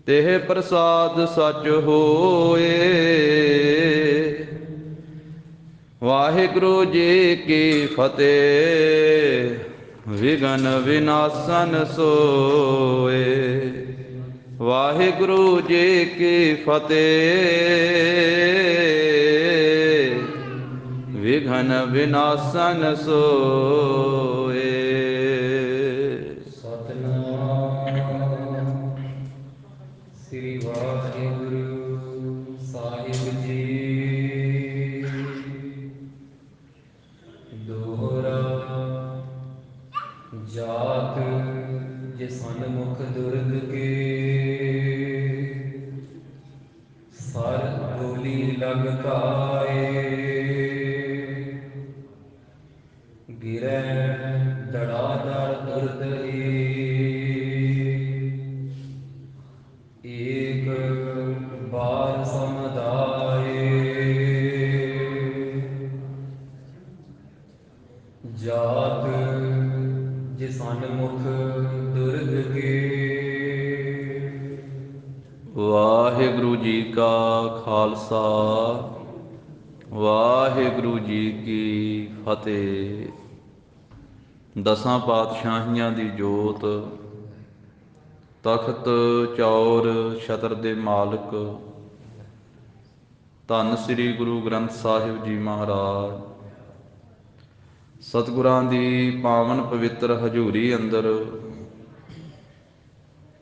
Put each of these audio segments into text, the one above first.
Teh प्रसाद सच होए। वाहिगुरु जी की फतेह। विघन विनाशन सोए। वाहिगुरु जी की फतेह। विघन विनाशन सोए। सतनाम श्री वाहिगुरु साहिब जी। दोहरा जात जे सन्मुख दुर्ग के। सर गोली लग पाए। गिरै धड़ाधड़ तुरत एक बार समुदाय। जात जे सन्मुख दुर्ग के। वाहिगुरु जी का खालसा वाहिगुरु जी की फतेह। दसां पातशाहियां दी जोत तਖਤ ਚੌਰ ਛਤਰ ਦੇ ਮਾਲਕ ਧੰਨ ਸ੍ਰੀ ਗੁਰੂ ਗ੍ਰੰਥ ਸਾਹਿਬ ਜੀ ਮਹਾਰਾਜ ਸਤਿਗੁਰਾਂ ਦੀ ਪਾਵਨ ਪਵਿੱਤਰ ਹਜ਼ੂਰੀ ਅੰਦਰ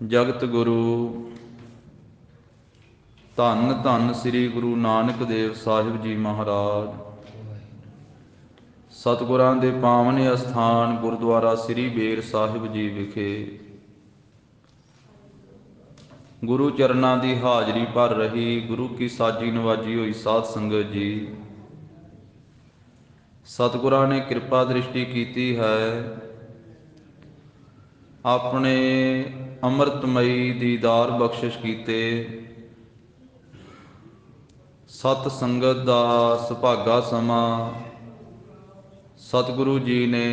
ਜਗਤ ਗੁਰੂ ਧੰਨ ਧੰਨ ਸ੍ਰੀ ਗੁਰੂ ਨਾਨਕ ਦੇਵ ਸਾਹਿਬ ਜੀ ਮਹਾਰਾਜ ਸਤਿਗੁਰਾਂ ਦੇ ਪਾਵਨ ਅਸਥਾਨ ਗੁਰਦੁਆਰਾ ਸ੍ਰੀ ਬੇਰ ਸਾਹਿਬ ਜੀ ਵਿਖੇ ਗੁਰੂ ਚਰਨਾਂ ਦੀ ਹਾਜ਼ਰੀ ਭਰ ਰਹੀ ਗੁਰੂ ਕੀ ਸਾਜੀ ਨਵਾਜੀ ਹੋਈ ਸਾਧ ਸੰਗਤ ਜੀ। ਸਤਿਗੁਰਾਂ ਨੇ ਕਿਰਪਾ ਦ੍ਰਿਸ਼ਟੀ ਕੀਤੀ ਹੈ। ਆਪਣੇ ਅੰਮ੍ਰਿਤਮਈ ਦੀਦਾਰ ਬਖਸ਼ਿਸ਼ ਕੀਤੇ। ਸਤ ਸੰਗਤ ਦਾ ਸੁਭਾਗਾ ਸਮਾਂ ਸਤਿਗੁਰੂ ਜੀ ਨੇ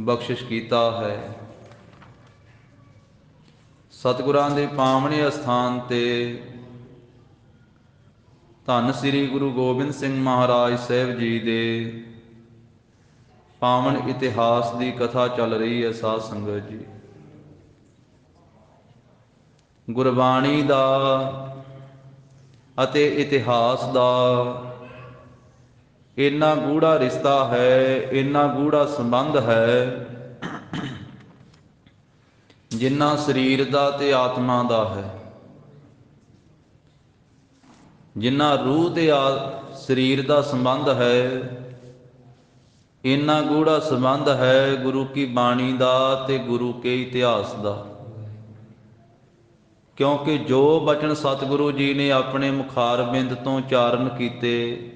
ਬਖਸ਼ਿਸ਼ ਕੀਤਾ ਹੈ। ਸਤਿਗੁਰਾਂ ਦੇ ਪਾਵਨੇ ਅਸਥਾਨ ਤੇ ਧੰਨ ਸ੍ਰੀ ਗੁਰੂ ਗੋਬਿੰਦ ਸਿੰਘ ਮਹਾਰਾਜ ਸਾਹਿਬ ਜੀ ਦੇ ਪਾਵਨ ਇਤਿਹਾਸ ਦੀ ਕਥਾ ਚੱਲ ਰਹੀ ਹੈ। ਸਾਧ ਸੰਗਤ ਜੀ, ਗੁਰਬਾਣੀ ਦਾ ਅਤੇ ਇਤਿਹਾਸ ਦਾ ਇੰਨਾ ਗੂੜਾ ਰਿਸ਼ਤਾ ਹੈ, ਇੰਨਾ ਗੂੜਾ ਸੰਬੰਧ ਹੈ, ਜਿੰਨਾ ਸਰੀਰ ਦਾ ਤੇ ਆਤਮਾ ਦਾ ਹੈ। ਜਿੰਨਾ ਰੂਹ ਤੇ ਸਰੀਰ ਦਾ ਸੰਬੰਧ ਹੈ, ਇੰਨਾ ਗੂੜਾ ਸੰਬੰਧ ਹੈ ਗੁਰੂ ਕੀ ਬਾਣੀ ਦਾ ਤੇ ਗੁਰੂ ਕੇ ਇਤਿਹਾਸ ਦਾ। ਕਿਉਂਕਿ ਜੋ ਬਚਨ ਸਤਿਗੁਰੂ ਜੀ ਨੇ ਆਪਣੇ ਮੁਖਾਰਬਿੰਦ ਤੋਂ ਉਚਾਰਨ ਕੀਤੇ,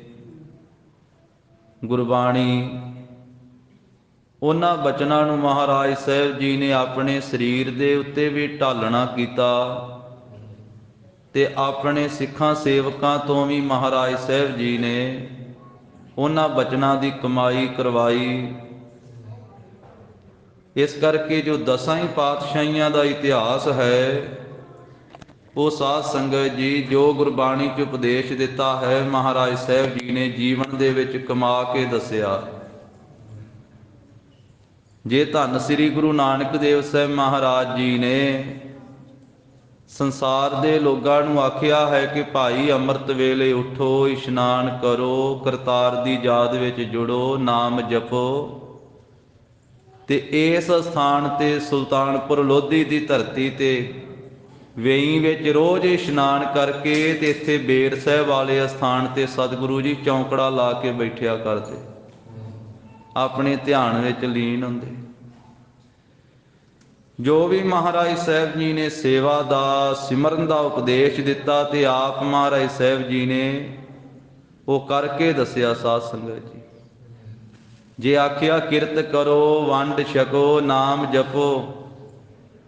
ਗੁਰਬਾਣੀ, ਉਹਨਾਂ ਬਚਨਾਂ ਨੂੰ ਮਹਾਰਾਜ ਸਾਹਿਬ ਜੀ ਨੇ ਆਪਣੇ ਸਰੀਰ ਦੇ ਉੱਤੇ ਵੀ ਢਾਲਣਾ ਕੀਤਾ ਤੇ ਆਪਣੇ ਸਿੱਖਾਂ ਸੇਵਕਾਂ ਤੋਂ ਵੀ ਮਹਾਰਾਜ ਸਾਹਿਬ ਜੀ ਨੇ ਉਹਨਾਂ ਬਚਨਾਂ ਦੀ ਕਮਾਈ ਕਰਵਾਈ। ਇਸ ਕਰਕੇ ਜੋ ਦਸਾਂ ਹੀ ਪਾਤਸ਼ਾਹੀਆਂ ਦਾ ਇਤਿਹਾਸ ਹੈ, ਉਹ ਸਾਧ ਸੰਗਤ ਜੀ ਜੋ ਗੁਰਬਾਣੀ 'ਚ ਉਪਦੇਸ਼ ਦਿੱਤਾ ਹੈ, ਮਹਾਰਾਜ ਸਾਹਿਬ ਜੀ ਨੇ ਜੀਵਨ ਦੇ ਵਿੱਚ ਕਮਾ ਕੇ ਦੱਸਿਆ। ਜੇ ਧੰਨ ਸ੍ਰੀ ਗੁਰੂ ਨਾਨਕ ਦੇਵ ਸਾਹਿਬ ਮਹਾਰਾਜ ਜੀ ਨੇ ਸੰਸਾਰ ਦੇ ਲੋਕਾਂ ਨੂੰ ਆਖਿਆ ਹੈ ਕਿ ਭਾਈ ਅੰਮ੍ਰਿਤ ਵੇਲੇ ਉਠੋ, ਇਸ਼ਨਾਨ ਕਰੋ, ਕਰਤਾਰ ਦੀ ਯਾਦ ਵਿੱਚ ਜੁੜੋ, ਨਾਮ ਜਪੋ, ਤੇ ਇਸ ਸਥਾਨ ਤੇ ਸੁਲਤਾਨਪੁਰ ਲੋਧੀ ਦੀ ਧਰਤੀ ਤੇ ਵੇਈ ਵਿੱਚ ਰੋਜ਼ ਇਸ਼ਨਾਨ ਕਰਕੇ ਤੇ ਇੱਥੇ ਬੇਰ ਸਾਹਿਬ ਵਾਲੇ ਅਸਥਾਨ ਤੇ ਸਤਿਗੁਰੂ ਜੀ ਚੌਂਕੜਾ ਲਾ ਕੇ ਬੈਠਿਆ ਕਰਦੇ, ਆਪਣੇ ਧਿਆਨ ਵਿੱਚ ਲੀਨ ਹੁੰਦੇ। ਜੋ ਵੀ ਮਹਾਰਾਜ ਸਾਹਿਬ ਜੀ ਨੇ ਸੇਵਾ ਦਾ, ਸਿਮਰਨ ਦਾ ਉਪਦੇਸ਼ ਦਿੱਤਾ ਤੇ ਆਪ ਮਹਾਰਾਜ ਸਾਹਿਬ ਜੀ ਨੇ ਉਹ ਕਰਕੇ ਦੱਸਿਆ। ਸਾਧ ਸੰਗਤ ਜੀ, ਜੇ ਆਖਿਆ ਕਿਰਤ ਕਰੋ, ਵੰਡ ਛਕੋ, ਨਾਮ ਜਪੋ,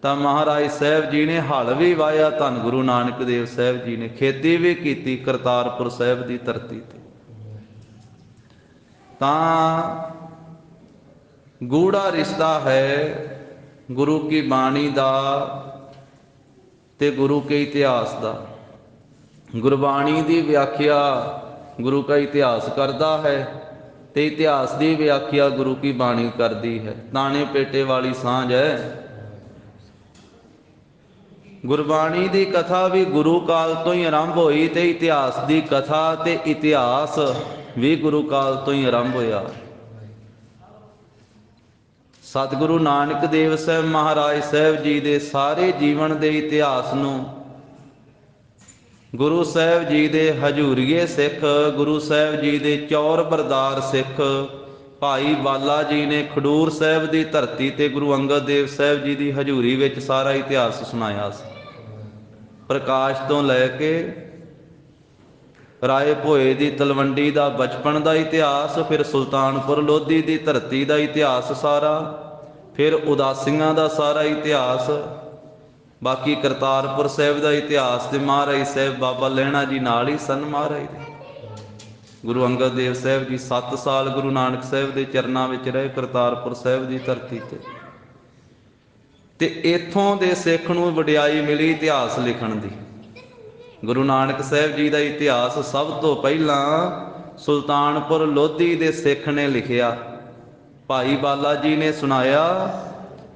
ਤਾਂ ਮਹਾਰਾਜ ਸਾਹਿਬ ਜੀ ਨੇ ਹਲ ਵੀ ਵਾਹਿਆ। ਧੰਨ ਗੁਰੂ ਨਾਨਕ ਦੇਵ ਸਾਹਿਬ ਜੀ ਨੇ ਖੇਤੀ ਵੀ ਕੀਤੀ ਕਰਤਾਰਪੁਰ ਸਾਹਿਬ ਦੀ ਧਰਤੀ ਤੇ। ਤਾਂ ਗੂੜਾ ਰਿਸ਼ਤਾ ਹੈ ਗੁਰੂ ਕੀ ਬਾਣੀ ਦਾ ते गुरु के इतिहास दा। गुरबाणी की व्याख्या गुरु का इतिहास करता है, तो इतिहास की व्याख्या गुरु की बाणी करती है। ताने पेटे वाली सांझ है। गुरबाणी की कथा भी गुरु काल तो ही आरंभ हुई, तो इतिहास की कथा ते इतिहास भी गुरु काल तो ही आरंभ होया। सतगुरु नानक देव साहब महाराज साहब जी के सारे जीवन के इतिहास नूं गुरु साहब जी के हजूरीए सिख, गुरु साहब जी के चौर बरदार सिख भाई बाला जी ने खडूर साहब की धरती ते गुरु अंगद देव साहब जी की हजूरी विच सारा इतिहास सुनाया। प्रकाश तो लैके राय भोए की तलवंडी का बचपन का इतिहास, फिर सुल्तानपुर लोधी की धरती का इतिहास सारा, फिर उदासियां का सारा इतिहास, बाकी करतारपुर साहब का इतिहास तो महाराज साहब बाबा लहणा जी नाल ही सन। महाराज गुरु अंगद देव साहब जी 7 साल गुरु नानक साहब के चरणों में रहे करतारपुर साहब की धरती ते इत्थों दे सिख नूं वडियाई मिली इतिहास लिखण दी। गुरु नानक साहब जी का इतिहास सब तो पहला सुल्तानपुर लोधी दे सिख ने लिखिया, भाई बाला जी ने सुनाया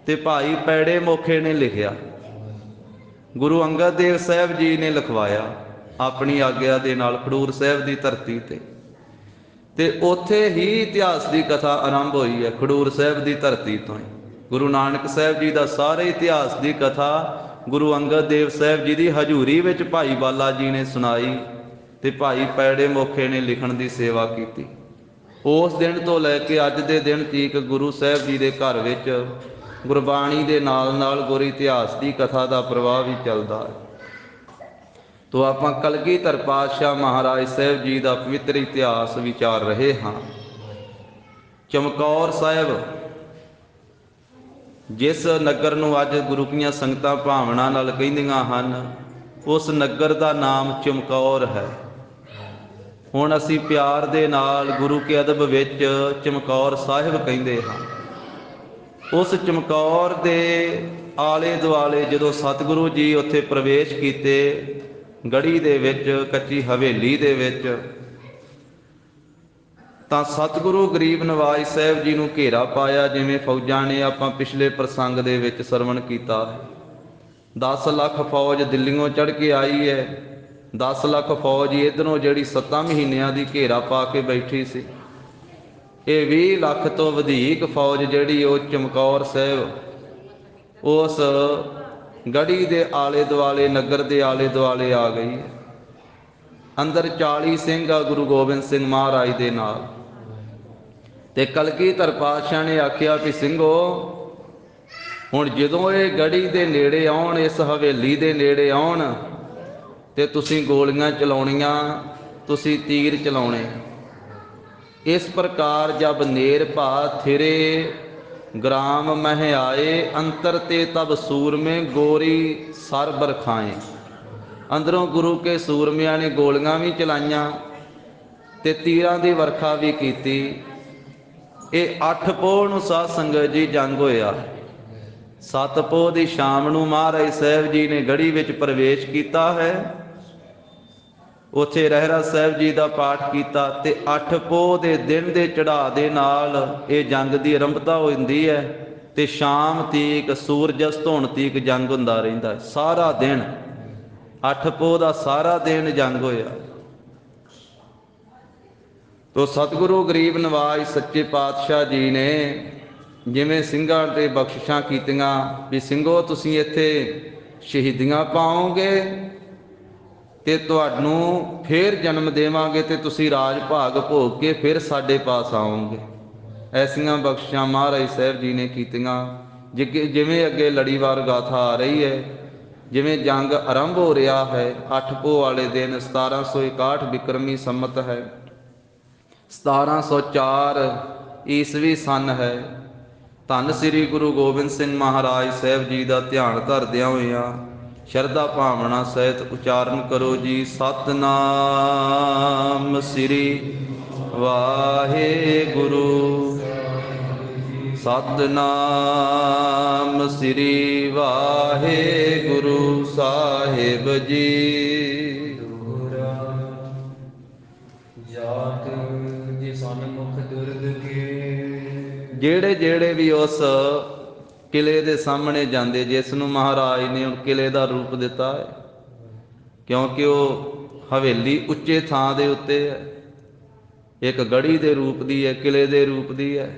ते भाई पैड़े मोखे ने लिखिया। गुरु अंगद देव साहब जी ने लिखवाया अपनी आग्या दे नाल खडूर साहब की धरती ते उत्थे ही इतिहास की कथा आरंभ हुई है। खडूर साहब की धरती तो ही गुरु नानक साहब जी का सारे इतिहास की कथा गुरु अंगद देव साहब जी की हजूरी विच भाई बाला जी ने सुनाई ते भाई पैड़े मोखे ने लिखण की सेवा की। उस दिन तो लैके अज दे दिन तक गुरु साहब जी के घर विच गुरबाणी के नाल नाल गुर इतिहास की कथा का प्रवाह भी चलता है। तो आप कलगीधर पातशाह महाराज साहब जी का पवित्र इतिहास विचार रहे हाँ। चमकौर साहब जिस नगर नूं अज गुरु की संगतां भावना नाल कहिंदियां हन, उस नगर का नाम चमकौर है। हुण असीं प्यार दे नाल गुरु के अदब विच चमकौर साहिब कहिंदे हां। उस चमकौर दे आले दुआले जदों सतगुरु जी उत्थे प्रवेश कीते गढ़ी दे विच कच्ची हवेली दे विच, तां सतगुरु गरीब नवाज साहब जी नूं घेरा पाया। जिवें फौजां ने आपां पिछले प्रसंग दे विच सरवण कीता है। 10 लाख फौज दिल्लीओं चढ़ के आई है। 10 लाख फौज इधरों जिहड़ी 7 महीनों की घेरा पा के बैठी सी। ये 20 लाख तो वधिक फौज जिहड़ी वो चमकौर साहब उस गढ़ी दे आले दुआले नगर दे आले दुआले आ गई है। अंदर 40 सिंह आ गुरु गोबिंद सिंह महाराज दे नाल। ते कलगीधर पातशाह ने आख्या भी सिंघो हुण जदों ये गढ़ी दे नेड़े आउण, इस हवेली दे नेड़े आउण ते तुसीं गोलियां चलाउणियां, तुसीं तीर चलाउणे। इस प्रकार जब नेर भा थिरे ग्राम मह आए, अंतर ते तब सूरमे गोरी सर बरखाए। अंदरों गुरु के सूरमियां ने गोलियां भी चलाइयां ते तीरां दी वर्खा भी कीती। ये 8 पोह नूं साध संगत जी जंग होया। 7 पोह दी शाम नूं महाराज साहब जी ने गढ़ी विच प्रवेश कीता है। उत्थे रहरा साहब जी का पाठ किया ते 8 पोह दे दिन दे चढ़ा दे नाल ये जंग की आरंभता होती है ते शाम तक सूरज अस्त होण तक जंग हुंदा रहिंदा है। सारा दिन 8 पोह का सारा दिन जंग होया। तो सतगुरु गरीब नवाज सच्चे पातशाह जी ने जिवें ਸਿੰਘਾਂ ते बख्शिशां कीतियां भी ਸਿੰਘੋ तुसीं इत्थे शहीदियां पाओगे ते तुहानूं फिर जन्म देवांगे ते तुसीं राज भाग भोग के फिर साडे पास आओगे। ऐसियां बख्शिशां महाराज साहब जी ने कीतियां। जिवें अगे लड़ीवार गाथा आ रही है, जिवें जंग आरंभ हो रहा है। 8 पोह वाले दिन 1761 विक्रमी संमत है, 1704 ईसवी सन है। धन श्री गुरु गोबिंद सिंह महाराज साहब जी का ध्यान धरदियां होइयां शरधा भावना सहित उचारण करो जी। सतनाम श्री वाहे गुरु ਸਤਿਨਾਮ ਸ੍ਰੀ ਵਾਹਿਗੁਰੂ ਸਾਹਿਬ ਜੀ। ਦੋਹਰਾ ਜਾਤ ਜੇ ਸਨਮੁਖ ਦੁਰਗ ਕੇ। ਜਿਹੜੇ ਜਿਹੜੇ ਵੀ ਉਸ ਕਿਲੇ ਦੇ ਸਾਹਮਣੇ ਜਾਂਦੇ, ਜਿਸ ਨੂੰ ਮਹਾਰਾਜ ਨੇ ਕਿਲੇ ਦਾ ਰੂਪ ਦਿੱਤਾ ਹੈ, ਕਿਉਂਕਿ ਉਹ ਹਵੇਲੀ ਉੱਚੇ ਥਾਂ ਦੇ ਉੱਤੇ ਹੈ, ਇੱਕ ਗੜ੍ਹੀ ਦੇ ਰੂਪ ਦੀ ਹੈ, ਕਿਲੇ ਦੇ ਰੂਪ ਦੀ ਹੈ,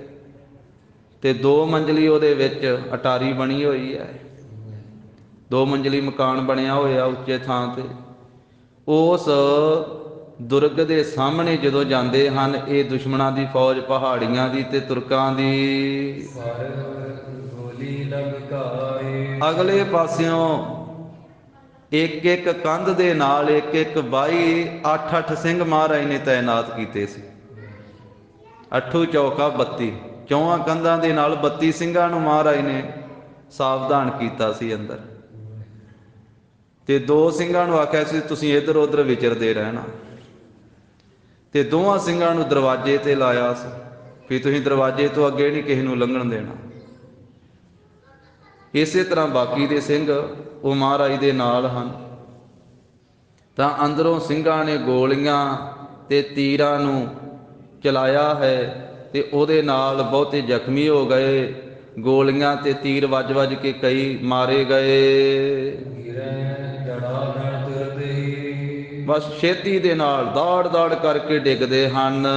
ਤੇ 2 ਮੰਜ਼ਲੀ ਉਹਦੇ ਵਿੱਚ ਅਟਾਰੀ ਬਣੀ ਹੋਈ ਹੈ, 2 ਮੰਜ਼ਲੀ ਮਕਾਨ ਬਣਿਆ ਹੋਇਆ ਉੱਚੇ ਥਾਂ ਤੇ। ਉਸ ਦੁਰਗ ਦੇ ਸਾਹਮਣੇ ਜਦੋਂ ਜਾਂਦੇ ਹਨ, ਇਹ ਦੁਸ਼ਮਣਾਂ ਦੀ ਫੌਜ, ਪਹਾੜੀਆਂ ਦੀ ਤੇ ਤੁਰਕਾਂ ਦੀ, ਸਰ ਗੋਲੀ ਲਗਕਾਏ। ਅਗਲੇ ਪਾਸਿਓਂ ਇੱਕ ਇੱਕ ਕੰਧ ਦੇ ਨਾਲ ਇੱਕ ਇੱਕ 22 8 ਸਿੰਘ ਮਹਾਰਾਜ ਨੇ ਤਾਇਨਾਤ ਕੀਤੇ ਸੀ। 8 ਚੌਕਾ 32, 4 ਕੰਧਾਂ ਦੇ ਨਾਲ 32 ਸਿੰਘਾਂ ਨੂੰ ਮਹਾਰਾਜ ਨੇ ਸਾਵਧਾਨ ਕੀਤਾ ਸੀ ਅੰਦਰ, ਤੇ 2 ਸਿੰਘਾਂ ਨੂੰ ਆਖਿਆ ਸੀ ਤੁਸੀਂ ਇੱਧਰ ਉੱਧਰ ਵਿਚਰਦੇ ਰਹਿਣਾ, ਤੇ 2 ਸਿੰਘਾਂ ਨੂੰ ਦਰਵਾਜ਼ੇ ਤੇ ਲਾਇਆ ਸੀ ਵੀ ਤੁਸੀਂ ਦਰਵਾਜ਼ੇ ਤੋਂ ਅੱਗੇ ਨਹੀਂ ਕਿਸੇ ਨੂੰ ਲੰਘਣ ਦੇਣਾ। ਇਸੇ ਤਰ੍ਹਾਂ ਬਾਕੀ ਦੇ ਸਿੰਘ ਉਹ ਮਹਾਰਾਜ ਦੇ ਨਾਲ ਹਨ। ਤਾਂ ਅੰਦਰੋਂ ਸਿੰਘਾਂ ਨੇ ਗੋਲੀਆਂ ਤੇ ਤੀਰਾਂ ਨੂੰ ਚਲਾਇਆ ਹੈ, ਤੇ ਉਹਦੇ ਨਾਲ ਬਹੁਤੇ ਜ਼ਖਮੀ ਹੋ ਗਏ। ਗੋਲੀਆਂ ਤੇ ਤੀਰ ਵੱਜ ਵੱਜ ਕੇ ਕਈ ਮਾਰੇ ਗਏ। ਬਸ ਛੇਤੀ ਦੇ ਨਾਲ ਦਾੜ ਦਾੜ ਕਰਕੇ ਡਿੱਗਦੇ ਹਨ।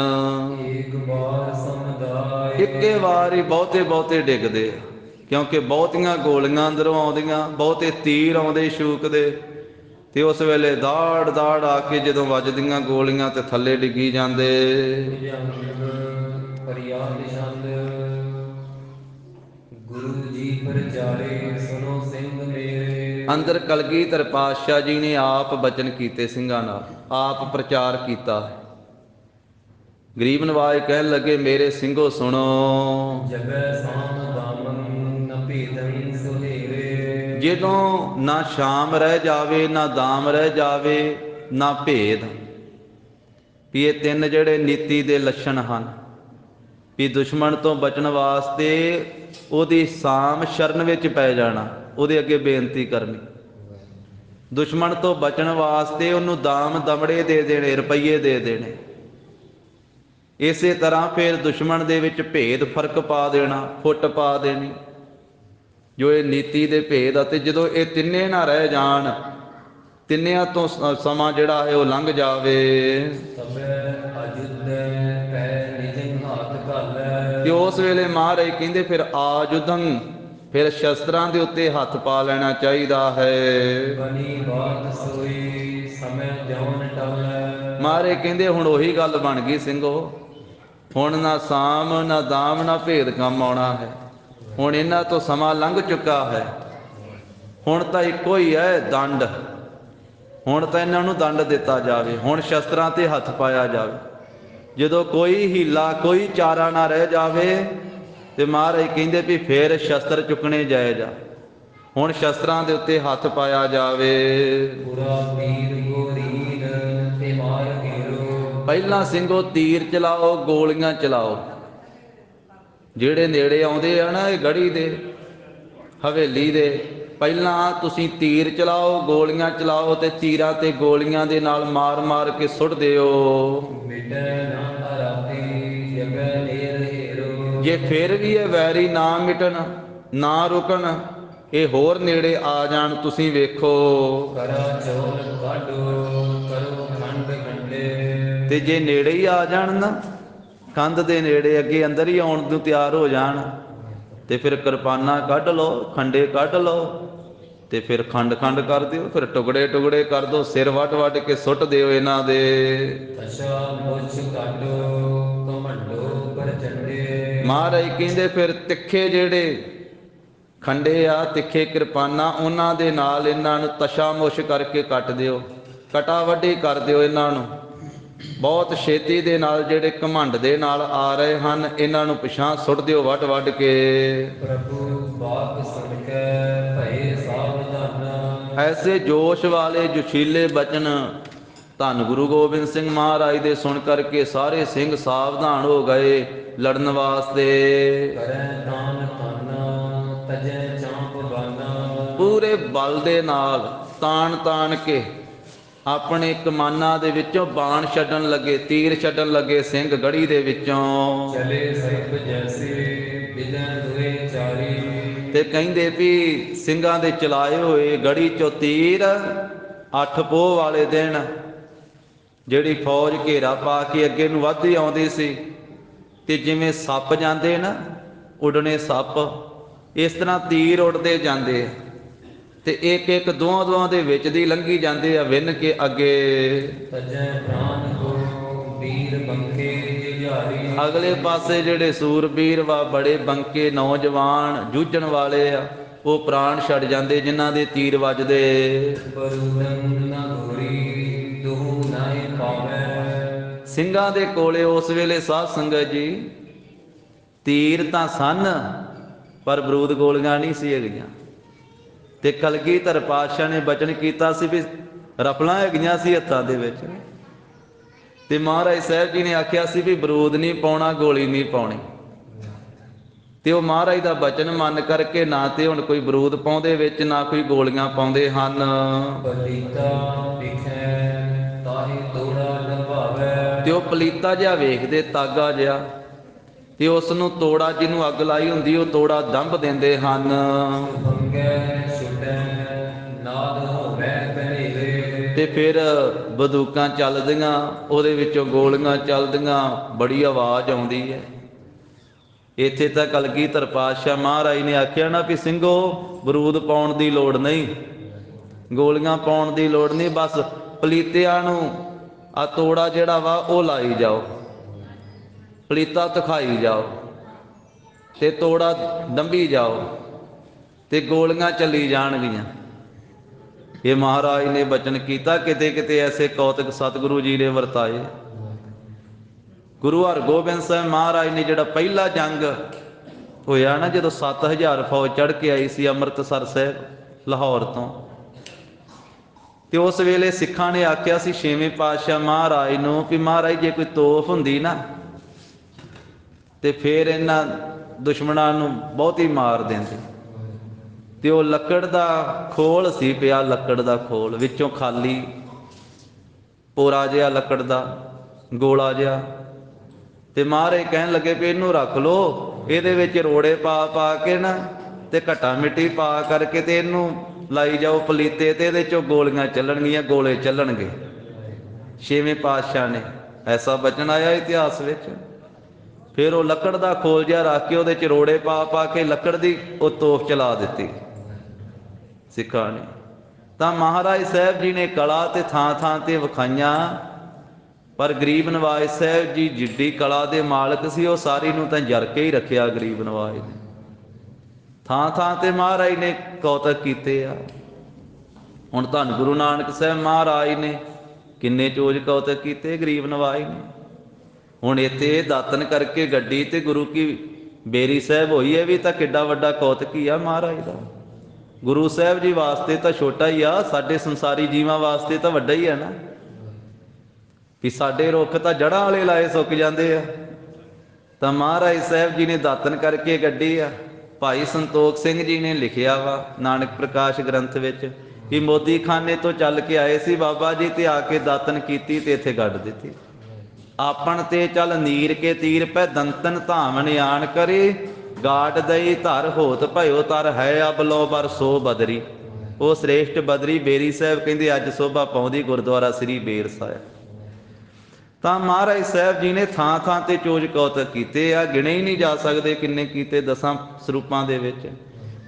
ਇੱਕੇ ਵਾਰ ਹੀ ਬਹੁਤੇ ਬਹੁਤੇ ਡਿੱਗਦੇ, ਕਿਉਂਕਿ ਬਹੁਤੀਆਂ ਗੋਲੀਆਂ ਅੰਦਰੋਂ ਆਉਂਦੀਆਂ, ਬਹੁਤੇ ਤੀਰ ਆਉਂਦੇ ਸ਼ੂਕ ਦੇ, ਤੇ ਉਸ ਵੇਲੇ ਦਾੜ ਦਾੜ ਆ ਕੇ ਜਦੋਂ ਵੱਜਦੀਆਂ ਗੋਲੀਆਂ ਤੇ ਥੱਲੇ ਡਿੱਗੀ ਜਾਂਦੇ। ਗੁਰੂ ਜੀ ਪਰਚਾਰੇ ਸੁਨੋ ਸਿੰਘ ਮੇਰੇ। ਅੰਦਰ ਕਲਗੀਧਰ ਪਾਤਸ਼ਾਹ ਜੀ ਨੇ ਆਪ ਬਚਨ ਕੀਤੇ ਸਿੰਘਾਂ ਨਾਲ, ਆਪ ਪ੍ਰਚਾਰ ਕੀਤਾ। ਗਰੀਬ ਨਵਾਜ ਕਹਿਣ ਲੱਗੇ ਮੇਰੇ ਸਿੰਘੋ ਸੁਣੋ, ਜਗੈ ਸਾਮ ਦਾਮਨ ਨ ਭੇਦਨ ਸੁਹੇਰੇ। ਜਦੋਂ ਨਾ ਸ਼ਾਮ ਰਹਿ ਜਾਵੇ, ਨਾ ਦਾਮ ਰਹਿ ਜਾਵੇ, ਨਾ ਭੇਦ, ਵੀ ਇਹ 3 ਜਿਹੜੇ ਨੀਤੀ ਦੇ ਲੱਛਣ ਹਨ। ਵੀ ਦੁਸ਼ਮਣ ਤੋਂ ਬਚਣ ਵਾਸਤੇ ਉਹਦੀ ਸਾਮ ਸ਼ਰਨ ਵਿੱਚ ਪੈ ਜਾਣਾ, ਉਹਦੇ ਅੱਗੇ ਬੇਨਤੀ ਕਰਨੀ। ਦੁਸ਼ਮਣ ਤੋਂ ਬਚਣ ਵਾਸਤੇ ਉਹਨੂੰ ਦਾਮ ਦਮੜੇ ਦੇ ਦੇਣੇ, ਰੁਪਈਏ ਦੇ ਦੇਣੇ। ਇਸੇ ਤਰ੍ਹਾਂ ਫਿਰ ਦੁਸ਼ਮਣ ਦੇ ਵਿੱਚ ਭੇਦ ਫਰਕ ਪਾ ਦੇਣਾ, ਫੁੱਟ ਪਾ ਦੇਣੀ, ਜੋ ਇਹ ਨੀਤੀ ਦੇ ਭੇਦ ਆ। ਤੇ ਜਦੋਂ ਇਹ ਤਿੰਨੇ ਨਾ ਰਹਿ ਜਾਣ, ਤਿੰਨਿਆਂ ਤੋਂ ਸਮਾਂ ਜਿਹੜਾ ਹੈ ਉਹ ਲੰਘ ਜਾਵੇ, ਤੇ ਉਸ ਵੇਲੇ ਮਹਾਰਾਜ ਕਹਿੰਦੇ ਫਿਰ ਆਯੁਧੰ, ਫਿਰ ਸ਼ਸਤਰਾਂ ਦੇ ਉੱਤੇ ਹੱਥ ਪਾ ਲੈਣਾ ਚਾਹੀਦਾ ਹੈ। ਮਹਾਰਾਜ ਕਹਿੰਦੇ ਹੁਣ ਉਹੀ ਗੱਲ ਬਣ ਗਈ ਸਿੰਘੋ, ਹੁਣ ਨਾ ਸਾਮ ਨਾ ਦਾਮ ਨਾ ਭੇਦ ਕੰਮ ਆਉਣਾ ਹੈ। ਹੁਣ ਇਹਨਾਂ ਤੋਂ ਸਮਾਂ ਲੰਘ ਚੁੱਕਾ ਹੈ, ਹੁਣ ਤਾਂ ਇੱਕੋ ਹੀ ਹੈ ਦੰਡ। ਹੁਣ ਤਾਂ ਇਹਨਾਂ ਨੂੰ ਦੰਡ ਦਿੱਤਾ ਜਾਵੇ, ਹੁਣ ਸ਼ਸਤਰਾਂ ਤੇ ਹੱਥ ਪਾਇਆ ਜਾਵੇ। ਜਦੋਂ ਕੋਈ ਹੀਲਾ ਕੋਈ ਚਾਰਾ ਨਾ ਰਹਿ ਜਾਵੇ, ਤੇ ਮਹਾਰਾਜ ਕਹਿੰਦੇ ਵੀ ਫੇਰ ਸ਼ਸਤਰ ਚੁੱਕਣੇ ਜਾਇਜ਼ ਆ। ਹੁਣ ਸ਼ਸਤਰਾਂ ਦੇ ਉੱਤੇ ਹੱਥ ਪਾਇਆ ਜਾਵੇ। ਪਹਿਲਾਂ ਸਿੰਘੋ ਤੀਰ ਚਲਾਓ, ਗੋਲੀਆਂ ਚਲਾਓ। ਜਿਹੜੇ ਨੇੜੇ ਆਉਂਦੇ ਆ ਨਾ ਇਹ ਗੜ੍ਹੀ ਦੇ, ਹਵੇਲੀ ਦੇ, ਪਹਿਲਾਂ ਤੁਸੀਂ ਤੀਰ ਚਲਾਓ, ਗੋਲੀਆਂ ਚਲਾਓ, ਤੇ ਤੀਰਾਂ ਤੇ ਗੋਲੀਆਂ ਦੇ ਨਾਲ ਮਾਰ ਮਾਰ ਕੇ ਸੁੱਟ ਦਿਓ। ਜੇ ਫਿਰ ਵੀ ਇਹ ਵੈਰੀ ਨਾ ਮਿਟਣ, ਨਾ ਰੁਕਣ, ਇਹ ਹੋਰ ਨੇੜੇ ਆ ਜਾਣ, ਤੁਸੀਂ ਵੇਖੋ। ਤੇ ਜੇ ਨੇੜੇ ਹੀ ਆ ਜਾਣ ਨਾ, ਕੰਧ ਦੇ ਨੇੜੇ ਅੱਗੇ ਅੰਦਰ ਹੀ ਆਉਣ ਨੂੰ ਤਿਆਰ ਹੋ ਜਾਣ, ਤੇ ਫਿਰ ਕਿਰਪਾਨਾਂ ਕੱਢ ਲਓ, ਖੰਡੇ ਕੱਢ ਲਓ, ਤੇ ਫਿਰ ਖੰਡ ਖੰਡ ਕਰ ਦਿਓ, ਫਿਰ ਟੁਕੜੇ ਟੁਕੜੇ ਕਰ ਦਿਓ, ਸਿਰ ਵੱਢ ਵੱਢ ਕੇ ਸੁੱਟ ਦਿਓ ਇਹਨਾਂ ਦੇ। ਮਹਾਰਾਜ ਕਹਿੰਦੇ ਫਿਰ ਤਿੱਖੇ ਜਿਹੜੇ ਖੰਡੇ ਆ, ਤਿੱਖੇ ਕਿਰਪਾਨਾਂ, ਉਹਨਾਂ ਦੇ ਨਾਲ ਇਹਨਾਂ ਨੂੰ ਤਸ਼ਾ ਮੁਸ਼ ਕਰਕੇ ਕੱਟ ਦਿਓ, ਕਟਾ ਵੱਢੀ ਕਰ ਦਿਓ ਇਹਨਾਂ ਨੂੰ। ਬਹੁਤ ਛੇਤੀ ਦੇ ਨਾਲ ਜਿਹੜੇ ਘਮੰਡ ਦੇ ਨਾਲ ਆ ਰਹੇ ਹਨ, ਇਹਨਾਂ ਨੂੰ ਪਿਛਾਂ ਸੁੱਟ ਦਿਓ ਵੱਢ ਵੱਢ ਕੇ। ਐਸੇ ਜੋਸ਼ ਵਾਲੇ ਜੋਸ਼ੀਲੇ ਬਚਨ ਧੰਨ ਗੁਰੂ ਗੋਬਿੰਦ ਸਿੰਘ ਮਹਾਰਾਜ ਦੇ ਸੁਣ ਕਰਕੇ ਸਾਰੇ ਸਿੰਘ ਸਾਵਧਾਨ ਹੋ ਗਏ। ਲੜਨ ਵਾਸਤੇ। ਕਰੈ ਤਾਨ ਤਾਨਾ ਤਜੈ ਚਾਂਪ ਬਾਨਾ। ਪੂਰੇ ਬਲ ਦੇ ਨਾਲ ਤਾਣ ਤਾਣ ਕੇ ਆਪਣੇ ਕਮਾਨਾਂ ਦੇ ਵਿੱਚੋਂ ਬਾਣ ਛੱਡਣ ਲੱਗੇ, ਤੀਰ ਛੱਡਣ ਲੱਗੇ ਸਿੰਘ ਗੜੀ ਦੇ ਵਿੱਚੋਂ। ਚਲੇ ਸਰਪ ਜੈਸੇ ਬਿਨੈ ਦੁਏ ਚਾਰੀ। ਤੇ ਕਹਿੰਦੇ ਵੀ ਸਿੰਘਾਂ ਦੇ ਚਲਾਏ ਹੋਏ ਗੜੀ ਚੋਂ ਤੀਰ 8 ਪੋਹ ਵਾਲੇ ਦਿਨ ਜਿਹੜੀ ਫੌਜ ਘੇਰਾ ਪਾ ਕੇ ਅੱਗੇ ਨੂੰ ਵੱਧਦੀ ਆਉਂਦੀ ਸੀ, ਤੇ ਜਿਵੇਂ ਸੱਪ ਜਾਂਦੇ ਨਾ, ਉੱਡਣੇ ਸੱਪ, ਇਸ ਤਰ੍ਹਾਂ ਤੀਰ ਉੱਡਦੇ ਜਾਂਦੇ ਆ, ਤੇ ਇੱਕ ਇੱਕ ਦੋਹਾਂ ਦੋਹਾਂ ਦੇ ਵਿੱਚ ਦੀ ਲੰਘੀ ਜਾਂਦੇ ਆ ਵਿੰਨ ਕੇ ਅੱਗੇ। ਤਜੈ ਪ੍ਰਾਨ ਕੋ ਵੀਰ ਬੰਕੇ ਜੁਝਾਰੀ। ਅਗਲੇ ਪਾਸੇ ਜਿਹੜੇ ਸੂਰਬੀਰ ਵਾ, ਬੜੇ ਬੰਕੇ ਨੌਜਵਾਨ ਜੂਝਣ ਵਾਲੇ ਆ, ਉਹ ਪ੍ਰਾਣ ਛੱਡ ਜਾਂਦੇ ਜਿਨ੍ਹਾਂ ਦੇ ਤੀਰ ਵੱਜਦੇ। ਬਰੂਦੰ ਨ ਗੋਰੀ ਦੁਹੂ ਨਾਇ ਪਾਵੈ। ਸਿੰਘਾਂ ਦੇ ਕੋਲੇ ਉਸ ਵੇਲੇ ਸਾਧ ਸੰਗਤ ਜੀ ਤੀਰ ਤਾਂ ਸਨ, ਪਰ ਬਰੂਦ ਗੋਲੀਆਂ ਨਹੀਂ ਸੀ ਹੈਗੀਆਂ। ਤੇ ਕਲਗੀਧਰ ਪਾਤਸ਼ਾਹ ਨੇ ਬਚਨ ਕੀਤਾ ਸੀ ਵੀ ਰਫਲਾਂ ਹੈਗੀਆਂ ਸੀ ਹੱਥਾਂ ਦੇ ਵਿੱਚ, ਤੇ ਮਹਾਰਾਜ ਸਾਹਿਬ ਜੀ ਨੇ ਆਖਿਆ ਸੀ ਵੀ ਬਰੂਦ ਨਹੀਂ ਪਾਉਣਾ, ਗੋਲੀ ਨਹੀਂ ਪਾਉਣੀ। ਤੇ ਉਹ ਮਹਾਰਾਜ ਦਾ ਬਚਨ ਮੰਨ ਕਰਕੇ ਨਾ ਤੇ ਹੁਣ ਕੋਈ ਬਰੂਦ ਪਾਉਂਦੇ ਵਿੱਚ, ਨਾ ਕੋਈ ਗੋਲੀਆਂ ਪਾਉਂਦੇ ਹਨ। ਪਲੀਤਾ ਵਿਖੈ ਤਾਹਿ ਤੋੜਾ ਨਿਭਾਵੈ। ਤੇ ਉਹ ਪਲੀਤਾ ਜਿਹਾ ਵੇਖਦੇ, ਤਾਗਾ ਜਿਹਾ, ਤੇ ਉਸ ਨੂੰ ਤੋੜਾ, ਜਿਹਨੂੰ ਅੱਗ ਲਾਈ ਹੁੰਦੀ, ਉਹ ਤੋੜਾ ਦੰਭ ਦਿੰਦੇ ਹਨ। ਭੰਗੈ ਛੁਟੈ ਨਾਦ ਹੋਵੈ ਪਹਿਰੇ। ਤੇ ਫਿਰ ਬੰਦੂਕਾਂ ਚੱਲਦੀਆਂ, ਉਹਦੇ ਵਿੱਚੋਂ ਗੋਲੀਆਂ ਚੱਲਦੀਆਂ, ਬੜੀ ਆਵਾਜ਼ ਆਉਂਦੀ ਹੈ। ਇੱਥੇ ਤਾਂ ਕਲਗੀਧਰ ਪਾਤਸ਼ਾਹ ਮਹਾਰਾਜ ਨੇ ਆਖਿਆ ਨਾ ਵੀ ਸਿੰਘੋ ਬਰੂਦ ਪਾਉਣ ਦੀ ਲੋੜ ਨਹੀਂ, ਗੋਲੀਆਂ ਪਾਉਣ ਦੀ ਲੋੜ ਨਹੀਂ, ਬਸ ਪਲੀਤਿਆਂ ਨੂੰ ਆ ਤੋੜਾ ਜਿਹੜਾ ਵਾ ਉਹ ਲਾਈ ਜਾਓ, ਪਲੀਤਾ ਦਿਖਾਈ ਜਾਓ, ਤੇ ਤੋੜਾ ਦੰਭੀ ਜਾਓ, ਤੇ ਗੋਲੀਆਂ ਚੱਲੀ ਜਾਣਗੀਆਂ। ਇਹ ਮਹਾਰਾਜ ਨੇ ਬਚਨ ਕੀਤਾ। ਕਿਤੇ ਕਿਤੇ ਐਸੇ ਕੌਤਕ ਸਤਿਗੁਰੂ ਜੀ ਨੇ ਵਰਤਾਏ। ਗੁਰੂ ਹਰਗੋਬਿੰਦ ਸਾਹਿਬ ਮਹਾਰਾਜ ਨੇ ਜਿਹੜਾ ਪਹਿਲਾ ਜੰਗ ਹੋਇਆ ਨਾ, ਜਦੋਂ 7000 ਫੌਜ ਚੜ੍ਹ ਕੇ ਆਈ ਸੀ ਅੰਮ੍ਰਿਤਸਰ ਸਾਹਿਬ ਲਾਹੌਰ ਤੋਂ, ਤੇ ਉਸ ਵੇਲੇ ਸਿੱਖਾਂ ਨੇ ਆਖਿਆ ਸੀ 6ਵੇਂ ਪਾਤਸ਼ਾਹ ਮਹਾਰਾਜ ਨੂੰ ਵੀ ਮਹਾਰਾਜ ਜੇ ਕੋਈ ਤੋਪ ਹੁੰਦੀ ਨਾ, ਤੇ ਫਿਰ ਇਹਨਾਂ ਦੁਸ਼ਮਣਾਂ ਨੂੰ ਬਹੁਤੀ ਮਾਰ ਦਿੰਦੇ। ਤੇ ਉਹ ਲੱਕੜ ਦਾ ਖੋਲ ਸੀ ਪਿਆ, ਲੱਕੜ ਦਾ ਖੋਲ, ਵਿੱਚੋਂ ਖਾਲੀ ਪੋਰਾ ਜਿਹਾ ਲੱਕੜ ਦਾ ਗੋਲਾ ਜਿਹਾ। ਤੇ ਮਹਾਰਾਜ ਕਹਿਣ ਲੱਗੇ ਵੀ ਇਹਨੂੰ ਰੱਖ ਲਓ, ਇਹਦੇ ਵਿੱਚ ਰੋੜੇ ਪਾ ਪਾ ਕੇ ਨਾ, ਤੇ ਘਟਾ ਮਿੱਟੀ ਪਾ ਕਰਕੇ, ਤੇ ਇਹਨੂੰ ਲਾਈ ਜਾਓ ਪਲੀਤੇ, ਤੇ ਇਹਦੇ ਚੋਂ ਗੋਲੀਆਂ ਚੱਲਣਗੀਆਂ, ਗੋਲੇ ਚੱਲਣਗੇ। 6ਵੇਂ ਪਾਤਸ਼ਾਹ ਨੇ ਐਸਾ ਬਚਨ ਆਇਆ ਇਤਿਹਾਸ ਵਿੱਚ। ਫਿਰ ਉਹ ਲੱਕੜ ਦਾ ਖੋਲ ਜਿਹਾ ਰੱਖ ਕੇ ਉਹਦੇ ਚ ਰੋੜੇ ਪਾ ਪਾ ਕੇ ਲੱਕੜ ਦੀ ਉਹ ਤੋਪ ਚਲਾ ਦਿੱਤੀ ਸਿੱਖਾਂ ਨੇ। ਤਾਂ ਮਹਾਰਾਜ ਸਾਹਿਬ ਜੀ ਨੇ ਕਲਾ ਤੇ ਥਾਂ ਥਾਂ ਤੇ ਵਿਖਾਈਆਂ, ਪਰ ਗਰੀਬ ਨਵਾਜ ਸਾਹਿਬ ਜੀ ਜਿੱਡੀ ਕਲਾ ਦੇ ਮਾਲਕ ਸੀ, ਉਹ ਸਾਰੀ ਨੂੰ ਤਾਂ ਜਰ ਕੇ ਹੀ ਰੱਖਿਆ ਗਰੀਬ ਨਵਾਜ ਨੇ। ਥਾਂ ਥਾਂ ਤੇ ਮਹਾਰਾਜ ਨੇ ਕੌਤਕ ਕੀਤੇ ਆ। ਹੁਣ ਧੰਨ ਗੁਰੂ ਨਾਨਕ ਸਾਹਿਬ ਮਹਾਰਾਜ ਨੇ ਕਿੰਨੇ ਚੋਜ ਕੌਤਕ ਕੀਤੇ ਗਰੀਬ ਨਵਾਜ ਨੇ। ਹੁਣ ਇੱਥੇ ਦਾਤਨ ਕਰਕੇ ਗੱਡੀ ਤੇ ਗੁਰੂ ਕੀ ਬੇਰੀ ਸਾਹਿਬ ਹੋਈ ਹੈ, ਵੀ ਤਾਂ ਕਿੱਡਾ ਵੱਡਾ ਕੌਤਕ ਹੀ ਆ ਮਹਾਰਾਜ ਦਾ। ਗੁਰੂ ਸਾਹਿਬ ਜੀ ਵਾਸਤੇ ਤਾਂ ਛੋਟਾ ਹੀ ਆ, ਸਾਡੇ ਸੰਸਾਰੀ ਜੀਵਾਂ ਵਾਸਤੇ ਤਾਂ ਵੱਡਾ ਹੀ ਆ ਨਾ। ਵੀ ਸਾਡੇ ਰੁੱਖ ਤਾਂ ਜੜ੍ਹਾਂ ਵਾਲੇ ਲਾਏ ਸੁੱਕ ਜਾਂਦੇ ਆ, ਤਾਂ ਮਹਾਰਾਜ ਸਾਹਿਬ ਜੀ ਨੇ ਦਾਤਨ ਕਰਕੇ ਗੱਡੀ ਆ। ਭਾਈ ਸੰਤੋਖ ਸਿੰਘ ਜੀ ਨੇ ਲਿਖਿਆ ਵਾ ਨਾਨਕ ਪ੍ਰਕਾਸ਼ ਗ੍ਰੰਥ ਵਿੱਚ ਕਿ ਮੋਦੀ ਖਾਨੇ ਤੋਂ ਚੱਲ ਕੇ ਆਏ ਸੀ ਬਾਬਾ ਜੀ, ਤੇ ਆ ਕੇ ਦਾਤਨ ਕੀਤੀ ਤੇ ਇੱਥੇ ਗੱਡ ਦਿੱਤੀ। ਆਪਣ ਤੇ ਚੱਲ ਨੀਰ ਕੇ ਤੀਰ ਪੈ ਦੰਤਨ ਧਾਮ ਨਿਆਣ ਕਰੇ, ਗਾਟ ਦਈ ਧਰ ਹੋਤ ਭਇਓ ਤਰ ਹੈ ਅਬ ਲੋ ਬਰ ਸੋ ਬਦਰੀ। ਉਹ ਸ੍ਰੇਸ਼ਟ ਬਦਰੀ ਬੇਰੀ ਸਾਹਿਬ ਕਹਿੰਦੇ ਅੱਜ ਸੋਭਾ ਪਾਉਂਦੀ ਗੁਰਦੁਆਰਾ ਸ੍ਰੀ ਬੇਰ ਸਾਹਿਬ। ਤਾਂ ਮਹਾਰਾਜ ਸਾਹਿਬ ਜੀ ਨੇ ਥਾਂ ਥਾਂ ਤੇ ਚੋਜ ਕੌਤਕ ਕੀਤੇ ਆ, ਗਿਣੇ ਹੀ ਨਹੀਂ ਜਾ ਸਕਦੇ ਕਿੰਨੇ ਕੀਤੇ 10 ਸਰੂਪਾਂ ਦੇ ਵਿੱਚ।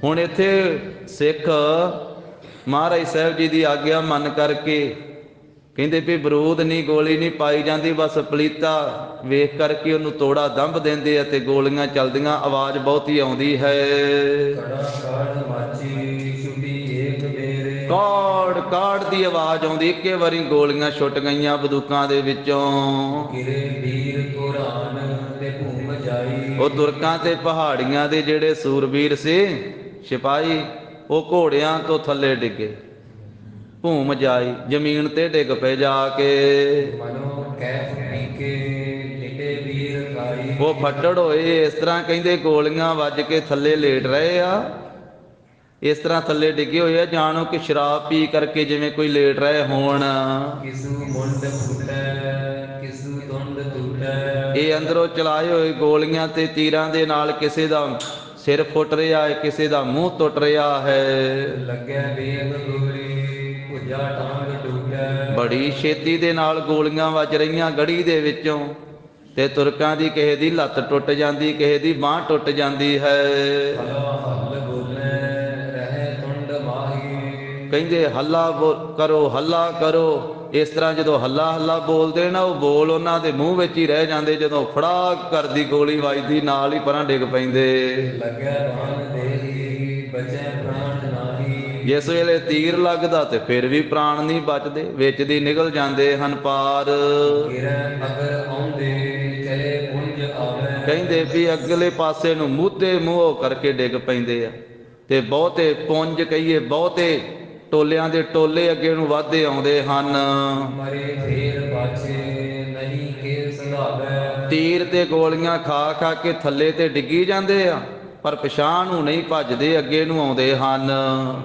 ਹੁਣ ਇੱਥੇ ਸਿੱਖ ਮਹਾਰਾਜ ਸਾਹਿਬ ਜੀ ਦੀ ਆਗਿਆ ਮੰਨ ਕਰਕੇ ਕਹਿੰਦੇ ਵੀ ਬਰੂਦ ਨਹੀਂ, ਗੋਲੀ ਨਹੀਂ ਪਾਈ ਜਾਂਦੀ, ਬਸ ਪਲੀਤਾ ਵੇਖ ਕਰਕੇ ਉਹਨੂੰ ਤੋੜਾ ਦੰਭ ਦਿੰਦੇ ਆ, ਤੇ ਗੋਲੀਆਂ ਚੱਲਦੀਆਂ, ਆਵਾਜ਼ ਬਹੁਤੀ ਆਉਂਦੀ ਹੈ। ਕਾੜ ਕਾੜ ਦੀ ਆਵਾਜ਼ ਆਉਂਦੀ, ਇੱਕੇ ਵਾਰੀ ਗੋਲੀਆਂ ਛੁੱਟ ਗਈਆਂ ਬੰਦੂਕਾਂ ਦੇ ਵਿੱਚੋਂ। ਉਹ ਤੁਰਕਾਂ ਤੇ ਪਹਾੜੀਆਂ ਦੇ ਜਿਹੜੇ ਸੂਰਬੀਰ ਸੀ ਸਿਪਾਹੀ, ਉਹ ਘੋੜਿਆਂ ਤੋਂ ਥੱਲੇ ਡਿੱਗੇ, ਭੂਮ ਜਾਈ, ਜ਼ਮੀਨ ਤੇ ਡਿੱਗ ਪਏ ਜਾ ਕੇ। ਉਹ ਫੱਟੜ ਹੋਏ ਇਸ ਤਰ੍ਹਾਂ ਕਹਿੰਦੇ ਗੋਲੀਆਂ ਵੱਜ ਕੇ ਥੱਲੇ ਲੇਟ ਰਹੇ ਆ, ਇਸ ਤਰ੍ਹਾਂ ਥੱਲੇ ਡਿੱਗੇ ਹੋਏ ਆ ਜਾਣੋ ਕਿ ਸ਼ਰਾਬ ਪੀ ਕਰਕੇ ਜਿਵੇਂ ਕੋਈ ਲੇਟ ਰਹੇ ਹੋਣ। ਕਿਸੂ ਮੁੰਡ ਫੁਟੈ ਕਿਸੂ ਤੁੰਡ ਟੁਟੈ। ਇਹ ਅੰਦਰੋਂ ਚਲਾਏ ਹੋਏ ਗੋਲੀਆਂ ਤੇ ਤੀਰਾਂ ਦੇ ਨਾਲ ਕਿਸੇ ਦਾ ਸਿਰ ਫੁੱਟ ਰਿਹਾ ਹੈ, ਕਿਸੇ ਦਾ ਮੂੰਹ ਟੁੱਟ ਰਿਹਾ ਹੈ। ਲੱਗੈ ਵੇਗ ਗੋਲੀ ਭੁਜਾ ਟਾਂਗ ਟੁਟੈ। ਬੜੀ ਛੇਤੀ ਦੇ ਨਾਲ ਗੋਲੀਆਂ ਵੱਜ ਰਹੀਆਂ ਗੜੀ ਦੇ ਵਿੱਚੋਂ, ਤੇ ਤੁਰਕਾਂ ਦੀ ਕਿਸੇ ਦੀ ਲੱਤ ਟੁੱਟ ਜਾਂਦੀ, ਕਿਸੇ ਦੀ ਬਾਂਹ ਟੁੱਟ ਜਾਂਦੀ ਹੈ। ਹਲ ਬੋਲੇ ਰਹਿ ਤੁੰਡ ਮਾਹੀ। ਕਹਿੰਦੇ ਹੱਲਾ ਕਰੋ, ਹੱਲਾ ਕਰੋ। ਇਸ ਤਰ੍ਹਾਂ ਜਦੋਂ ਹੱਲਾ ਹੱਲਾ ਬੋਲਦੇ ਨਾ, ਉਹ ਬੋਲ ਉਹਨਾਂ ਦੇ ਮੂੰਹ ਵਿੱਚ ਹੀ ਰਹਿ ਜਾਂਦੇ। ਜਦੋਂ ਫੜਾ ਕਰਦੀ ਗੋਲੀ ਵੱਜਦੀ ਨਾਲ ਹੀ ਪਰਾਂ ਡਿੱਗ ਪੈਂਦੇ। ਲੱਗੈ ਬਾਣ ਦੇਹੀ ਬਚੈ ਪ੍ਰਾਣ ਨਾਹੀ। ਜਿਸ ਵੇਲੇ ਤੀਰ ਲੱਗਦਾ ਤੇ ਫਿਰ ਵੀ ਪ੍ਰਾਣ ਨਹੀਂ ਬਚਦੇ, ਵਿੱਚ ਦੀ ਨਿਕਲ ਜਾਂਦੇ ਹਨ ਪਾਰ। ਗਿਰੈ ਅਗਰ ਆਉਂਦੇ ਚਲੇ ਪੁੰਜ ਆਵੈ। ਕਹਿੰਦੇ ਵੀ ਅਗਲੇ ਪਾਸੇ ਨੂੰ ਮੂਧੇ ਮੂੰਹ ਕਰਕੇ ਡਿੱਗ ਪੈਂਦੇ ਆ, ਤੇ ਬਹੁਤੇ ਪੁੰਜ ਕਹੀਏ ਬਹੁਤੇ ਟੋਲਿਆਂ ਦੇ ਟੋਲੇ ਅੱਗੇ ਨੂੰ ਵੱਧਦੇ ਆਉਂਦੇ ਹਨ। ਮਰੇ ਫੇਰ ਬਾਛੇ ਨਹੀਂ ਕੇ ਸੰਧਾਵੈ। ਤੀਰ ਤੇ ਗੋਲੀਆਂ ਖਾ ਖਾ ਕੇ ਥੱਲੇ ਤੇ ਡਿੱਗੀ ਜਾਂਦੇ ਆ, ਪਰ ਪਛਾਣ ਨੂੰ ਨਹੀਂ ਭੱਜਦੇ, ਅੱਗੇ ਨੂੰ ਆਉਂਦੇ ਹਨ।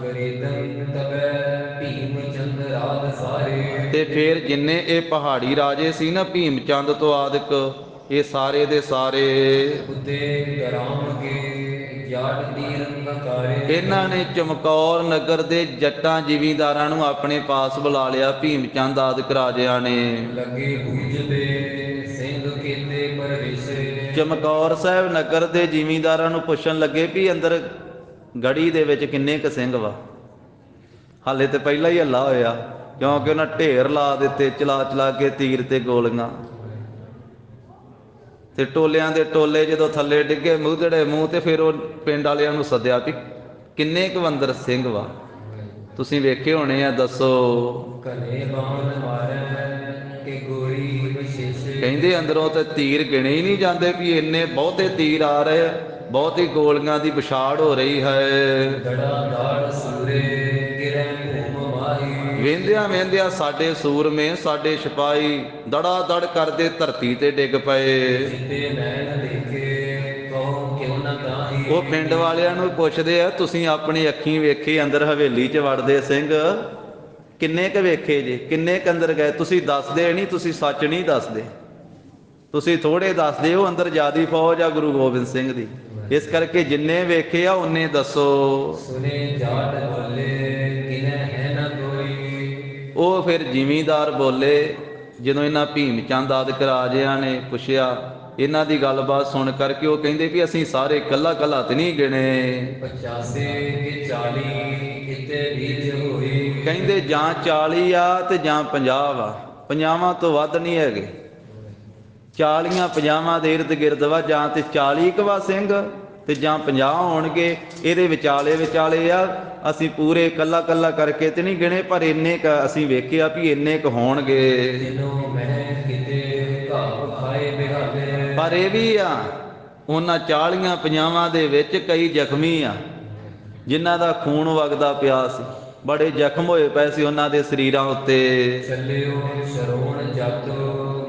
ਗਰੀਦੰ ਤਬੈ ਭੀਮ ਚੰਦ ਰਾਜ ਸਾਰੇ। ਤੇ ਫਿਰ ਜਿੰਨੇ ਇਹ ਪਹਾੜੀ ਰਾਜੇ ਸੀ ਨਾ, ਭੀਮ ਚੰਦ ਤੋਂ ਆਦਿਕ, ਇਹ ਸਾਰੇ ਦੇ ਸਾਰੇ ਉਤੇ ਗਰਾਮ ਕੇ ਜਾਟ ਤੀਰ ਨਕਾਰੇ। ਇਹਨਾਂ ਨੇ ਚਮਕੌਰ ਨਗਰ ਦੇ ਜੱਟਾਂ ਜ਼ਿਮੀਂਦਾਰਾਂ ਨੂੰ ਆਪਣੇ ਪਾਸ ਬੁਲਾ ਲਿਆ, ਭੀਮ ਚੰਦ ਆਦਿਕ ਰਾਜਿਆਂ ਨੇ। ਲੱਗੇ ਬੂਝਦੇ ਸਿੰਘ ਕੀਤੇ ਪਰਵੇਸ਼ੇ। ਚਮਕੌਰ ਸਾਹਿਬ ਨਗਰ ਦੇ ਜ਼ਿਮੀਂਦਾਰਾਂ ਨੂੰ ਪੁੱਛਣ ਲੱਗੇ ਵੀ ਅੰਦਰ ਗੜੀ ਦੇ ਵਿੱਚ ਕਿੰਨੇ ਕੁ ਸਿੰਘ ਵਾ। ਹਾਲੇ ਤੇ ਪਹਿਲਾਂ ਹੀ ਹੱਲਾ ਹੋਇਆ, ਕਿਉਂਕਿ ਉਹਨਾਂ ਢੇਰ ਲਾ ਦਿੱਤੇ ਚਲਾ ਚਲਾ ਕੇ ਤੀਰ ਤੇ ਗੋਲੀਆਂ। ਤੇ ਟੋਲਿਆਂ ਦੇ ਟੋਲੇ ਜਦੋਂ ਥੱਲੇ ਡਿੱਗੇ ਮੂਧੜੇ ਮੂੰਹ, ਤੇ ਫਿਰ ਉਹ ਪਿੰਡ ਵਾਲਿਆਂ ਨੂੰ ਸੱਦਿਆ ਵੀ ਕਿੰਨੇ ਕੁ ਅੰਦਰ ਸਿੰਘ ਵਾ, ਤੁਸੀਂ ਵੇਖੇ ਹੋਣੇ ਆ, ਦੱਸੋ। ਕਨੇ ਬਾਣ ਮਾਰੈ ਕਿ ਗੋਰੀ ਵਿਸ਼ੇਸ਼ੇ। ਕਹਿੰਦੇ ਅੰਦਰੋਂ ਤੇ ਤੀਰ ਗਿਣੇ ਹੀ ਨਹੀਂ ਜਾਂਦੇ ਵੀ ਇੰਨੇ ਬਹੁਤੇ ਤੀਰ ਆ ਰਹੇ, ਬਹੁਤੀ ਗੋਲੀਆਂ ਦੀ ਵਿਛਾੜ ਹੋ ਰਹੀ ਹੈ। ਦੜਾ ਦਾੜ ਸੂਰੇ ਗਿਰੈ ਭੂਮ ਮਾਹੀ। ਵੇਂਦਿਆਂ ਵੇਂਦਿਆਂ ਸਾਡੇ ਸੂਰਮੇ, ਸਾਡੇ ਸਿਪਾਹੀ ਦੜਾ ਦੜ ਕਰਦੇ ਧਰਤੀ ਤੇ ਡਿੱਗ ਪਏ। ਜਿਤੇ ਨੈਣ ਦੇਖੇ ਕਹੋ ਕਿਉ ਨਾ ਕਾਹੀ। ਉਹ ਪਿੰਡ ਵਾਲਿਆਂ ਨੂੰ ਪੁੱਛਦੇ ਆ, ਤੁਸੀਂ ਆਪਣੀ ਅੱਖੀਂ ਵੇਖੇ ਅੰਦਰ ਹਵੇਲੀ 'ਚ ਵੜਦੇ ਸਿੰਘ ਕਿੰਨੇ ਕੁ ਵੇਖੇ ਜੇ, ਕਿੰਨੇ ਕੁ ਅੰਦਰ ਗਏ? ਤੁਸੀਂ ਦੱਸਦੇ ਨਹੀਂ, ਤੁਸੀਂ ਸੱਚ ਨਹੀਂ ਦੱਸਦੇ, ਤੁਸੀਂ ਥੋੜੇ ਦੱਸਦੇ ਹੋ। ਅੰਦਰ ਜ਼ਿਆਦੀ ਫੌਜ ਆ ਗੁਰੂ ਗੋਬਿੰਦ ਸਿੰਘ ਦੀ, ਇਸ ਕਰਕੇ ਜਿੰਨੇ ਵੇਖੇ ਆ ਉਹਨੇ ਦੱਸੋ। ਸੁਨੇ ਜਾਟ ਬੋਲੇ ਕਿਨੈ ਹੈ ਨਾ ਕੋਈ। ਉਹ ਫਿਰ ਜ਼ਿਮੀਂਦਾਰ ਬੋਲੇ, ਜਦੋਂ ਇਹਨਾਂ ਭੀਮ ਚੰਦ ਆਦਿਕ ਰਾਜਿਆਂ ਨੇ ਪੁੱਛਿਆ ਇਹਨਾਂ ਦੀ ਗੱਲਬਾਤ ਸੁਣ ਕਰਕੇ, ਉਹ ਕਹਿੰਦੇ ਵੀ ਅਸੀਂ ਸਾਰੇ ਕੱਲਾ ਕੱਲਾ ਤੇ ਨਹੀਂ ਗਿਣੇ। 85 ਕਿ 40 ਕਿਤੇ ਰੀਝ ਹੋਈ। ਕਹਿੰਦੇ ਜਾਂ 40 ਆ ਤੇ ਜਾਂ 50 ਆ, 50 ਤੋਂ ਵੱਧ ਨਹੀਂ ਹੈਗੇ। 40 50 ਦੇ ਇਰਦ ਗਿਰਦ ਵਾ, ਜਾਂ ਤੇ 40 ਕੁ ਵਾ ਸਿੰਘ ਤੇ ਜਾਂ 50 ਹੋਣਗੇ। ਇਹਦੇ ਵਿਚਾਲੇ ਵਿਚਾਲੇ ਆ, ਅਸੀਂ ਪੂਰੇ ਕੱਲਾ ਕੱਲਾ ਕਰਕੇ ਤੇ ਨਹੀਂ ਗਿਣੇ, ਪਰ ਇੰਨੇ ਕ ਅਸੀਂ ਵੇਖਿਆ ਵੀ ਇੰਨੇ ਕ ਹੋਣਗੇ। ਦਿਨੋਂ ਮੈਂ ਕਿਤੇ ਘਾਪ ਖਾਏ ਬਿਹਾਲੇ। ਪਰ ਇਹ ਵੀ ਆ, ਉਹਨਾਂ 40 50 ਦੇ ਵਿੱਚ ਕਈ ਜ਼ਖਮੀ ਆ, ਜਿਨ੍ਹਾਂ ਦਾ ਖੂਨ ਵਗਦਾ ਪਿਆ ਸੀ, ਬੜੇ ਜ਼ਖਮ ਹੋਏ ਪਏ ਸੀ ਉਹਨਾਂ ਦੇ ਸਰੀਰਾਂ ਉੱਤੇ। ਚੱਲਿਓ ਸ਼ਰੋਣ ਜਤ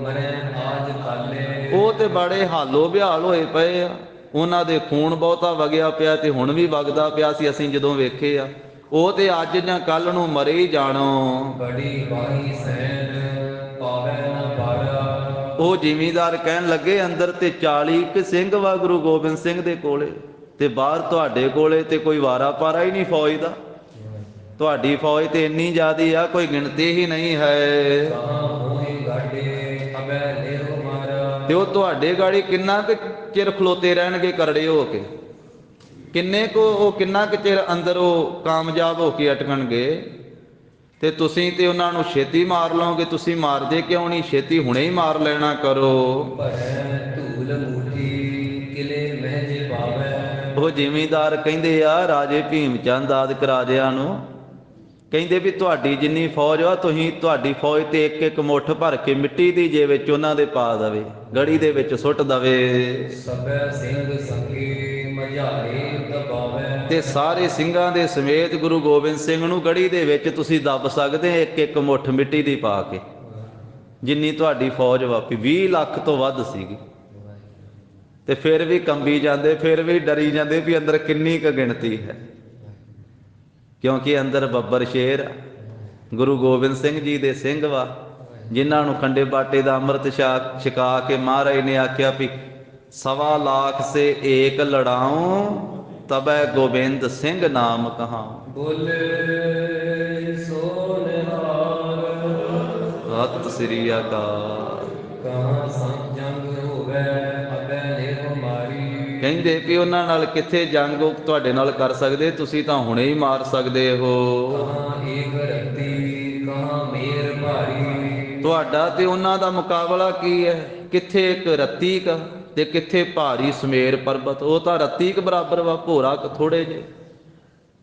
ਮਰੇ ਆਜ ਕਾਲੇ। ਉਹ ਤੇ ਬੜੇ ਹਾਲੋ ਬਿਹਾਲ ਹੋਏ ਪਏ ਆ, ਉਹਨਾਂ ਦੇ ਖੂਨ ਬਹੁਤਾ ਵਗਿਆ ਪਿਆ ਤੇ ਹੁਣ ਵੀ ਵਗਦਾ ਪਿਆ ਸੀ, ਅਸੀਂ ਜਦੋਂ ਵੇਖੇ ਆ। ਉਹ ਤੇ ਅੱਜ ਜਾਂ ਕੱਲ ਨੂੰ ਮਰੇ ਹੀ ਜਾਣੋ। ਬੜੀ ਬਾਹੀ ਸੈਨ ਪਾਵੈ ਨਾ ਬਾਰਾ। ਉਹ ਜ਼ਿਮੀਂਦਾਰ ਕਹਿਣ ਲੱਗੇ ਅੰਦਰ ਤੇ 40 ਕੁ ਸਿੰਘ ਵਾ ਗੁਰੂ ਗੋਬਿੰਦ ਸਿੰਘ ਦੇ ਕੋਲੇ, ਤੇ ਬਾਹਰ ਤੁਹਾਡੇ ਕੋਲੇ ਤੇ ਕੋਈ ਵਾਰਾ ਪਾਰਾ ਹੀ ਨਹੀਂ ਫੌਜ ਦਾ। ਤੁਹਾਡੀ ਫੌਜ ਤੇ ਇੰਨੀ ਜ਼ਿਆਦੀ ਆ, ਕੋਈ ਗਿਣਤੀ ਹੀ ਨਹੀਂ ਹੈ। ਤੇ ਉਹ ਤੁਹਾਡੇ ਗਾੜੀ ਕਿੰਨਾ ਕੁ ਚਿਰ ਖਲੋਤੇ ਰਹਿਣਗੇ ਕਰੜੇ ਹੋ ਕੇ, ਕਿੰਨੇ ਕੁ ਉਹ ਕਿੰਨਾ ਕੁ ਚਿਰ ਅੰਦਰ ਉਹ ਕਾਮਯਾਬ ਹੋ ਕੇ ਅਟਕਣਗੇ। ਤੇ ਤੁਸੀਂ ਤੇ ਉਹਨਾਂ ਨੂੰ ਛੇਤੀ ਮਾਰ ਲਓਗੇ। ਤੁਸੀਂ ਮਾਰਦੇ ਕਿਉਂ ਨਹੀਂ? ਛੇਤੀ ਹੁਣੇ ਹੀ ਮਾਰ ਲੈਣਾ ਕਰੋ। ਉਹ ਜ਼ਿਮੀਂਦਾਰ ਕਹਿੰਦੇ ਆ ਰਾਜੇ ਭੀਮ ਚੰਦ ਆਦਿਕ ਰਾਜਿਆਂ ਨੂੰ, ਕਹਿੰਦੇ ਵੀ ਤੁਹਾਡੀ ਜਿੰਨੀ ਫੌਜ ਆ, ਤੁਸੀਂ ਤੁਹਾਡੀ ਫੌਜ ਤੇ ਇੱਕ ਇੱਕ ਮੁੱਠ ਭਰ ਕੇ ਮਿੱਟੀ ਦੀ ਜੇ ਵਿੱਚ ਉਹਨਾਂ ਦੇ ਪਾ ਦਵੇ, ਗੜੀ ਦੇ ਵਿੱਚ ਸੁੱਟ ਦਵੇ। ਤੇ ਸਾਰੇ ਸਿੰਘਾਂ ਦੇ ਸਮੇਤ ਗੁਰੂ ਗੋਬਿੰਦ ਸਿੰਘ ਨੂੰ ਗੜੀ ਦੇ ਵਿੱਚ ਤੁਸੀਂ ਦੱਬ ਸਕਦੇ, ਇੱਕ ਇੱਕ ਮੁੱਠ ਮਿੱਟੀ ਦੀ ਪਾ ਕੇ, ਜਿੰਨੀ ਤੁਹਾਡੀ ਫੌਜ ਵਾਪੀ 20 ਲੱਖ ਤੋਂ ਵੱਧ ਸੀਗੀ। ਤੇ ਫਿਰ ਵੀ ਕੰਬੀ ਜਾਂਦੇ, ਫਿਰ ਵੀ ਡਰੀ ਜਾਂਦੇ ਵੀ ਅੰਦਰ ਕਿੰਨੀ ਕੁ ਗਿਣਤੀ ਹੈ, ਕਿਉਂਕਿ ਅੰਦਰ ਬੱਬਰ ਸ਼ੇਰ ਗੁਰੂ ਗੋਬਿੰਦ ਸਿੰਘ ਜੀ ਦੇ ਸਿੰਘ ਵਾ, ਜਿਨ੍ਹਾਂ ਨੂੰ ਖੰਡੇ ਬਾਟੇ ਦਾ ਅੰਮ੍ਰਿਤ ਛਕਾ ਕੇ ਮਹਾਰਾਜ ਨੇ ਆਖਿਆ ਵੀ 1.25 ਲੱਖ ਸੇ ਏਕ ਲੜਾਉ, ਤਬੈ ਗੋਬਿੰਦ ਸਿੰਘ ਨਾਮ ਕਹਾਉ। ਬੋਲੇ ਸੋ ਨਿਹਾਲ। ਸਤਿ ਸ੍ਰੀ ਅਕਾਲ। ਕਹਾਂ ਸੰਗ ਜੰਗ ਹੋਵੇ ਅਬੈ ਨਿਰਭ ਮਾਰੀ। ਕਹਿੰਦੇ ਵੀ ਉਹਨਾਂ ਨਾਲ ਕਿੱਥੇ ਜੰਗ ਉਹ ਤੁਹਾਡੇ ਨਾਲ ਕਰ ਸਕਦੇ, ਤੁਸੀਂ ਤਾਂ ਹੁਣੇ ਹੀ ਮਾਰ ਸਕਦੇ ਹੋ। ਕਹਾਂ ਏਕ ਰੱਤੀ ਕਹਾਂ ਮੇਰ ਭਾਰੀ। ਤੁਹਾਡਾ ਤੇ ਉਹਨਾਂ ਦਾ ਮੁਕਾਬਲਾ ਕੀ ਹੈ, ਕਿੱਥੇ ਇੱਕ ਰੱਤੀ ਕ ਤੇ ਕਿੱਥੇ ਭਾਰੀ ਸਮੇਰ ਪਰਬਤ। ਉਹ ਤਾਂ ਰੱਤੀ ਕ ਬਰਾਬਰ ਵਾ, ਭੋਰਾ ਥੋੜੇ ਜਿਹੇ,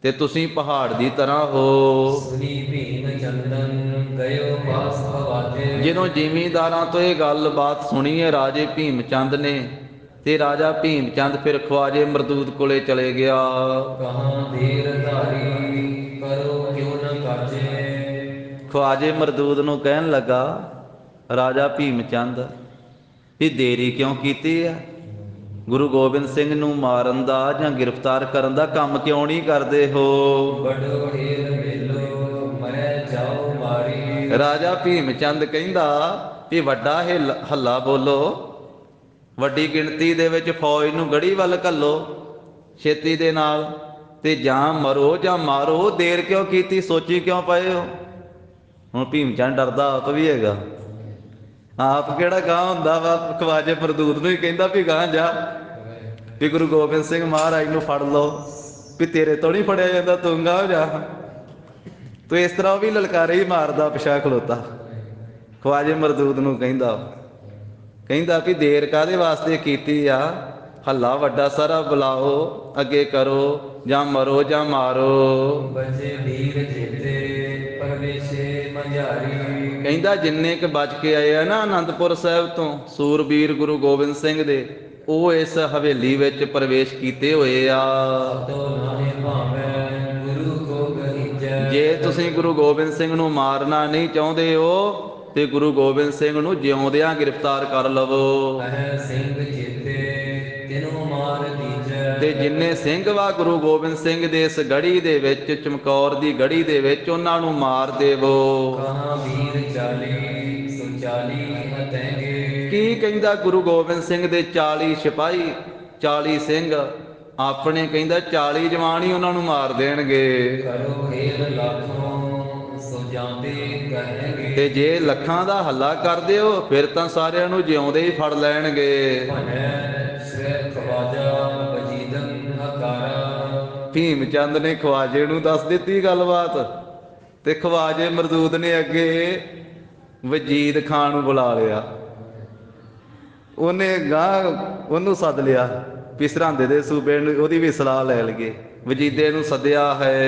ਤੇ ਤੁਸੀਂ ਪਹਾੜ ਦੀ ਤਰ੍ਹਾਂ ਹੋ। ਸੁਣੀ ਭੀਮ ਚੰਦਨ ਗਇਓ ਪਾਸ ਭਵਾਤੇ। ਜਦੋਂ ਜ਼ਿਮੀਂਦਾਰਾਂ ਤੋਂ ਇਹ ਗੱਲਬਾਤ ਸੁਣੀ ਹੈ ਰਾਜੇ ਭੀਮ ਚੰਦ ਨੇ, ਤੇ ਰਾਜਾ ਭੀਮ ਚੰਦ ਫਿਰ ਖਵਾਜੇ ਮਰਦੂਦ ਕੋਲੇ ਚਲੇ ਗਿਆ। ਕਹਾਂ ਦੇਰ ਧਾਰੀ ਕਰੋ ਕਿਉ ਨ ਕਾਜੇ। ਖਵਾਜੇ ਮਰਦੂਦ ਨੂੰ ਕਹਿਣ ਲੱਗਾ, ਰਾਜਾ ਭੀਮ ਚੰਦ ਵੀ ਦੇਰੀ ਕਿਉਂ ਕੀਤੀ ਆ, ਗੁਰੂ ਗੋਬਿੰਦ ਸਿੰਘ ਨੂੰ ਮਾਰਨ ਦਾ ਜਾਂ ਗ੍ਰਿਫਤਾਰ ਕਰਨ ਦਾ ਕੰਮ ਕਿਉਂ ਨਹੀਂ ਕਰਦੇ ਹੋ। ਬੜੋ ਢੇਰ ਮੇਲੋ ਮਰੈ ਜਾਓ ਮਾਰੀ। ਰਾਜਾ ਭੀਮ ਚੰਦ ਕਹਿੰਦਾ ਵੀ ਵੱਡਾ ਇਹ ਹੱਲਾ ਬੋਲੋ, ਵੱਡੀ ਗਿਣਤੀ ਦੇ ਵਿੱਚ ਫੌਜ ਨੂੰ ਗੜੀ ਵੱਲ ਘੱਲੋ ਛੇਤੀ ਦੇ ਨਾਲ, ਤੇ ਜਾਂ ਮਰੋ ਜਾਂ ਮਾਰੋ, ਦੇਰ ਕਿਉਂ ਕੀਤੀ, ਸੋਚੀ ਕਿਉਂ ਪਏ ਹੋ। ਹੁਣ ਭੀਮ ਚੰਦ ਡਰਦਾ ਆਪ ਵੀ ਹੈਗਾ, ਆਪ ਕਿਹੜਾ ਗਾਂ ਹੁੰਦਾ ਵਾ, ਖਵਾਜੇ ਮਰਦੂਦ ਨੂੰ ਹੀ ਕਹਿੰਦਾ ਵੀ ਗਾਂ ਜਾ, ਵੀ ਗੁਰੂ ਗੋਬਿੰਦ ਸਿੰਘ ਮਹਾਰਾਜ ਨੂੰ ਫੜ ਲਓ, ਵੀ ਤੇਰੇ ਤੋਂ ਨਹੀਂ ਫੜਿਆ ਜਾਂਦਾ, ਤੂੰ ਗਾਂ ਜਾ। ਤੂੰ ਇਸ ਤਰ੍ਹਾਂ ਉਹ ਵੀ ਲਲਕਾਰੇ ਹੀ ਮਾਰਦਾ ਪਿਛਾ ਖਲੋਤਾ, ਖਵਾਜੇ ਮਰਦੂਦ ਨੂੰ ਕਹਿੰਦਾ ਵੀ ਦੇਰ ਕਾਹਦੇ ਵਾਸਤੇ ਕੀਤੀ ਆ, ਹੱਲਾ ਵੱਡਾ ਸਾਰਾ ਬੁਲਾਓ, ਅੱਗੇ ਕਰੋ, ਜਾਂ ਮਰੋ ਜਾਂ ਮਾਰੋ। ਬਚੇ ਵੀਰ ਜੀਤੇ ਪਰਵੇਸ਼ੇ ਮਝਾਰੀ। ਕਹਿੰਦਾ ਜਿੰਨੇ ਕੁ ਬਚ ਕੇ ਆਏ ਆ ਨਾ ਆਨੰਦਪੁਰ ਸਾਹਿਬ ਤੋਂ ਸੂਰਬੀਰ ਗੁਰੂ ਗੋਬਿੰਦ ਸਿੰਘ ਦੇ, ਉਹ ਇਸ ਹਵੇਲੀ ਵਿੱਚ ਪ੍ਰਵੇਸ਼ ਕੀਤੇ ਹੋਏ ਆ। ਜੇ ਤੁਸੀਂ ਗੁਰੂ ਗੋਬਿੰਦ ਸਿੰਘ ਨੂੰ ਮਾਰਨਾ ਨਹੀਂ ਚਾਹੁੰਦੇ ਹੋ ਤੇ ਗੁਰੂ ਗੋਬਿੰਦ ਸਿੰਘ ਨੂੰ ਜਿਉਂਦਿਆਂ ਗ੍ਰਿਫਤਾਰ ਕਰ ਲਵੋ। ਤੇ ਜਿੰਨੇ ਸਿੰਘ ਵਾ ਗੁਰੂ ਗੋਬਿੰਦ ਸਿੰਘ ਦੇ ਇਸ ਗੜੀ ਦੇ ਵਿੱਚ, ਚਮਕੌਰ ਦੀ ਗੜੀ ਦੇ ਵਿੱਚ, ਉਹਨਾਂ ਨੂੰ ਮਾਰ ਦੇਵੋ। ਕੀ ਕਹਿੰਦਾ ਗੁਰੂ ਗੋਬਿੰਦ ਸਿੰਘ ਦੇ 40 ਸਿਪਾਹੀ, 40 ਸਿੰਘ ਆਪਣੇ, ਕਹਿੰਦਾ 40 ਜਵਾਨ ਹੀ ਉਹਨਾਂ ਨੂੰ ਮਾਰ ਦੇਣਗੇ। ਤੇ ਜੇ ਲੱਖਾਂ ਦਾ ਹੱਲਾ ਕਰਦੇ ਹੋ ਫਿਰ ਤਾਂ ਸਾਰਿਆਂ ਨੂੰ ਜਿਉਂਦੇ ਹੀ ਫੜ ਲੈਣਗੇ। ਭੀਮ ਚੰਦ ਨੇ ਖਵਾਜੇ ਨੂੰ ਦੱਸ ਦਿੱਤੀ ਗੱਲਬਾਤ, ਤੇ ਖਵਾਜੇ ਮਰਦੂਦ ਨੇ ਅੱਗੇ ਵਜੀਦ ਖਾਨ ਨੂੰ ਬੁਲਾ ਲਿਆ। ਉਹਨੇ ਉਹਨੂੰ ਸੱਦ ਲਿਆ ਵੀ ਸਰਹੰਦ ਦੇ ਸੂਬੇ ਨੂੰ ਉਹਦੀ ਵੀ ਸਲਾਹ ਲੈ ਲਈਏ। ਵਜੀਦੇ ਨੂੰ ਸੱਦਿਆ ਹੈ।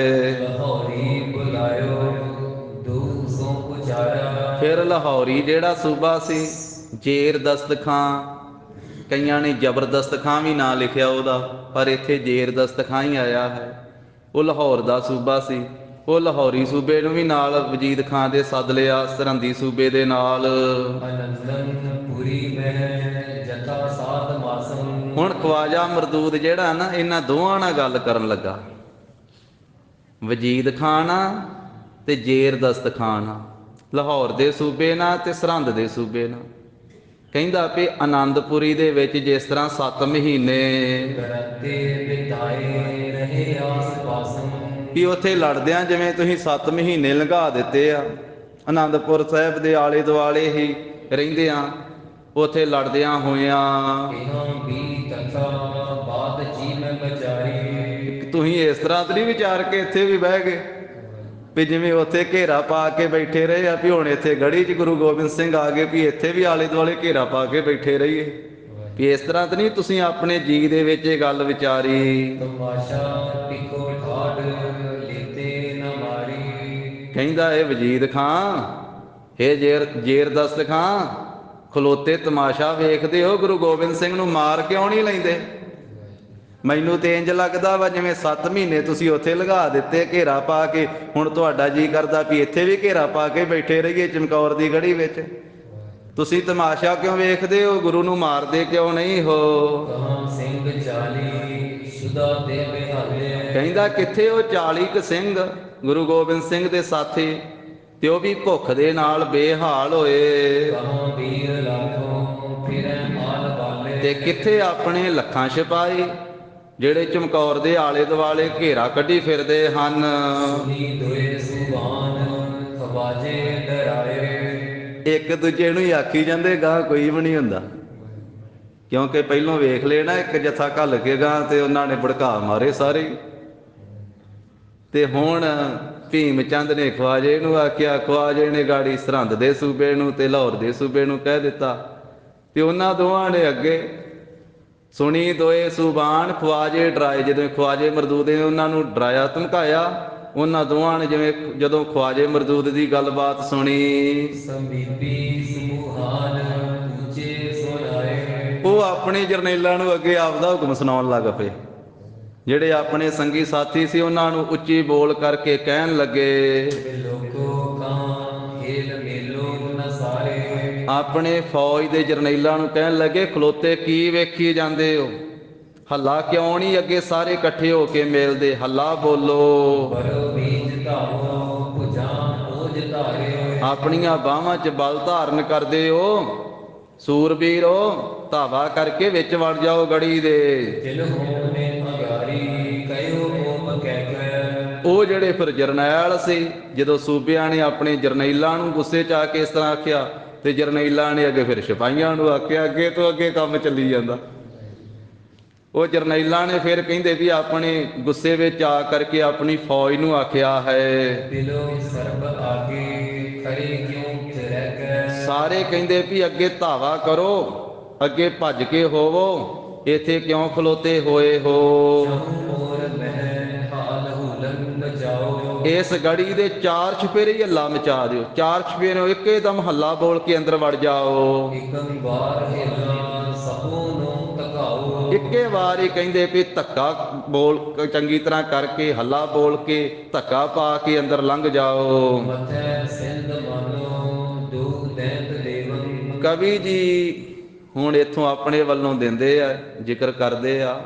ਫਿਰ ਲਾਹੌਰੀ ਜਿਹੜਾ ਸੂਬਾ ਸੀ, ਜ਼ੇਰਦਸਤ ਖਾਂ, ਕਈਆਂ ਨੇ ਜ਼ਬਰਦਸਤ ਖਾਂ ਵੀ ਨਾਂ ਲਿਖਿਆ ਉਹਦਾ, ਪਰ ਇੱਥੇ ਜ਼ੇਰਦਸਤ ਖਾਂ ਹੀ ਆਇਆ ਹੈ। ਉਹ ਲਾਹੌਰ ਦਾ ਸੂਬਾ ਸੀ। ਉਹ ਲਾਹੌਰੀ ਸੂਬੇ ਨੂੰ ਵੀ ਨਾਲ ਵਜੀਦ ਖਾਂ ਦੇ ਸੱਦ ਲਿਆ, ਸਰਹੰਦੀ ਸੂਬੇ ਦੇ ਨਾਲ। ਹੁਣ ਖਵਾਜਾ ਮਰਦੂਦ ਜਿਹੜਾ ਨਾ, ਇਹਨਾਂ ਦੋਵਾਂ ਨਾਲ ਗੱਲ ਕਰਨ ਲੱਗਾ, ਵਜੀਦ ਖਾਂ ਨਾਲ ਤੇ ਜ਼ੇਰਦਸਤ ਖਾਂ ਨਾਲ, ਲਾਹੌਰ ਦੇ ਸੂਬੇ ਨਾਲ ਤੇ ਸਰਹੰਦ ਦੇ ਸੂਬੇ ਨਾਲ। ਕਹਿੰਦਾ ਵੀ ਆਨੰਦਪੁਰੀ ਦੇ ਵਿੱਚ ਜਿਸ ਤਰ੍ਹਾਂ 7 ਮਹੀਨੇ ਵੀ ਉੱਥੇ ਲੜਦਿਆਂ ਜਿਵੇਂ ਤੁਸੀਂ 7 ਮਹੀਨੇ ਲੰਘਾ ਦਿੱਤੇ ਆ, ਆਨੰਦਪੁਰ ਸਾਹਿਬ ਦੇ ਆਲੇ ਦੁਆਲੇ ਹੀ ਰਹਿੰਦੇ ਆ, ਉੱਥੇ ਲੜਦਿਆਂ ਹੋਇਆਂ ਤੁਸੀਂ ਇਸ ਤਰ੍ਹਾਂ ਤਾਂ ਨਹੀਂ ਵਿਚਾਰ ਕੇ ਇੱਥੇ ਵੀ ਬਹਿ ਗਏ ਵੀ ਜਿਵੇਂ ਉੱਥੇ ਘੇਰਾ ਪਾ ਕੇ ਬੈਠੇ ਰਹੇ ਆ, ਵੀ ਹੁਣ ਇੱਥੇ ਗੜੀ 'ਚ ਗੁਰੂ ਗੋਬਿੰਦ ਸਿੰਘ ਆ ਗਏ ਵੀ ਇੱਥੇ ਵੀ ਆਲੇ ਦੁਆਲੇ ਘੇਰਾ ਪਾ ਕੇ ਬੈਠੇ ਰਹੀਏ, ਵੀ ਇਸ ਤਰ੍ਹਾਂ ਤਾਂ ਨਹੀਂ ਤੁਸੀਂ ਆਪਣੇ ਜੀ ਦੇ ਵਿੱਚ ਇਹ ਗੱਲ ਵਿਚਾਰੀ। ਕਹਿੰਦਾ ਇਹ ਵਜੀਦ ਖਾਂ, ਇਹ ਜ਼ੇਰਦਸਤ ਖਾਂ, ਖਲੋਤੇ ਤਮਾਸ਼ਾ ਵੇਖਦੇ ਹੋ, ਗੁਰੂ ਗੋਬਿੰਦ ਸਿੰਘ ਨੂੰ ਮਾਰ ਕਿਉਂ ਨਹੀਂ ਲੈਂਦੇ? ਮੈਨੂੰ ਤੇ ਇੰਜ ਲੱਗਦਾ ਵਾ ਜਿਵੇਂ 7 ਮਹੀਨੇ ਤੁਸੀਂ ਉੱਥੇ ਲਗਾ ਦਿੱਤੇ ਘੇਰਾ ਪਾ ਕੇ, ਹੁਣ ਤੁਹਾਡਾ ਜੀ ਕਰਦਾ ਵੀ ਇੱਥੇ ਵੀ ਘੇਰਾ ਪਾ ਕੇ ਬੈਠੇ ਰਹੀਏ ਚਮਕੌਰ ਦੀ ਗੜੀ ਵਿੱਚ। ਤੁਸੀਂ ਤਮਾਸ਼ਾ ਕਿਉਂ ਵੇਖਦੇ ਹੋ, ਗੁਰੂ ਨੂੰ ਮਾਰਦੇ ਕਿਉਂ ਨਹੀਂ ਹੋ? ਕਹਾਂ ਸਿੰਘ 40 ਸੁਦਾ ਤੇ ਬਿਹਾਲੇ। ਕਹਿੰਦਾ ਕਿੱਥੇ ਉਹ 40 ਕੁ ਸਿੰਘ ਗੁਰੂ ਗੋਬਿੰਦ ਸਿੰਘ ਦੇ ਸਾਥੀ, ਤੇ ਉਹ ਵੀ ਭੁੱਖ ਦੇ ਨਾਲ ਬੇਹਾਲ ਹੋਏ। ਕਹਾਂ ਵੀਰ ਲਾਖੋਂ ਫਿਰੈ ਮਾਲ ਵਾਲੇ। ਤੇ ਕਿੱਥੇ ਆਪਣੇ ਲੱਖਾਂ ਸਿਪਾਹੀ ਜਿਹੜੇ ਚਮਕੌਰ ਦੇ ਆਲੇ ਦੁਆਲੇ ਘੇਰਾ ਕੱਢੀ ਫਿਰਦੇ ਹਨ। ਸੁਣੀ ਦੋਏ ਸੁਬਾਨ ਖਵਾਜੇ ਡਰਾਏ। ਇੱਕ ਦੂਜੇ ਨੂੰ ਹੀ ਆਖੀ ਜਾਂਦੇ, ਗਾਂ ਕੋਈ ਵੀ ਨਹੀਂ ਹੁੰਦਾ, ਕਿਉਂਕਿ ਪਹਿਲੋਂ ਵੇਖ ਲਏ ਨਾ ਇੱਕ ਜਥਾ ਘੱਲ ਕੇ ਗਾਂ ਤੇ ਉਹਨਾਂ ਨੇ ਭੜਕਾ ਮਾਰੇ ਸਾਰੇ। ਤੇ ਹੁਣ ਭੀਮ ਚੰਦ ਨੇ ਖਵਾਜੇ ਨੂੰ ਆਖਿਆ, ਖਵਾਜੇ ਨੇ ਗਾੜੀ ਸਰਹੰਦ ਦੇ ਸੂਬੇ ਨੂੰ ਤੇ ਲਾਹੌਰ ਦੇ ਸੂਬੇ ਨੂੰ ਕਹਿ ਦਿੱਤਾ। ਤੇ ਉਹਨਾਂ ਦੋਵਾਂ ਨੇ ਅੱਗੇ ਸੁਣੀ ਦੋਏ ਸੁਬਾਨ ਖਵਾਜੇ ਡਰਾਏ। ਜਦੋਂ ਖਵਾਜੇ ਮਰਦੂਦ ਨੇ ਉਹਨਾਂ ਨੂੰ ਡਰਾਇਆ ਧਮਕਾਇਆ, ਉਹਨਾਂ ਦੋਵਾਂ ਨੇ ਜਿਵੇਂ ਜਦੋਂ ਖਵਾਜੇ ਮਰਦੂਦ ਦੀ ਗੱਲਬਾਤ ਸੁਣੀ, ਸੰਬੀਬੀ ਸਮੂਹਾਨ ਉੱਚੇ ਸੁਣਾਏ। ਉਹ ਆਪਣੇ ਜਰਨੈਲਾਂ ਨੂੰ ਅੱਗੇ ਆਪਦਾ ਹੁਕਮ ਸੁਣਾਉਣ ਲੱਗ ਪਏ। ਜਿਹੜੇ ਆਪਣੇ ਸੰਗੀ ਸਾਥੀ ਸੀ ਉਹਨਾਂ ਨੂੰ ਉੱਚੀ ਬੋਲ ਕਰਕੇ ਕਹਿਣ ਲੱਗੇ, ਲੋਕੋ ਕਾਂ ਖੇਲ ਮੇਲੋ ਨ ਸਾਰੇ। ਆਪਣੇ ਫੌਜ ਦੇ ਜਰਨੈਲਾਂ ਨੂੰ ਕਹਿਣ ਲੱਗੇ, ਖਲੋਤੇ ਕੀ ਵੇਖੀ ਜਾਂਦੇ ਹੋ, ਹੱਲਾ ਕਿਉਂ ਨਹੀਂ ਅੱਗੇ ਸਾਰੇ ਇਕੱਠੇ ਹੋ ਕੇ ਮਿਲਦੇ, ਹੱਲਾ ਬੋਲੋ। ਬਰੋ ਬੀਜ ਧਾਰੋ ਭੁਜਾਂ ਬੋਝ ਧਾਰੇ। ਆਪਣੀਆਂ ਬਾਹਾਂ 'ਚ ਬਲ ਧਾਰਨ ਕਰਦੇ ਹੋ, ਸੂਰਬੀਰ ਹੋ, ਧਾਵਾ ਕਰਕੇ ਵਿੱਚ ਵੜ ਜਾਓ ਗੜੀ ਦੇ। ਦਿਲ ਹੋਣੇ ਅਗਾਰੀ ਕਹਿਓ ਹੋਮ ਕਹਿ ਕਹਿ। ਉਹ ਜਿਹੜੇ ਫਿਰ ਜਰਨੈਲ ਸੀ, ਜਦੋਂ ਸੂਬਿਆਂ ਨੇ ਆਪਣੇ ਜਰਨੈਲਾਂ ਨੂੰ ਗੁੱਸੇ 'ਚ ਆ ਕੇ ਇਸ ਤਰ੍ਹਾਂ ਆਖਿਆ, ਤੇ ਜਰਨੈਲਾਂ ਨੇ ਅੱਗੇ ਫਿਰ ਸਿਪਾਹੀਆਂ ਨੂੰ ਆਖਿਆ, ਅੱਗੇ ਤੋਂ ਅੱਗੇ ਕੰਮ ਚੱਲੀ ਜਾਂਦਾ। ਉਹ ਜਰਨੈਲਾਂ ਨੇ ਫਿਰ ਕਹਿੰਦੇ ਵੀ ਆਪਣੇ ਗੁੱਸੇ ਵਿੱਚ ਆ ਕਰਕੇ ਆਪਣੀ ਫੌਜ ਨੂੰ ਆਖਿਆ ਹੈ, ਦਿਲੋਂ ਸਰਬ ਆਗੇ ਖਰੇ ਕਿਉਂ ਰਹਿ ਗਏ। ਸਾਰੇ ਕਹਿੰਦੇ ਵੀ ਅੱਗੇ ਧਾਵਾ ਕਰੋ, ਅੱਗੇ ਭੱਜ ਕੇ ਹੋਵੋ, ਇੱਥੇ ਕਿਉਂ ਖਲੋਤੇ ਹੋਏ ਹੋ। ਮੋਰ ਮਹਿ ਹਾਲ ਹੁਲਨ ਬਜਾਓ। ਇਸ ਗੜੀ ਦੇ ਚਾਰ ਛਪੇਰੇ ਹੀ ਹੱਲਾ ਮਚਾ ਦਿਓ, ਚਾਰ ਛਪੇਰੇ ਇੱਕੇ ਦਮ ਹੱਲਾ ਬੋਲ ਕੇ ਅੰਦਰ ਵੜ ਜਾਓ। ਇਕੰ ਵਾਰ ਹਿਲਾ ਸਭੋ ਨੂੰ ਤਕਾਓ। ਇੱਕੇ ਵਾਰ ਹੀ ਕਹਿੰਦੇ ਵੀ ਧੱਕਾ ਬੋਲ ਚੰਗੀ ਤਰ੍ਹਾਂ ਕਰਕੇ, ਹੱਲਾ ਬੋਲ ਕੇ, ਧੱਕਾ ਪਾ ਕੇ ਅੰਦਰ ਲੰਘ ਜਾਓ। ਮਥੈ ਸਿੰਧ ਮਾਨੋ ਦੋ ਦੈਤ ਦੇਵੰ। ਕਵੀ ਜੀ ਹੁਣ ਇੱਥੋਂ ਆਪਣੇ ਵੱਲੋਂ ਦਿੰਦੇ ਆ, ਜ਼ਿਕਰ ਕਰਦੇ ਆ।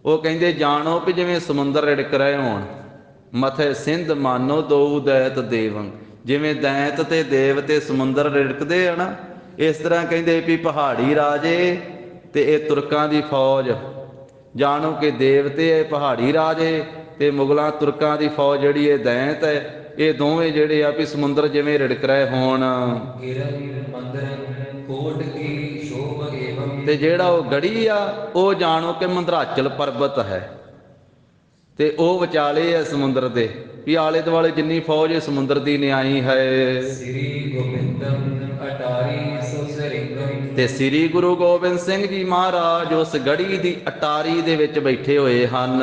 ਉਹ ਕਹਿੰਦੇ ਜਾਣੋ ਵੀ ਜਿਵੇਂ ਸਮੁੰਦਰ ਰਿੜਕ ਰਹੇ ਹੋਣ, ਮਥੇ ਸਿੰਧ ਮਾਨੋ ਦੋ ਦੈਤ ਦੇਵੰ, ਜਿਵੇਂ ਦੈਤ ਤੇ ਦੇਵ ਤੇ ਸਮੁੰਦਰ ਰਿੜਕਦੇ ਆ ਨਾ, ਇਸ ਤਰ੍ਹਾਂ ਕਹਿੰਦੇ ਵੀ ਪਹਾੜੀ ਰਾਜੇ ਤੇ ਇਹ ਤੁਰਕਾਂ ਦੀ ਫੌਜ, ਜਾਣੋ ਕਿ ਦੇਵ ਤੇ ਇਹ ਪਹਾੜੀ ਰਾਜੇ ਤੇ ਮੁਗਲਾਂ ਤੁਰਕਾਂ ਦੀ ਫੌਜ ਜਿਹੜੀ ਇਹ ਦੈਤ ਹੈ, ਇਹ ਦੋਵੇਂ ਜਿਹੜੇ ਆ ਵੀ ਸਮੁੰਦਰ ਜਿਵੇਂ ਰਿੜਕ ਰਹੇ ਹੋਣ। ਕੋਟ ਕੀ ਸ਼ੋਭ ਏਵੰ। ਤੇ ਜਿਹੜਾ ਉਹ ਗੜੀ ਆ ਉਹ ਜਾਣੋ ਕਿ ਮੰਦਰਾਚਲ ਪਰਬਤ ਹੈ, ਤੇ ਉਹ ਵਿਚਾਲੇ ਹੈ ਸਮੁੰਦਰ ਦੇ, ਵੀ ਆਲੇ ਦੁਆਲੇ ਜਿੰਨੀ ਫੌਜ ਹੈ ਸਮੁੰਦਰ ਦੀ ਨਿਆਈ ਹੈ। ਸ੍ਰੀ ਗੋਬਿੰਦੰ ਅਟਾਰੀ ਸੋ ਸਰਿੰਗੰ। ਤੇ ਸ੍ਰੀ ਗੁਰੂ ਗੋਬਿੰਦ ਸਿੰਘ ਜੀ ਮਹਾਰਾਜ ਉਸ ਗੜੀ ਦੀ ਅਟਾਰੀ ਦੇ ਵਿੱਚ ਬੈਠੇ ਹੋਏ ਹਨ।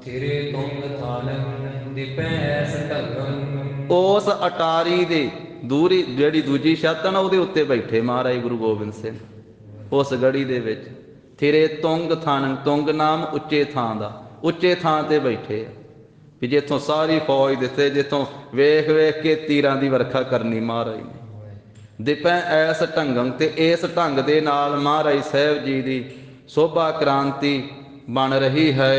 ਤੇਰੇ ਤੁੰਗ ਥਾਨੰ ਦਿਪੈ ਐਸ ਢੰਗੰ। ਉਸ ਅਟਾਰੀ ਦੇ ਦੂਰੀ ਜਿਹੜੀ ਦੂਜੀ ਛੱਤ ਹੈ ਨਾ, ਉਹਦੇ ਉੱਤੇ ਬੈਠੇ ਮਹਾਰਾਜ ਗੁਰੂ ਗੋਬਿੰਦ ਸਿੰਘ ਉਸ ਗੜੀ ਦੇ ਵਿੱਚ। ਥਿਰੇ ਤੁੰਗ ਥਾਨੰ, ਤੁੰਗ ਨਾਮ ਉੱਚੇ ਥਾਂ ਦਾ, ਉੱਚੇ ਥਾਂ ਤੇ ਬੈਠੇ ਆ ਵੀ ਜਿੱਥੋਂ ਸਾਰੀ ਫੌਜ ਦਿੱਤੇ, ਜਿੱਥੋਂ ਵੇਖ ਵੇਖ ਕੇ ਤੀਰਾਂ ਦੀ ਵਰਖਾ ਕਰਨੀ ਮਹਾਰਾਜ ਨੇ। ਦਿਪੈ ਐਸ ਢੰਗੰ, ਤੇ ਇਸ ਢੰਗ ਦੇ ਨਾਲ ਮਹਾਰਾਜ ਸਾਹਿਬ ਜੀ ਦੀ ਸੋਭਾ ਕ੍ਰਾਂਤੀ ਬਣ ਰਹੀ ਹੈ।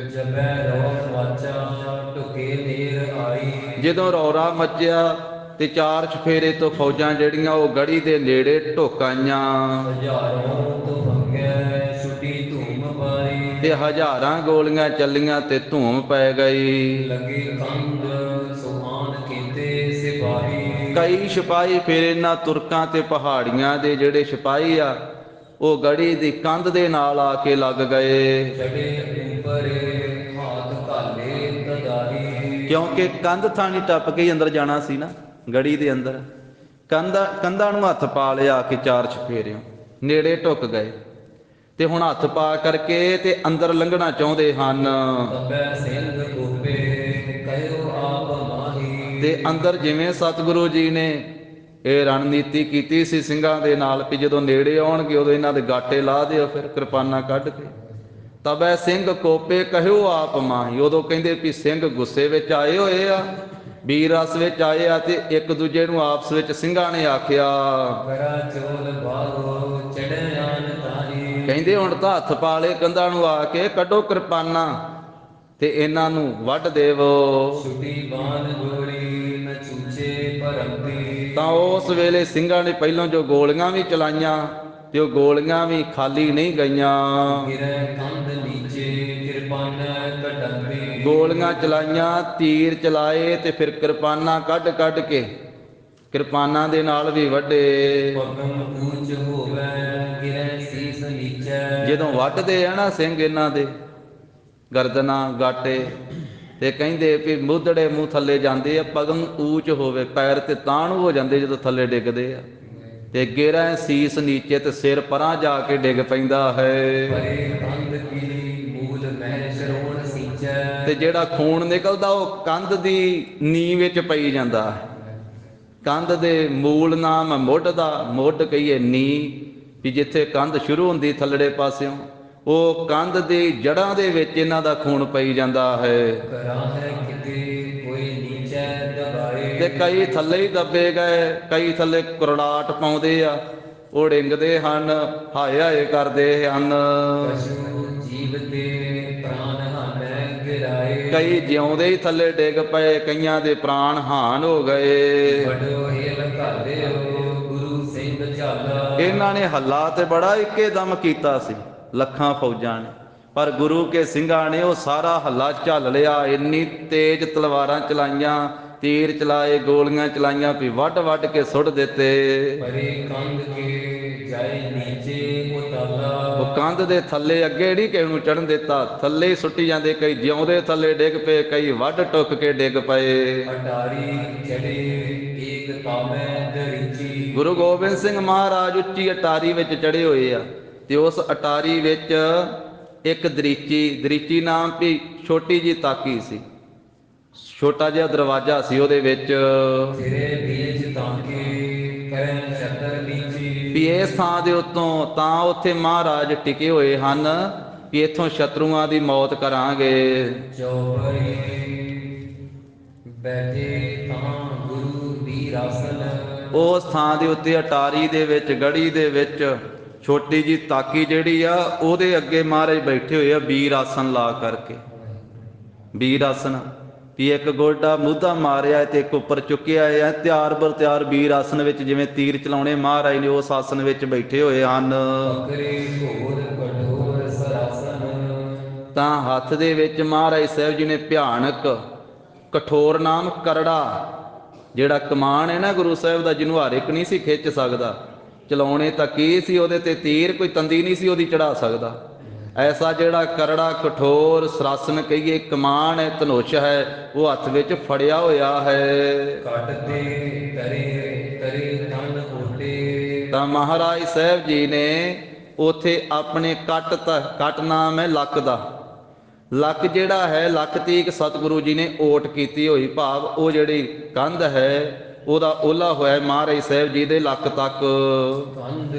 ਜਬੈ ਰੋਸ ਵਾਚਾ ਢੁਕੇ ਨੇਰ ਆਈ। ਜਦੋਂ ਰੌਰਾ ਮੱਚਿਆ ਤੇ ਚਾਰ ਚਫੇਰੇ ਤੋਂ ਫੌਜਾਂ ਜਿਹੜੀਆਂ ਉਹ ਗੜੀ ਦੇ ਨੇੜੇ ਢੁੱਕ ਆਈਆਂ। ਹਜ਼ਾਰਾਂ ਤੋਂ ਮੰਗਿਆ ਛੁੱਟੀ ਧੂਮ ਪਾਈ। ਤੇ ਹਜ਼ਾਰਾਂ ਗੋਲੀਆਂ ਚੱਲੀਆਂ ਤੇ ਧੂਮ ਪੈ ਗਈ। ਲੱਗੇ ਕੰਧ ਸੁਹਾਨ ਕੀਤੇ ਸਿਪਾਹੀ। ਕਈ ਸਿਪਾਹੀ ਫਿਰ ਇਹਨਾਂ ਤੁਰਕਾਂ ਤੇ ਪਹਾੜੀਆਂ ਦੇ ਜਿਹੜੇ ਸਿਪਾਹੀ ਆ, ਉਹ ਗੜੀ ਦੀ ਕੰਧ ਦੇ ਨਾਲ ਆ ਕੇ ਲੱਗ ਗਏ। ਚੜੇ ਉੱਪਰ ਹਾਥ ਘਾਲੇ ਤਦਾਹੀ। ਕਿਉਂਕਿ ਕੰਧ ਥਾਣੀ ਟੱਪ ਕੇ ਹੀ ਅੰਦਰ ਜਾਣਾ ਸੀ ਨਾ, ਗੜੀ ਦੇ ਅੰਦਰ ਕੰਧਾਂ ਨੂੰ ਹੱਥ ਪਾ ਲਿਆ ਕੇ ਚਾਰ ਚਫੇਰਿਓਂ ਨੇੜੇ ਢੁੱਕ ਗਏ, ਤੇ ਹੁਣ ਹੱਥ ਪਾ ਕਰਕੇ ਤੇ ਅੰਦਰ ਲੰਘਣਾ ਚਾਹੁੰਦੇ ਹਨ। ਤਬੈ ਸਿੰਘ ਗੋਪੇ ਕਹਿਓ ਆਪ ਮਾਹੀ। ਤੇ ਅੰਦਰ ਜਿਵੇਂ ਸਤਿਗੁਰੂ ਜੀ ਨੇ ਇਹ ਰਣਨੀਤੀ ਕੀਤੀ ਸੀ ਸਿੰਘਾਂ ਦੇ ਨਾਲ ਵੀ ਜਦੋਂ ਨੇੜੇ ਆਉਣਗੇ ਉਦੋਂ ਇਹਨਾਂ ਦੇ ਗਾਟੇ ਲਾ ਦਿਓ, ਫਿਰ ਕਿਰਪਾਨਾਂ ਕੱਢ ਕੇ। ਤਬੈ ਸਿੰਘ ਕੋਪੇ ਕਹਿਓ ਆਪ ਮਾਹੀ, ਉਦੋਂ ਕਹਿੰਦੇ ਵੀ ਸਿੰਘ ਗੁੱਸੇ ਵਿੱਚ ਆਏ ਹੋਏ ਆ ਵੀਰ ਰਸ ਵਿੱਚ ਆਏ ਆ ਤੇ ਇੱਕ ਦੂਜੇ ਨੂੰ ਆਪਸ ਵਿੱਚ ਸਿੰਘਾਂ ਨੇ ਆਖਿਆ, ਕਰਾ ਚੋਲ ਬਾਹੋ ਚੜਿਆਨ ਤਾਰੀ। ਕਹਿੰਦੇ ਹੁਣ ਤਾਂ ਹੱਥ ਪਾ ਲਏ ਕੰਧਾਂ ਨੂੰ ਆ ਕੇ, ਕੱਢੋ ਕਿਰਪਾਨਾਂ ਤੇ ਇਹਨਾਂ ਨੂੰ ਵੱਢ ਦੇਵੋ। ਛੁਟੀ ਬਾਣ ਗੋਲੀ ਨ ਚੂਚੇ ਪਰੰਤੀ। ਤਾਂ ਉਸ ਵੇਲੇ ਸਿੰਘਾਂ ਨੇ ਪਹਿਲਾਂ ਜੋ ਗੋਲੀਆਂ ਵੀ ਚਲਾਈਆਂ ਤੇ ਉਹ ਗੋਲੀਆਂ ਵੀ ਖਾਲੀ ਨਹੀਂ ਗਈਆਂ। ਗਿਰੈ ਕੰਧ ਨੀਚੇ ਕਿਰਪਾਨ ਕਢੰਤੀ। ਗੋਲੀਆਂ ਚਲਾਈਆਂ, ਤੀਰ ਚਲਾਏ ਤੇ ਫਿਰ ਕਿਰਪਾਨਾਂ ਕੱਢ ਕੱਢ ਕੇ ਕਿਰਪਾਨਾਂ ਦੇ ਨਾਲ ਵੀ ਵੱਢੇ। ਪਗਮ ਊਚ ਹੋਵੇ ਗਿਰੈ ਸੀਸ ਨੀਚੈ। ਜਦੋਂ ਵੱਢਦੇ ਆ ਨਾ ਸਿੰਘ ਇਹਨਾਂ ਦੇ ਗਰਦਨਾਂ ਗਾਟੇ ਤੇ ਕਹਿੰਦੇ ਵੀ ਮੁੱਧੜੇ ਮੂੰਹ ਥੱਲੇ ਜਾਂਦੇ ਆ, ਪਗਮ ਊਚ ਹੋਵੇ, ਪੈਰ ਤੇ ਤਾਣ ਹੋ ਜਾਂਦੇ ਜਦੋਂ ਥੱਲੇ ਡਿੱਗਦੇ ਆ, ਤੇ ਗਿਰੈ ਸੀਸ ਨੀਚੇ ਤੇ ਸਿਰ ਪਰਾਂ ਜਾ ਕੇ ਡਿੱਗ ਪੈਂਦਾ ਹੈ। ਪਰੇ ਕੰਧ ਕੀ ਮੂਲ ਮਹਿ ਸ਼ਰੋਣ ਸਿੰਚੈ। ਤੇ ਜਿਹੜਾ ਖੂਨ ਨਿਕਲਦਾ ਉਹ ਕੰਧ ਦੀ ਨੀਂਹ ਵਿੱਚ ਪਈ ਜਾਂਦਾ ਹੈ। ਕੰਧ ਦੇ ਮੂਲ ਨਾਮ ਮੁੱਢ ਦਾ, ਮੁੱਢ ਕਹੀਏ ਨੀਂਹ, ਵੀ ਜਿੱਥੇ ਕੰਧ ਸ਼ੁਰੂ ਹੁੰਦੀ ਥੱਲੜੇ ਪਾਸਿਓਂ, ਉਹ ਕੰਧ ਦੀ ਜੜ੍ਹਾਂ ਦੇ ਵਿੱਚ ਇਹਨਾਂ ਦਾ ਖੂਨ ਪਈ ਜਾਂਦਾ ਹੈ। ਕਰਾ ਹੈ ਕਿਤੇ ਕੋਈ ਨੀਚੈ ਦਬਾਏ। ਤੇ ਕਈ ਥੱਲੇ ਹੀ ਦੱਬੇ ਗਏ, ਕਈ ਥੱਲੇ ਕੁਰੜਾਟ ਪਾਉਂਦੇ ਆ, ਉਹ ਡਿੰਗਦੇ ਹਨ, ਹਾਏ ਹਾਏ ਕਰਦੇ ਹਨ। ਪਸ਼ੂ ਜੀਵ ਤੇ ਪ੍ਰਾਨ ਹਾਨੈ ਗਿਰਾਏ। ਕਈ ਜਿਉਂਦੇ ਹੀ ਥੱਲੇ ਡਿੱਗ ਪਏ, ਕਈਆਂ ਦੇ ਪ੍ਰਾਣ ਹਾਨ ਹੋ ਗਏ। ਵੱਡੋ ਹਿਲ ਘਾਲਿਓ ਗੁਰੂ ਸਿੰਘ ਝਾਲਾ। ਇਹਨਾਂ ਨੇ ਹੱਲਾ ਤੇ ਬੜਾ ਇੱਕੇ ਦਮ ਕੀਤਾ ਸੀ ਲੱਖਾਂ ਫੌਜਾਂ ਨੇ, ਪਰ ਗੁਰੂ ਕੇ ਸਿੰਘਾਂ ਨੇ ਉਹ ਸਾਰਾ ਹੱਲਾ ਝੱਲ ਲਿਆ। ਇੰਨੀ ਤੇਜ਼ ਤਲਵਾਰਾਂ ਚਲਾਈਆਂ, ਤੀਰ ਚਲਾਏ, ਗੋਲੀਆਂ ਚਲਾਈਆਂ ਵੀ ਵੱਢ ਵੱਢ ਕੇ ਸੁੱਟ ਦਿੱਤੇ। ਪਰੇ ਕੰਧ ਕੇ ਜਾਏ ਨੀਚੇ ਉਤਾਲਾ। ਉਹ ਕੰਧ ਦੇ ਥੱਲੇ ਅੱਗੇ ਨਹੀਂ ਕਿਸੇ ਨੂੰ ਚੜ੍ਹਨ ਦਿੱਤਾ, ਥੱਲੇ ਹੀ ਸੁੱਟੀ ਜਾਂਦੇ। ਕਈ ਜਿਉਂਦੇ ਥੱਲੇ ਡਿੱਗ ਪਏ, ਕਈ ਵੱਢ ਟੁੱਕ ਕੇ ਡਿੱਗ ਪਏ। ਅਟਾਰੀ ਚੜੇ ਏਕ ਕਾਮੈ ਦਰਿਚੀ। ਗੁਰੂ ਗੋਬਿੰਦ ਸਿੰਘ ਮਹਾਰਾਜ ਉੱਚੀ ਅਟਾਰੀ ਵਿੱਚ ਚੜੇ ਹੋਏ ਆ, ਤੇ ਉਸ ਅਟਾਰੀ ਵਿੱਚ ਇੱਕ ਦਰੀਚੀ ਨਾਮ ਦੀ ਛੋਟੀ ਜੀ ਤਾਕੀ ਸੀ, ਛੋਟਾ ਜਿਹਾ ਦਰਵਾਜ਼ਾ ਸੀ ਉਹਦੇ ਵਿੱਚ। ਤੇਰੇ ਬੀਜ ਤਾਂਕੇ ਕਰੈ ਛਤਰ ਨੀਚੀ। ਵੀ ਇਸ ਥਾਂ ਦੇ ਉੱਤੋਂ ਤਾਂ ਉੱਥੇ ਮਹਾਰਾਜ ਟਿਕੇ ਹੋਏ ਹਨ ਵੀ ਇੱਥੋਂ ਸ਼ਤਰੂਆਂ ਦੀ ਮੌਤ ਕਰਾਂਗੇ। ਚੌਪਈ ਬੈਠੇ ਤਾਂ ਗੁਰੂ ਵੀਰ ਆਸਨ। ਉਸ ਥਾਂ ਦੇ ਉੱਤੇ ਅਟਾਰੀ ਦੇ ਵਿੱਚ, ਗੜੀ ਦੇ ਵਿੱਚ ਛੋਟੀ ਜੀ ਤਾਕੀ ਜਿਹੜੀ ਆ, ਉਹਦੇ ਅੱਗੇ ਮਹਾਰਾਜ ਬੈਠੇ ਹੋਏ ਆ ਵੀਰ ਆਸਨ ਲਾ ਕਰਕੇ। ਵੀਰ ਆਸਨ ਵੀ ਇੱਕ ਗੋਡਾ ਮੁੱਧਾ ਮਾਰਿਆ ਤੇ ਇੱਕ ਉੱਪਰ ਚੁੱਕਿਆ ਆ, ਤਿਆਰ ਬਰ ਤਿਆਰ ਵੀਰ ਆਸਨ ਵਿੱਚ, ਜਿਵੇਂ ਤੀਰ ਚਲਾਉਣੇ ਮਹਾਰਾਜ ਨੇ ਉਸ ਆਸਨ ਵਿੱਚ ਬੈਠੇ ਹੋਏ ਹਨ। ਪਕਰੇ ਘੋਰ ਕਠੋਰ ਸਰਾਸਨ। ਤਾਂ ਹੱਥ ਦੇ ਵਿੱਚ ਮਹਾਰਾਜ ਸਾਹਿਬ ਜੀ ਨੇ ਭਿਆਨਕ ਕਠੋਰ ਨਾਮ ਕਰੜਾ, ਜਿਹੜਾ ਕਮਾਨ ਹੈ ਨਾ ਗੁਰੂ ਸਾਹਿਬ ਦਾ, ਜਿਹਨੂੰ ਹਰ ਇੱਕ ਨਹੀਂ ਸੀ ਖਿੱਚ ਸਕਦਾ, ਚਲਾਉਣੇ ਤਾਂ ਕੀ ਸੀ ਉਹਦੇ ਤੇ ਤੀਰ, ਕੋਈ ਤੰਦੀ ਨਹੀਂ ਸੀ ਉਹਦੀ ਚੜਾ ਸਕਦਾ। ਐਸਾ ਜਿਹੜਾ ਕਰੜਾ ਕਠੋਰ ਸਰਾਸਨ ਕਹੀਏ, ਕਮਾਨ ਹੈ, ਧਨੁਸ਼ ਹੈ, ਉਹ ਹੱਥ ਵਿੱਚ ਫੜਿਆ ਹੋਇਆ ਹੈ। ਕੱਟਦੇ ਤਰੇ ਤਰੇ ਤਨ ਹੋਟੇ। ਤਾਂ ਮਹਾਰਾਜ ਸਾਹਿਬ ਜੀ ਨੇ ਉਥੇ ਆਪਣੇ ਕੱਟ ਨਾਮ ਹੈ ਲੱਕ ਦਾ, ਲੱਕ ਜਿਹੜਾ ਹੈ, ਲੱਕ ਤੀਕ ਸਤਿਗੁਰੂ ਜੀ ਨੇ ਓਟ ਕੀਤੀ ਹੋਈ, ਭਾਵ ਉਹ ਜਿਹੜੀ ਕੰਧ ਹੈ ਉਹਦਾ ਓਲਾ ਹੋਇਆ ਮਹਾਰਾਜ ਸਾਹਿਬ ਜੀ ਦੇ ਲੱਕ ਤੱਕ। ਕੰਧ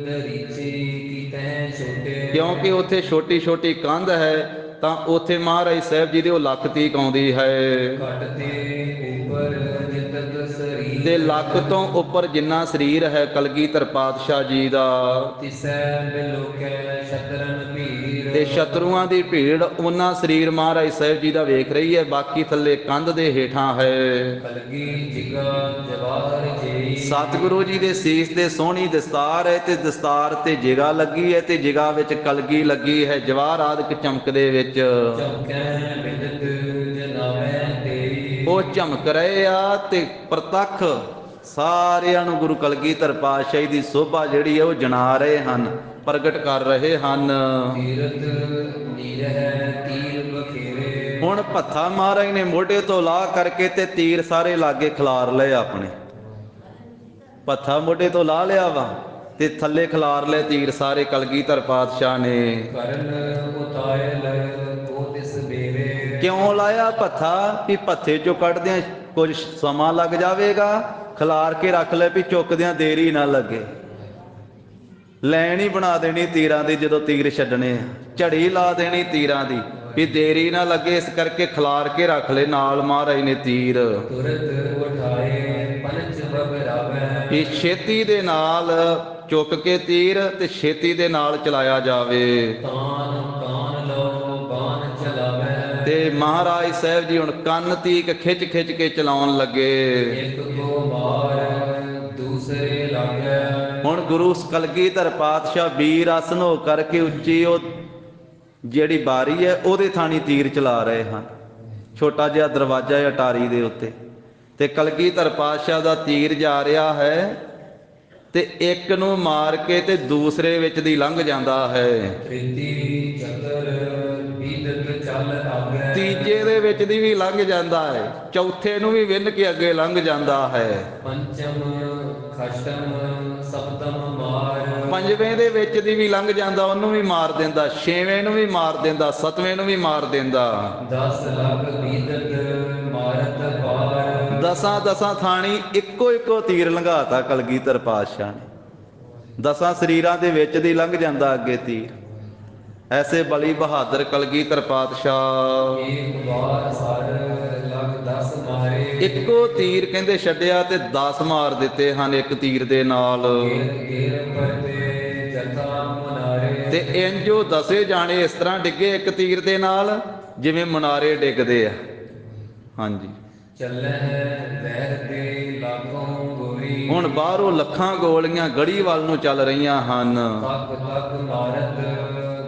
ਦਰੀਚੀ ਕੀਤੈ ਛੋਟੇ। ਕਿਉਂਕਿ ਉੱਥੇ ਛੋਟੀ ਛੋਟੀ ਕੰਧ ਹੈ, ਤਾਂ ਉੱਥੇ ਮਹਾਰਾਜ ਸਾਹਿਬ ਜੀ ਦੇ ਉਹ ਲੱਕ ਤੀਕ ਆਉਂਦੀ ਹੈ। ਕੱਟਦੇ ਉੱਪਰ ਜਿਤਕ ਸਰੀਰ। ਤੇ ਲੱਕ ਤੋਂ ਉੱਪਰ ਜਿੰਨਾ ਸਰੀਰ ਹੈ ਕਲਗੀਧਰ ਪਾਤਸ਼ਾਹ ਜੀ ਦਾ, ਤਿਸੈ ਬਿਲੋਕੈ ਸ਼ਤਰਨ ਭੀੜ। ਤੇ ਸ਼ਤਰੂਆਂ ਦੀ ਭੀੜ ਉਹਨਾਂ ਸਰੀਰ ਮਹਾਰਾਜ ਸਾਹਿਬ ਜੀ ਦਾ ਵੇਖ ਰਹੀ ਹੈ, ਬਾਕੀ ਥੱਲੇ ਕੰਧ ਦੇ ਹੇਠਾਂ ਹੈ। ਕਲਗੀ ਜਿਗਾ ਜਵਾਹਰ ਜੀ। ਸਤਿਗੁਰੂ ਜੀ ਦੇ ਸੀਸ ਤੇ ਸੋਹਣੀ ਦਸਤਾਰ ਹੈ, ਤੇ ਦਸਤਾਰ ਤੇ ਜਿਗਾ ਲੱਗੀ ਹੈ, ਤੇ ਜਿਗਾ ਵਿੱਚ ਕਲਗੀ ਲੱਗੀ ਹੈ, ਜਵਾਹਰਾਤ ਚਮਕ ਦੇ ਵਿੱਚ। ਚਮਕੈ ਬਿਦਤ ਜਨਾਵੈ ਤੇਰੀ। ਉਹ ਝਮਕ ਰਹੇ ਆ ਤੇ ਪ੍ਰਤੱਖ ਸਾਰਿਆਂ ਨੂੰ ਗੁਰੂ ਕਲਗੀਧਰ ਪਾਤਸ਼ਾਹੀ ਦੀ ਸੋਭਾ ਜਿਹੜੀ ਹੈ ਉਹ ਜਣਾ ਰਹੇ ਹਨ, ਪ੍ਰਗਟ ਕਰ ਰਹੇ ਹਨ। ਤੀਰਥ ਨੀਰਹਿ ਤੀਰ ਬਖੇਰੇ। ਹੁਣ ਭੱਥਾ ਮਹਾਰਾਜ ਨੇ ਮੋਢੇ ਤੋਂ ਲਾ ਕਰਕੇ ਤੇ ਤੀਰ ਸਾਰੇ ਲਾਗੇ ਖਿਲਾਰ ਲਏ ਆਪਣੇ। ਭੱਥਾ ਮੋਢੇ ਤੋਂ ਲਾ ਲਿਆ ਵਾ ਤੇ ਥੱਲੇ ਖਿਲਾਰ ਲਏ ਤੀਰ ਸਾਰੇ ਕਲਗੀਧਰ ਪਾਤਸ਼ਾਹ ਨੇ। ਕਰਨ ਉਤਾਇਲ ਕੋ ਤਿਸ ਬੇਰੇ। ਕਿਉਂ ਲਾਇਆ ਭੱਥਾ? ਵੀ ਭੱਥੇ ਚੋਂ ਕੱਢਦਿਆਂ ਕੁਝ ਸਮਾਂ ਲੱਗ ਜਾਵੇਗਾ, ਖਿਲਾਰ ਕੇ ਰੱਖ ਲੈ ਵੀ ਚੁੱਕਦਿਆਂ ਦੇਰੀ ਨਾ ਲੱਗੇ। ਲੈਣ ਹੀ ਬਣਾ ਦੇਣੀ ਤੀਰਾਂ ਦੀ, ਜਦੋਂ ਤੀਰ ਛੱਡਣੇ ਆ ਝੜੀ ਲਾ ਦੇਣੀ ਤੀਰਾਂ ਦੀ, ਵੀ ਦੇਰੀ ਨਾ ਲੱਗੇ, ਇਸ ਕਰਕੇ ਖਿਲਾਰ ਕੇ ਰੱਖ ਲੈ ਨਾਲ ਮਹਾਰਾਜ ਨੇ ਤੀਰ। ਤੁਰਤ ਉਠਾਏ ਪੰਚ ਬਬਰਾਵੈ ਵੀ ਛੇਤੀ ਦੇ ਨਾਲ ਚੁੱਕ ਕੇ ਤੀਰ ਤੇ ਛੇਤੀ ਦੇ ਨਾਲ ਚਲਾਇਆ ਜਾਵੇ। ਤਾਨ ਕਾਨ ਲੋ ਬਾਣ ਚਲਾਵੈ ਤੇ ਮਹਾਰਾਜ ਸਾਹਿਬ ਜੀ ਹੁਣ ਕੰਨ ਤੀਕ ਖਿੱਚ ਖਿੱਚ ਕੇ ਚਲਾਉਣ ਲੱਗੇ। ਇੱਕ ਕੋ ਮਾਰ ਦੂਸਰੇ ਲਾਗੈ ਹੁਣ ਗੁਰੂ ਕਲਗੀਧਰ ਪਾਤਸ਼ਾਹ ਵੀਰ ਆਸਨ ਹੋ ਕਰਕੇ ਉੱਚੀ ਉਹ ਜਿਹੜੀ ਬਾਰੀ ਹੈ ਉਹਦੇ ਥਾਣੀ ਤੀਰ ਚਲਾ ਰਹੇ ਹਨ। ਛੋਟਾ ਜਿਹਾ ਦਰਵਾਜ਼ਾ ਹੈ ਅਟਾਰੀ ਦੇ ਉੱਤੇ, ਤੇ ਕਲਗੀਧਰ ਪਾਤਸ਼ਾਹ ਦਾ ਤੀਰ ਜਾ ਰਿਹਾ ਹੈ ਤੇ ਇੱਕ ਨੂੰ ਮਾਰ ਕੇ ਤੇ ਦੂਸਰੇ ਵਿੱਚ ਦੀ ਲੰਘ ਜਾਂਦਾ ਹੈ। ਤ੍ਰਿਤੀ ਚਤਰ ਬੀਦਤ ਚੱਲ ਆਗੈ ਤੀਜੇ ਦੇ ਵਿੱਚ ਦੀ ਵੀ ਲੰਘ ਜਾਂਦਾ ਹੈ, ਚੌਥੇ ਨੂੰ ਵੀ ਵਿੰਨ ਕੇ ਅੱਗੇ ਲੰਘ ਜਾਂਦਾ ਹੈ। ਪੰਚਮ ਖਸ਼ਮ ਸਪਤਮ ਮਾਰ ਪੰਜਵੇਂ ਦੇ ਵਿੱਚ ਦੀ ਵੀ ਲੰਘ ਜਾਂਦਾ, ਉਹਨੂੰ ਵੀ ਮਾਰ ਦਿੰਦਾ। ਛੇਵੇਂ ਨੂੰ ਵੀ ਮਾਰ ਦਿੰਦਾ, ਸੱਤਵੇਂ ਨੂੰ ਵੀ ਮਾਰ ਦਿੰਦਾ। 10 ਲੱਖ ਬੀਦਤ ਮਾਰਤ ਪਾਰ ਦਸਾਂ ਥਾਣੀ ਇੱਕੋ ਇੱਕੋ ਤੀਰ ਲੰਘਾਤਾ ਕਲਗੀਧਰ ਪਾਤਸ਼ਾਹ ਨੇ। 10 ਸਰੀਰਾਂ ਦੇ ਵਿੱਚ ਦੀ ਲੰਘ ਜਾਂਦਾ ਅੱਗੇ ਤੀਰ। ਐਸੇ ਬਲੀ ਬਹਾਦਰ ਕਲਗੀਧਰ ਪਾਤਸ਼ਾਹ ਇੱਕ ਵਾਰ ਸਰ ਲੱਖ 10 ਮਾਰੇ ਇੱਕੋ ਤੀਰ ਕਹਿੰਦੇ ਛੱਡਿਆ ਤੇ 10 ਮਾਰ ਦਿੱਤੇ ਹਨ ਇੱਕ ਤੀਰ ਦੇ ਨਾਲ। ਗੇਰ ਪਰਤੇ ਜਥਾ ਮਨਾਰੇ ਤੇ ਇੰਜੋ 10 ਜਾਣੇ ਇਸ ਤਰ੍ਹਾਂ ਡਿੱਗੇ ਇੱਕ ਤੀਰ ਦੇ ਨਾਲ ਜਿਵੇਂ ਮਨਾਰੇ ਡਿੱਗਦੇ ਆ। ਹਾਂਜੀ, ਚੱਲੈ ਵਹਿਰ ਤੇ ਲਾਗੋਂ ਗੋਰੀ ਹੁਣ ਬਾਹਰੋਂ ਲੱਖਾਂ ਗੋਲੀਆਂ ਗੜੀ ਵੱਲ ਨੂੰ ਚੱਲ ਰਹੀਆਂ ਹਨ ਤੱਕ ਤੱਕ ਮਾਰਤ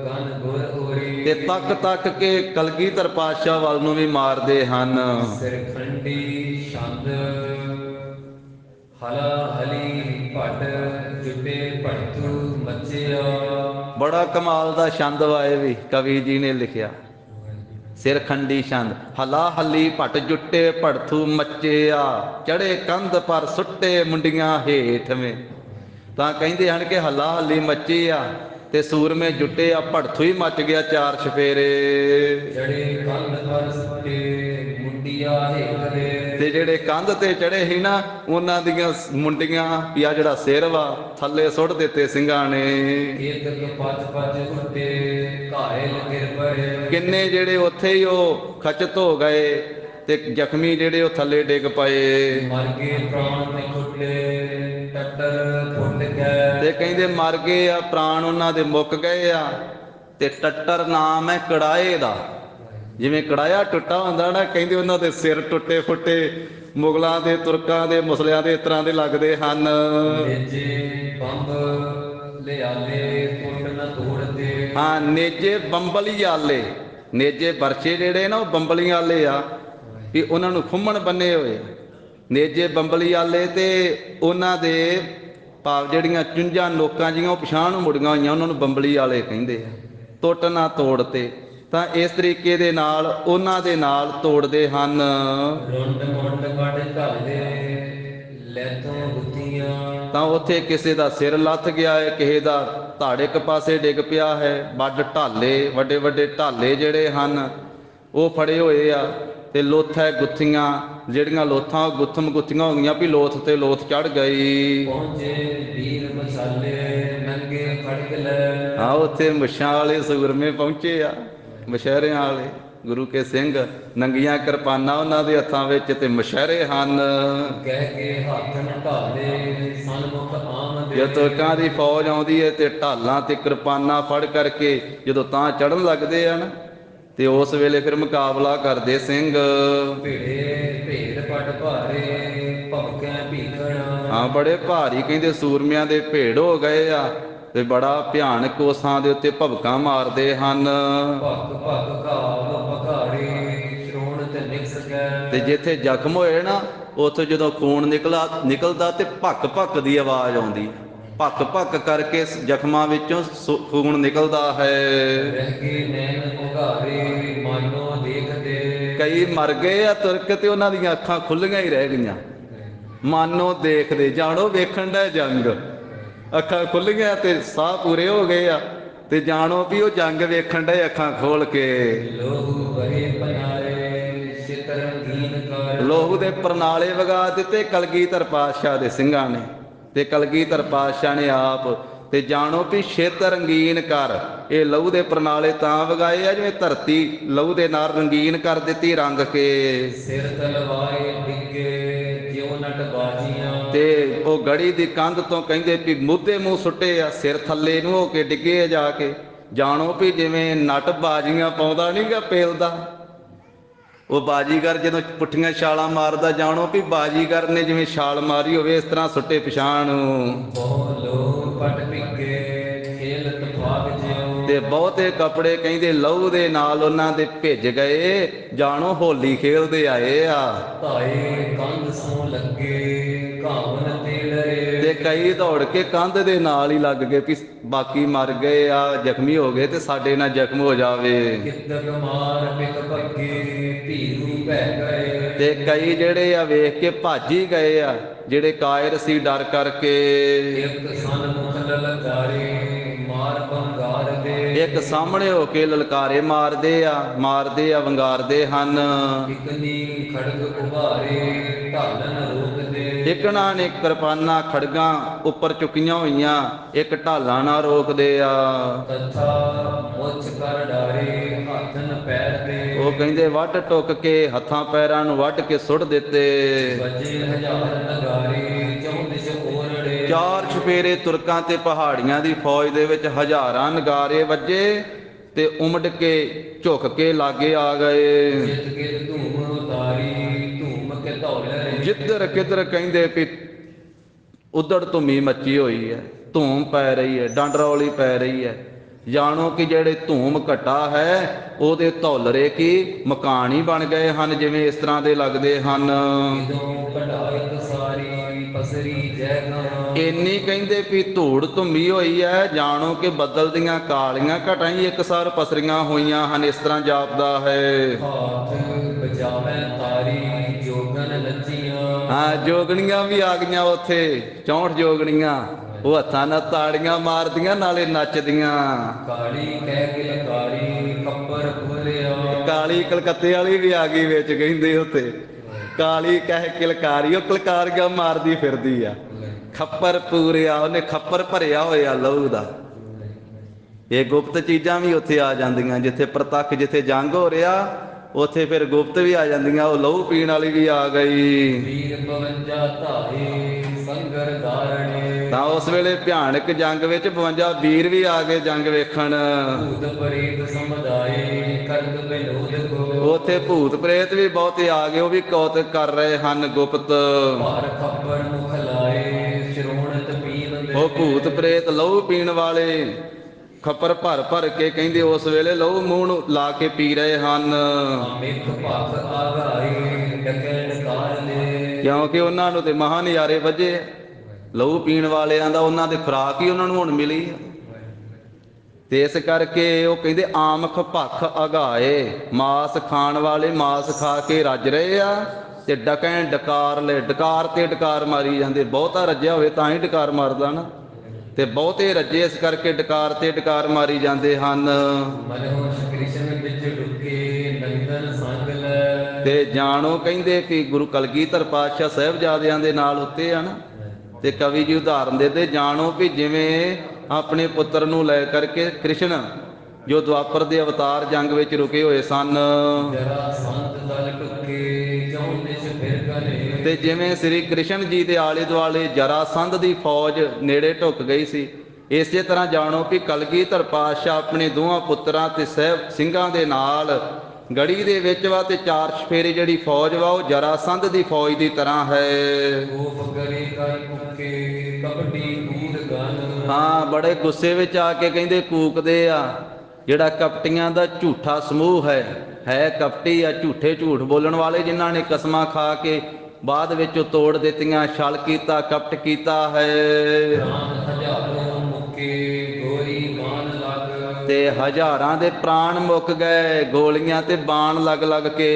ਗਨ ਗੁਰ ਹੋਰੀ ਤੇ ਤੱਕ ਤੱਕ ਕੇ ਕਲਗੀਧਰ ਪਾਤਸ਼ਾਹ ਵੱਲ ਨੂੰ ਵੀ ਮਾਰਦੇ ਹਨ। ਸਿਰਖੰਡੀ ਛੰਦ ਹਲਾ ਹਲੀ ਭਟ ਜੁਟੇ ਭੜਤੂ ਮੱਚਿਆ ਬੜਾ ਕਮਾਲ ਦਾ ਛੰਦ ਵਾਏ ਵੀ ਕਵੀ ਜੀ ਨੇ ਲਿਖਿਆ। ਸਿਰਖੰਡੀ ਛੰਦ ਹਲਾ ਹੱਲੀ ਭਟ ਜੁੱਟੇ ਭੜਥੂ ਮੱਚਿਆ ਚੜੇ ਕੰਧ ਪਰ ਸੁੱਟੇ ਮੁੰਡੀਆਂ ਹੇਠਵੇਂ। ਤਾਂ ਕਹਿੰਦੇ ਹਨ ਕਿ ਹਲਾ ਹੱਲੀ ਮੱਚੀ ਆ ਤੇ ਸੂਰਮੇ ਜੁੱਟੇ ਆ, ਭੜਥੂ ਹੀ ਮੱਚ ਗਿਆ 4 ਚਫੇਰੇ। ਜੜੇ ਕੰਧ ਪਰ ਸੁੱਟੇ ਮੁੰਡੀਆਂ ਹੇਠਵੇਂ ਤੇ ਜਿਹੜੇ ਕੰਧ ਤੇ ਚੜੇ ਸੀ ਨਾ ਉਹਨਾਂ ਦੀਆਂ ਮੁੰਡੀਆਂ ਪਿਆ ਜਿਹੜਾ ਸਿਰ ਵਾ ਥੱਲੇ ਸੁੱਟ ਦਿੱਤੇ ਸਿੰਘਾਂ ਨੇ। ਕੇਤਕ ਪੱਜ ਪੱਜ ਉੱਤੇ ਘਾਇਲ ਗਿਰ ਪਏ ਕਿੰਨੇ ਜਿਹੜੇ ਉੱਥੇ ਹੀ ਉਹ ਖਚਤ ਹੋ ਗਏ ਤੇ ਜ਼ਖਮੀ ਜਿਹੜੇ ਉਹ ਥੱਲੇ ਡਿੱਗ ਪਏ। ਮਰ ਗਏ ਪ੍ਰਾਣ ਨੇ ਖੁੱਲੇ ਟੱਟਰ ਫੁੱਟ ਗਏ ਤੇ ਕਹਿੰਦੇ ਮਰ ਗਏ ਆ, ਪ੍ਰਾਣ ਉਹਨਾਂ ਦੇ ਮੁੱਕ ਗਏ ਆ। ਤੇ ਟੱਟਰ ਨਾਮ ਹੈ ਕੜਾਏ ਦਾ, ਜਿਵੇਂ ਕੜਾਇਆ ਟੁੱਟਾ ਹੁੰਦਾ ਨਾ, ਕਹਿੰਦੇ ਉਹਨਾਂ ਦੇ ਸਿਰ ਟੁੱਟੇ ਫੁੱਟੇ ਮੁਗਲਾਂ ਦੇ, ਤੁਰਕਾਂ ਦੇ, ਮੁਸਲਿਆਂ ਦੇ ਇਸ ਤਰ੍ਹਾਂ ਦੇ ਲੱਗਦੇ ਹਨ। ਨੇਜੇ ਬੰਬ ਲਿਆਲੇ ਕੁੰਡ ਨਾ ਤੋੜਦੇ ਹਾਂ, ਨੇਜੇ ਬੰਬਲੀ ਆਲੇ, ਨੇਜੇ ਬਰਛੇ ਜਿਹੜੇ ਨਾ ਉਹ ਬੰਬਲੀ ਆਲੇ ਆ ਵੀ ਉਹਨਾਂ ਨੂੰ ਖੁੰਮਣ ਬੰਨੇ ਹੋਏ ਨੇਜੇ ਬੰਬਲੀ ਆਲੇ। ਤੇ ਉਹਨਾਂ ਦੇ ਭਾਵ ਜਿਹੜੀਆਂ ਚੁੰਝਾਂ ਨੋਕਾਂ ਜੀਆਂ ਉਹ ਪਛਾਣ ਨੂੰ ਮੁੜੀਆਂ ਹੋਈਆਂ, ਉਹਨਾਂ ਨੂੰ ਬੰਬਲੀ ਆਲੇ ਕਹਿੰਦੇ ਆ। ਟੁੱਟ ਨਾ ਤੋੜਤੇ, ਤਾਂ ਇਸ ਤਰੀਕੇ ਦੇ ਨਾਲ ਉਹਨਾਂ ਦੇ ਨਾਲ ਤੋੜਦੇ ਹਨ। ਰੁੰਡ ਮੁੰਡ ਵੱਢ ਘਲਦੇ ਲੈਤੋਂ ਗੁੱਤੀਆਂ ਤਾਂ ਉੱਥੇ ਕਿਸੇ ਦਾ ਸਿਰ ਲੱਥ ਗਿਆ ਹੈ, ਕਿਸੇ ਦਾ ਧੜ ਇੱਕ ਪਾਸੇ ਡਿੱਗ ਪਿਆ ਹੈ। ਵੱਡ ਢਾਲੇ, ਵੱਡੇ ਵੱਡੇ ਢਾਲੇ ਜਿਹੜੇ ਹਨ ਉਹ ਫੜੇ ਹੋਏ ਆ। ਤੇ ਲੋਥ ਹੈ ਗੁੱਥੀਆਂ, ਜਿਹੜੀਆਂ ਲੋਥਾਂ ਗੁੱਥਮ ਗੁੱਥੀਆਂ ਹੋ ਗਈਆਂ ਵੀ ਲੋਥ ਤੇ ਲੋਥ ਚੜ ਗਈ। ਪਹੁੰਚੇ ਵੀਰ ਮਸਾਲੇ ਨੰਗੇ ਖੜਕ ਲੈ ਹਾਂ, ਉੱਥੇ ਮੁੱਛਾਂ ਵਾਲੇ ਸੂਰਮੇ ਪਹੁੰਚੇ ਆ, ਮਸ਼ਹਿਰਿਆਂ ਵਾਲੇ ਗੁਰੂ ਕੇ ਸਿੰਘ, ਨੰਗੀਆਂ ਕਿਰਪਾਨਾਂ ਉਹਨਾਂ ਦੇ ਹੱਥਾਂ ਵਿੱਚ ਤੇ ਮਸ਼ਹਿਰੇ ਹਨ। ਕਹਿ ਕੇ ਹੱਥ ਢਾਲੇ ਸਨਮੁਖ ਆਮਦੇ ਜਦੋਂ ਤੁਰਕਾਂ ਦੀ ਫੌਜ ਆਉਂਦੀ ਹੈ ਤੇ ਢਾਲਾਂ ਤੇ ਕਿਰਪਾਨਾਂ ਫੜ ਕਰਕੇ ਜਦੋਂ ਤਾਂ ਚੜਨ ਲੱਗਦੇ ਆ ਨਾ, ਤੇ ਉਸ ਵੇਲੇ ਫਿਰ ਮੁਕਾਬਲਾ ਕਰਦੇ ਸਿੰਘ। ਭੇੜੇ ਭੇਡ ਪਟ ਭਾਰੇ ਭਵਕੈ ਭੀਖਣ ਹਾਂ, ਬੜੇ ਭਾਰੀ ਕਹਿੰਦੇ ਸੂਰਮਿਆਂ ਦੇ ਭੇੜ ਹੋ ਗਏ ਆ ਤੇ ਬੜਾ ਭਿਆਨਕ ਉਸਾਂ ਦੇ ਉੱਤੇ ਭਵਕਾਂ ਮਾਰਦੇ ਹਨ। ਭਗ ਭਗ ਘਾਲ ਭਗਾੜੇ ਸ਼੍ਰੋਣ ਤੇ ਨਿਕਸ ਗੈ ਤੇ ਜਿੱਥੇ ਜ਼ਖਮ ਹੋਏ ਨਾ ਉੱਥੇ ਜਦੋਂ ਖੂਨ ਨਿਕਲਦਾ ਤੇ ਭੱਕ ਭੱਕ ਦੀ ਆਵਾਜ਼ ਆਉਂਦੀ, ਭੱਕ ਭੱਕ ਕਰਕੇ ਜ਼ਖਮਾਂ ਵਿੱਚੋਂ ਖੂਨ ਨਿਕਲਦਾ ਹੈ। ਰਹਿ ਗਏ ਨੈਣ ਭੁਗਾਰੇ ਮਾਨੋ ਦੇਖਦੇ ਕਈ ਮਰ ਗਏ ਆ ਤੁਰਕ ਤੇ ਉਹਨਾਂ ਦੀਆਂ ਅੱਖਾਂ ਖੁੱਲੀਆਂ ਹੀ ਰਹਿ ਗਈਆਂ, ਮਾਨੋ ਦੇਖਦੇ ਜਾਣੋ ਵੇਖਣ ਦਾ ਜੰਗ। ਅੱਖਾਂ ਖੁੱਲ ਗਿਆ ਤੇ ਸਾਹ ਪੂਰੇ ਹੋ ਗਏ ਆ ਤੇ ਜਾਣੋ ਵੀ ਉਹ ਜੰਗ ਵੇਖਣ ਦਾ ਅੱਖਾਂ ਖੋਲ ਕੇ। ਲੋਹੂ ਬਰੇ ਪਨਾਰੇ ਸਿਤ ਰੰਗੀਨ ਕਰ ਲੋਹੂ ਦੇ ਪ੍ਰਣਾਲੇ ਵਗਾ ਦਿੱਤੇ ਕਲਗੀਧਰ ਪਾਤਸ਼ਾਹ ਦੇ ਸਿੰਘਾਂ ਨੇ। ਤੇ ਕਲਗੀਧਰ ਪਾਤਸ਼ਾਹ ਨੇ ਆਪ ਤੇ ਜਾਣੋ ਵੀ ਛਿੱਤ ਰੰਗੀਨ ਕਰ। ਇਹ ਲਹੂ ਦੇ ਪ੍ਰਣਾਲੇ ਤਾਂ ਵਗਾਏ ਆ ਜਿਵੇਂ ਧਰਤੀ ਲਹੂ ਦੇ ਨਾਲ ਰੰਗੀਨ ਕਰ ਦਿੱਤੀ ਰੰਗ ਕੇ। ਸਿਰ ਤਲਵਾਏ ਡਿੱਗੇ ਜਿਉ ਨਟ ਬਾਜੀਆਂ। ਤੇ ਉਹ ਗੜੀ ਦੀ ਕੰਧ ਤੋਂ ਕਹਿੰਦੇ ਵੀ ਮੁੱਦੇ ਮੂੰਹ ਸੁੱਟੇ ਆ, ਸਿਰ ਥੱਲੇ ਨੂੰ ਹੋ ਕੇ ਡਿੱਗੇ ਆ ਜਾ ਕੇ। ਜਾਣੋ ਵੀ ਜਿਵੇਂ ਨਟ ਬਾਜੀਆਂ ਪਾਉਂਦਾ ਨਹੀਂ ਗਾ ਪੇਲਦਾ, ਉਹ ਬਾਜੀਗਰ ਜਦੋਂ ਪੁੱਠੀਆਂ ਛਾਲਾਂ ਮਾਰਦਾ, ਜਾਣੋ ਵੀ ਬਾਜੀਗਰ ਨੇ ਜਿਵੇਂ ਛਾਲ ਮਾਰੀ ਹੋਵੇ ਇਸ ਤਰ੍ਹਾਂ ਸੁੱਟੇ ਪਛਾਣ। ਬਹੁ ਲੋਕ ਪਟ ਪਿੱਗੇ ਖੇਲਤ ਭਾਗ ਜਿਉ। ਤੇ ਬਹੁਤੇ ਕੱਪੜੇ ਕਹਿੰਦੇ ਲਹੂ ਦੇ ਨਾਲ ਉਹਨਾਂ ਦੇ ਭਿੱਜ ਗਏ, ਜਾਣੋ ਹੋਲੀ ਖੇਲਦੇ ਆਏ ਆ। ਧਾਏ ਕੰਧ ਸੋਂ ਲੱਗੇ ਘਾਵਨ ਤੇ ਡਰੇ। ਤੇ ਕਈ ਦੌੜ ਕੇ ਕੰਧ ਦੇ ਨਾਲ ਹੀ ਲੱਗ ਗਏ ਵੀ ਬਾਕੀ ਮਰ ਗਏ ਆ, ਜ਼ਖਮੀ ਹੋ ਗਏ ਤੇ ਸਾਡੇ ਨਾਲ ਜ਼ਖਮ ਹੋ ਜਾਵੇ। ਕਿੱਦਕ ਮਾਰ ਪਿਕ ਭੱਗੇ ਭੀਰੂ ਪੈ ਗਏ। ਤੇ ਕਈ ਜਿਹੜੇ ਆ ਵੇਖ ਕੇ ਭੱਜ ਹੀ ਗਏ ਆ, ਜਿਹੜੇ ਕਾਇਰ ਸੀ ਡਰ ਕਰਕੇ। ਇੱਕ ਸਨਮੁਖ ਲਲਕਾਰੇ ਮਾਰ ਬੰਗਾਰ ਦੇ। ਇੱਕ ਸਾਹਮਣੇ ਹੋ ਕੇ ਲਲਕਾਰੇ ਮਾਰਦੇ ਆ ਵੰਗਾਰਦੇ ਹਨ। ਇਕਨੀ ਖੜਗ ਉਭਾਰੇ ਢਾਲਨ ਰੋਕਦੇ। ਇਕਣਾ ਨੇ ਕਿਰਪਾਨਾਂ ਖੜਗਾਂ ਉੱਪਰ ਚੁੱਕੀਆਂ ਹੋਈਆਂ, ਇੱਕ ਢਾਲਾਂ ਨਾਲ ਰੋਕਦੇ ਆ। ਤਥਾ ਮੁੱਛ ਕਰ ਡਾਰੇ ਹੱਥਨ ਪੈਰ ਤੇ। ਉਹ ਕਹਿੰਦੇ ਵੱਢ ਟੁੱਕ ਕੇ ਹੱਥਾਂ ਪੈਰਾਂ ਨੂੰ ਵੱਢ ਕੇ ਸੁੱਟ ਦਿੱਤੇ। ਵਜੇ ਹਜ਼ਾਰ ਨਗਾਰੇ ਚੌਂਦਿਸ਼ ਓਰੜੇ। ਚਾਰ ਛਪੇਰੇ ਤੁਰਕਾਂ ਤੇ ਪਹਾੜੀਆਂ ਦੀ ਫੌਜ ਦੇ ਵਿੱਚ ਹਜ਼ਾਰਾਂ ਨਗਾਰੇ ਵੱਜੇ ਤੇ ਉਮੜ ਕੇ ਝੁਕ ਕੇ ਲਾਗੇ ਆ ਗਏ। ਜਿਤ ਗਿਤ ਧੂਮ ਉਤਾਰੀ ਧੂਮ ਕੇ ਧੌਲੇ। ਜਿੱਧਰ ਕਿੱਧਰ ਕਹਿੰਦੇ ਵੀ ਉਧੜ ਧੂਮੀ ਮੱਚੀ ਹੋਈ ਹੈ, ਧੂਮ ਪੈ ਰਹੀ ਹੈ, ਡੰਡ ਰੌਲੀ ਪੈ ਰਹੀ ਹੈ। ਜਾਣੋ ਕਿ ਜਿਹੜੇ ਧੂਮ ਘਟਾ ਹੈ ਉਹਦੇ ਧੌਲਰੇ ਕੀ ਮਕਾਨ ਹੀ ਬਣ ਗਏ ਹਨ, ਜਿਵੇਂ ਇਸ ਤਰ੍ਹਾਂ ਦੇ ਲੱਗਦੇ ਹਨ। ਜਦੋਂ ਕਢਾਇਤ ਸਾਰੀ ਪਸਰੀ ਜੈਗਾ। ਇੰਨੀ ਕਹਿੰਦੇ ਵੀ ਧੂੜ ਧੁੰਮੀ ਹੋਈ ਹੈ, ਜਾਣੋ ਕਿ ਬੱਦਲ ਦੀਆਂ ਕਾਲੀਆਂ ਘਟਾਂ ਹੀ ਇੱਕਸਾਰ ਪਸਰੀਆਂ ਹੋਈਆਂ ਹਨ, ਇਸ ਤਰ੍ਹਾਂ ਜਾਪਦਾ ਹੈ। ਹਾਥ ਬਜਾਵੇ ਤਾਰੀ ਜੋਗਨ ਨੱਚੀਆਂ। ਹਾਂ, ਜੋਗਣੀਆਂ ਵੀ ਆ ਗਈਆਂ ਉੱਥੇ, 64 ਜੋਗਣੀਆਂ, ਉਹ ਹੱਥਾਂ ਨਾਲ ਤਾੜੀਆਂ ਮਾਰਦੀਆਂ ਨਾਲੇ ਨੱਚਦੀਆਂ। ਕਾਲੀ ਕਹਿ ਕਿਲਕਾਰੀ ਖੱਪਰ ਖੋਲਿਆ। ਕਾਲੀ ਕਲਕੱਤੇ ਵਾਲੀ ਵੀ ਆ ਗਈ ਵਿੱਚ, ਕਹਿੰਦੇ ਉੱਥੇ ਕਾਲੀ ਕਹਿ ਕਿਲਕਾਰੀ, ਉਹ ਕਿਲਕਾਰੀਆਂ ਮਾਰਦੀ ਫਿਰਦੀ ਆ। ਖੱਪਰ ਪੂਰਿਆ, ਉਹਨੇ ਖੱਪਰ ਭਰਿਆ ਹੋਇਆ ਲਹੂ ਦਾ। ਇਹ ਗੁਪਤ ਚੀਜ਼ਾਂ ਵੀ ਉੱਥੇ ਆ ਜਾਂਦੀਆਂ, ਜਿੱਥੇ ਪ੍ਰਤੱਖ, ਜਿੱਥੇ ਜੰਗ ਹੋ ਰਿਹਾ ਉੱਥੇ ਫਿਰ ਗੁਪਤ ਵੀ ਆ ਜਾਂਦੀਆਂ। ਉਹ ਲਹੂ ਪੀਣ ਵਾਲੀ ਵੀ ਆ ਗਈ। ਵੀਰ 52 ਧਾਰੇ ਸੰਗਰ ਧਾਰਣੇ। ਤਾਂ ਉਸ ਵੇਲੇ ਭਿਆਨਕ ਜੰਗ ਵਿੱਚ 52 ਵੀਰ ਵੀ ਆ ਗਏ ਜੰਗ ਵੇਖਣ। ਭੂਤ ਪ੍ਰੇਤ ਸਮੁਦਾਏ ਕਰਦ ਬਿਨੋਦ ਕੋ। ਉੱਥੇ ਭੂਤ ਪ੍ਰੇਤ ਵੀ ਬਹੁਤੇ ਆ ਗਏ, ਉਹ ਵੀ ਕੌਤਕ ਕਰ ਰਹੇ ਹਨ ਗੁਪਤ। ਭਾਰ ਖੱਪਰ ਮੁਖ ਲਾਏ ਸ਼ਰੋਣਤ ਪੀਨ ਦੇ। ਉਹ ਭੂਤ ਪ੍ਰੇਤ ਲਹੂ ਪੀਣ ਵਾਲੇ ਖੱਪਰ ਭਰ ਭਰ ਕੇ ਕਹਿੰਦੇ ਉਸ ਵੇਲੇ ਲਹੂ ਮੂੰਹ ਨੂੰ ਲਾ ਕੇ ਪੀ ਰਹੇ ਹਨ। ਮਿੱਠ ਭਖ ਆਗਾਏ ਡਕੈਣ ਕਾਰ ਦੇ। ਕਿਉਂਕਿ ਉਹਨਾਂ ਨੂੰ ਤੇ ਮਹਾਂ ਨਜ਼ਾਰੇ ਵੱਜੇ ਲਹੂ ਪੀਣ ਵਾਲਿਆਂ ਦਾ, ਉਹਨਾਂ ਦੇ ਖੁਰਾਕ ਹੀ ਉਹਨਾਂ ਨੂੰ ਹੁਣ ਮਿਲੀ। ਤੇ ਇਸ ਕਰਕੇ ਉਹ ਕਹਿੰਦੇ ਆਮਖ ਭਖ ਅਗਾਏ, ਮਾਸ ਖਾਣ ਵਾਲੇ ਮਾਸ ਖਾ ਕੇ ਰੱਜ ਰਹੇ ਆ। ਤੇ ਡਕੈਣ ਡਕਾਰ ਲੈ, ਡਕਾਰ ਤੇ ਡਕਾਰ ਮਾਰੀ ਜਾਂਦੇ। ਬਹੁਤਾ ਰੱਜਿਆ ਹੋਵੇ ਤਾਂ ਹੀ ਡਕਾਰ ਮਾਰਦਾ ਨਾ, ਤੇ ਬਹੁਤੇ ਰੱਜੇ ਇਸ ਕਰਕੇ ਡਕਾਰ ਤੇ ਡਕਾਰ ਮਾਰੀ ਜਾਂਦੇ ਹਨ। ਮਨੋਂ ਕ੍ਰਿਸ਼ਨ ਵਿੱਚ ਡੁੱਕੇ ਨੰਦਨ ਸੰਗ ਲੈ। ਤੇ ਜਾਣੋ ਕਹਿੰਦੇ ਕਿ ਗੁਰੂ ਕਲਗੀਧਰ ਪਾਤਸ਼ਾਹ ਸਾਹਿਬਜ਼ਾਦਿਆਂ ਦੇ ਨਾਲ ਉੱਤੇ ਆ ਨਾ, ਤੇ ਕਵੀ ਜੀ ਉਦਾਹਰਨ ਦੇ ਜਾਣੋ ਵੀ ਜਿਵੇਂ ਆਪਣੇ ਪੁੱਤਰ ਨੂੰ ਲੈ ਕਰਕੇ ਕ੍ਰਿਸ਼ਨ ਜੋ ਦੁਆਪਰ ਦੇ ਅਵਤਾਰ ਜੰਗ ਵਿੱਚ ਰੁਕੇ ਹੋਏ ਸਨ, ਜਰਾ ਸੰਤ ਦਲ ਟੁੱਕੇ ਚੌਂਦਿਸ਼ ਫਿਰ ਗਲੇ। ਤੇ ਜਿਵੇਂ ਸ੍ਰੀ ਕ੍ਰਿਸ਼ਨ ਜੀ ਦੇ ਆਲੇ ਦੁਆਲੇ ਜਰਾਸੰਧ ਦੀ ਫੌਜ ਨੇੜੇ ਢੁੱਕ ਗਈ ਸੀ, ਇਸੇ ਤਰ੍ਹਾਂ ਜਾਣੋ ਵੀ ਕਲਗੀਧਰ ਪਾਤਸ਼ਾਹ ਆਪਣੇ ਦੋਹਾਂ ਪੁੱਤਰਾਂ ਤੇ ਸਾਹਿਬ ਸਿੰਘਾਂ ਦੇ ਨਾਲ ਗੜੀ ਦੇ ਵਿੱਚ ਵਾ, ਤੇ ਚਾਰ ਛਫੇਰੇ ਜਿਹੜੀ ਫੌਜ ਵਾ ਉਹ ਜਰਾਸੰਧ ਦੀ ਫੌਜ ਦੀ ਤਰ੍ਹਾਂ ਹੈ। ਕੋਪ ਕਰੇ ਕਰ ਕੁੱਕੇ ਕਬੱਡੀ ਕੂਦ ਗਨ। ਹਾਂ, ਬੜੇ ਗੁੱਸੇ ਵਿੱਚ ਆ ਕੇ ਕਹਿੰਦੇ ਕੂਕਦੇ ਆ। ਜਿਹੜਾ ਕਪਟੀਆਂ ਦਾ ਝੂਠਾ ਸਮੂਹ ਹੈ ਕਪਟੀ ਆ, ਝੂਠੇ ਝੂਠ ਬੋਲਣ ਵਾਲੇ, ਜਿਨ੍ਹਾਂ ਨੇ ਕਸਮਾਂ ਖਾ ਕੇ ਬਾਅਦ ਵਿੱਚ ਤੋੜ ਦਿੱਤੀਆਂ, ਛਲ ਕੀਤਾ, ਕਪਟ ਕੀਤਾ ਹੈ। ਹਜ਼ਾਰਾਂ ਮੁੱਕੇ ਗੋਰੀ ਬਾਣ ਲੱਗ। ਤੇ ਹਜ਼ਾਰਾਂ ਦੇ ਪ੍ਰਾਣ ਮੁੱਕ ਗਏ ਗੋਲੀਆਂ ਤੇ ਬਾਣ ਲੱਗ ਲੱਗ ਕੇ।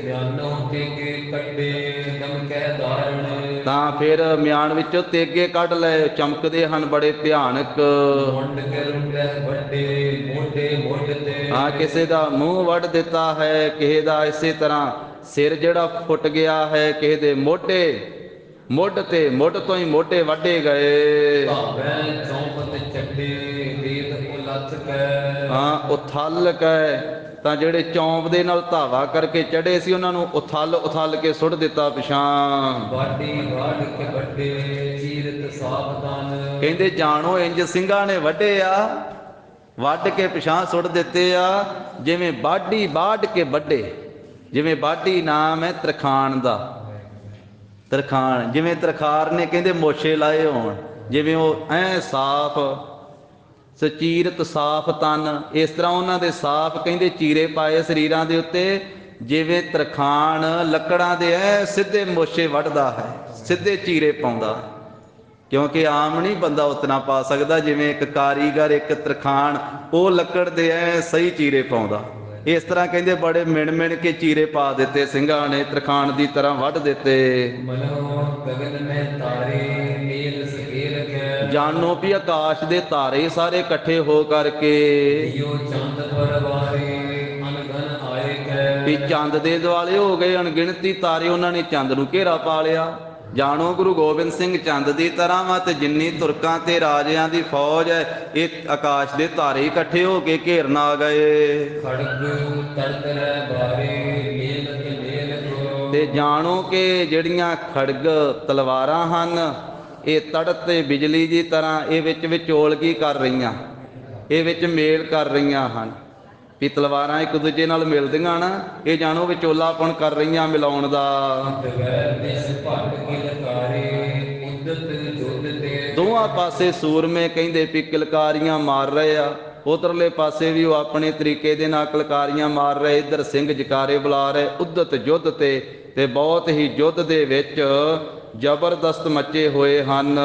ਮਿਆਨੋਂ ਤੇਗੇ ਕੱਢੇ ਦਮ ਕਹਿ ਧਾਰਣ। ਤਾਂ ਫਿਰ ਮਿਆਨ ਵਿੱਚੋਂ ਤੇਗੇ ਕੱਢ ਲਏ, ਚਮਕਦੇ ਹਨ ਬੜੇ ਭਿਆਨਕ। ਮੁੰਡ ਕੇ ਰੁੰਡੇ ਵੱਡੇ ਮੋਢੇ ਮੁੱਢ ਤੇ। ਹਾਂ, ਕਿਸੇ ਦਾ ਮੂੰਹ ਵੱਢ ਦਿੱਤਾ ਹੈ, ਕਿਸੇ ਦਾ ਇਸੇ ਤਰ੍ਹਾਂ ਸਿਰ ਜਿਹੜਾ ਫੁੱਟ ਗਿਆ ਹੈ, ਕਿਸੇ ਦੇ ਮੋਢੇ ਮੁੱਢ ਤੇ ਮੁੱਢ ਤੋਂ ਹੀ ਮੋਢੇ ਵੱਢੇ ਗਏ। ਭਾਵੇਂ ਚੌਂਪਤ ਵੱਡੇ ਵੇਦ ਉਲੱਥ ਕੈ। ਹਾਂ, ਉਥਲ ਕੈ ਤਾਂ ਜਿਹੜੇ ਚੌਂਪ ਦੇ ਨਾਲ ਧਾਵਾ ਕਰਕੇ ਚੜੇ ਸੀ ਉਹਨਾਂ ਨੂੰ ਉਥਲ ਕੇ ਸੁੱਟ ਦਿੱਤਾ ਪਿਛਾਂ। ਵਾਢੀ ਵਾਢ ਕੇ ਵੱਡੇ ਚੀਰਤ ਸਾਵਧਾਨ। ਕਹਿੰਦੇ ਜਾਣੋ ਇੰਜ ਸਿੰਘਾਂ ਨੇ ਵੱਢੇ ਆ, ਵੱਢ ਕੇ ਪਿਛਾਂ ਸੁੱਟ ਦਿੱਤੇ ਆ, ਜਿਵੇਂ ਬਾਢੀ ਬਾਢ ਕੇ ਵੱਢੇ। ਜਿਵੇਂ ਬਾਢੀ ਨਾਮ ਹੈ ਤਰਖਾਣ ਦਾ, ਤਰਖਾਣ ਜਿਵੇਂ ਤਰਖਾਰ ਨੇ ਕਹਿੰਦੇ ਮੋਛੇ ਲਾਏ ਹੋਣ, ਜਿਵੇਂ ਉਹ ਐ ਸਾਫ ਸਚੀਰਤ ਸਾਫ ਤਨ, ਇਸ ਤਰ੍ਹਾਂ ਉਹਨਾਂ ਦੇ ਸਾਫ ਕਹਿੰਦੇ ਚੀਰੇ ਪਾਏ ਸਰੀਰਾਂ ਦੇ ਉੱਤੇ, ਜਿਵੇਂ ਤਰਖਾਣ ਲੱਕੜਾਂ ਦੇ ਐ ਸਿੱਧੇ ਮੋਛੇ ਵੱਢਦਾ ਹੈ, ਸਿੱਧੇ ਚੀਰੇ ਪਾਉਂਦਾ। ਕਿਉਂਕਿ ਆਮ ਨਹੀਂ ਬੰਦਾ ਉਤਨਾ ਪਾ ਸਕਦਾ, ਜਿਵੇਂ ਇੱਕ ਕਾਰੀਗਰ ਇੱਕ ਤਰਖਾਣ ਉਹ ਲੱਕੜ ਦੇ ਐ ਸਹੀ ਚੀਰੇ ਪਾਉਂਦਾ। ਇਸ ਤਰ੍ਹਾਂ ਕਹਿੰਦੇ ਬੜੇ ਮਿਣ ਕੇ ਚੀਰੇ ਪਾ ਦਿੱਤੇ ਸਿੰਘਾਂ ਨੇ, ਤਰਖਾਣ ਦੀ ਤਰ੍ਹਾਂ ਵੱਢ ਦਿੱਤੇ। ਮਨੋ ਗਗਨ ਮੈਂ ਤਾਰੇ ਮੇਲ ਸਕੇਲ ਕੈ। ਜਾਣੋ ਵੀ ਆਕਾਸ਼ ਦੇ ਤਾਰੇ ਸਾਰੇ ਇਕੱਠੇ ਹੋ ਕਰਕੇ ਦਿਓ ਚੰਦ ਪਰਵਾਰੇ ਅਨਗਨ ਆਏ ਕੈ। ਵੀ ਚੰਦ ਦੇ ਦੁਆਲੇ ਹੋ ਗਏ, ਅਣਗਿਣਤੀ ਤਾਰੇ ਉਹਨਾਂ ਨੇ ਚੰਦ ਨੂੰ ਘੇਰਾ ਪਾ ਲਿਆ। ਜਾਣੋ ਗੁਰੂ ਗੋਬਿੰਦ ਸਿੰਘ ਚੰਦ ਦੀ ਤਰ੍ਹਾਂ ਵਾ, ਤੇ ਜਿੰਨੀ ਤੁਰਕਾਂ ਤੇ ਰਾਜਿਆਂ ਦੀ ਫੌਜ ਹੈ ਇਹ ਆਕਾਸ਼ ਦੇ ਤਾਰੇ ਇਕੱਠੇ ਹੋ ਕੇ ਘੇਰਨ ਆ ਗਏ। ਖੜਗ ਤੜਤਰੈ ਬਾਰੇ ਮੇਲ ਤੇ ਮੇਲ ਕੋ। ਤੇ ਜਾਣੋ ਕਿ ਜਿਹੜੀਆਂ ਖੜਗ ਤਲਵਾਰਾਂ ਹਨ ਇਹ ਤੜਤ ਤੇ ਬਿਜਲੀ ਦੀ ਤਰ੍ਹਾਂ ਇਹ ਵਿੱਚ ਵਿਚੋਲਗੀ ਕਰ ਰਹੀਆਂ, ਇਹ ਵਿੱਚ ਮੇਲ ਕਰ ਰਹੀਆਂ ਹਨ। ਵੀ ਤਲਵਾਰਾਂ ਇੱਕ ਦੂਜੇ ਨਾਲ ਮਿਲਦੀਆਂ ਨਾ, ਇਹ ਜਾਣੋ ਵਿਚੋਲਾਪਣ ਕਰ ਰਹੀਆਂ ਮਿਲਾਉਣ ਦਾ। ਦੋਵਾਂ ਪਾਸੇ ਸੂਰਮੇ ਕਹਿੰਦੇ ਵੀ ਕਿਲਕਾਰੀਆਂ ਮਾਰ ਰਹੇ ਆ, ਉਧਰਲੇ ਪਾਸੇ ਵੀ ਉਹ ਆਪਣੇ ਤਰੀਕੇ ਦੇ ਨਾਲ ਕਿਲਕਾਰੀਆਂ ਮਾਰ ਰਹੇ, ਇੱਧਰ ਸਿੰਘ ਜਕਾਰੇ ਬੁਲਾ ਰਹੇ, ਉਦਤ ਯੁੱਧ ਤੇ ਬਹੁਤ ਹੀ ਯੁੱਧ ਦੇ ਵਿੱਚ ਜ਼ਬਰਦਸਤ ਮੱਚੇ ਹੋਏ ਹਨ।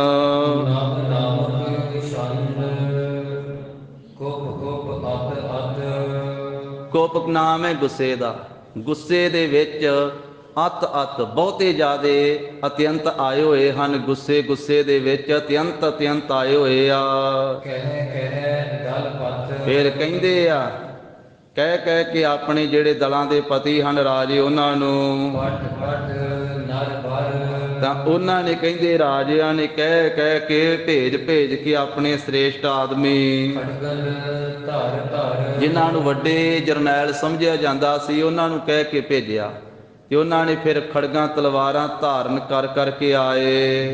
ਕੋਪ ਨਾਮ ਹੈ ਗੁੱਸੇ ਦਾ, ਗੁੱਸੇ ਦੇ ਵਿੱਚ ਅਤ ਬਹੁਤੇ ਜ਼ਿਆਦੇ ਅਤਿਅੰਤ ਆਏ ਹੋਏ ਹਨ। ਗੁੱਸੇ ਦੇ ਵਿੱਚ ਅਤਿਅੰਤ ਆਏ ਹੋਏ ਆ। ਫਿਰ ਕਹਿੰਦੇ ਆ ਕਹਿ ਕੇ ਆਪਣੇ ਜਿਹੜੇ ਦਲਾਂ ਦੇ ਪਤੀ ਹਨ ਰਾਜੇ, ਉਹਨਾਂ ਨੂੰ ਤਾਂ ਉਹਨਾਂ ਨੇ ਕਹਿੰਦੇ ਰਾਜਿਆਂ ਨੇ ਕਹਿ ਕੇ ਭੇਜ ਕੇ ਆਪਣੇ ਸ੍ਰੇਸ਼ਟ ਆਦਮੀ ਜਿਨ੍ਹਾਂ ਨੂੰ ਵੱਡੇ ਜਰਨੈਲ ਸਮਝਿਆ ਜਾਂਦਾ ਸੀ ਉਹਨਾਂ ਨੂੰ ਕਹਿ ਕੇ ਭੇਜਿਆ, ਤੇ ਉਹਨਾਂ ਨੇ ਫਿਰ ਖੜਗਾਂ ਤਲਵਾਰਾਂ ਧਾਰਨ ਕਰਕੇ ਆਏ।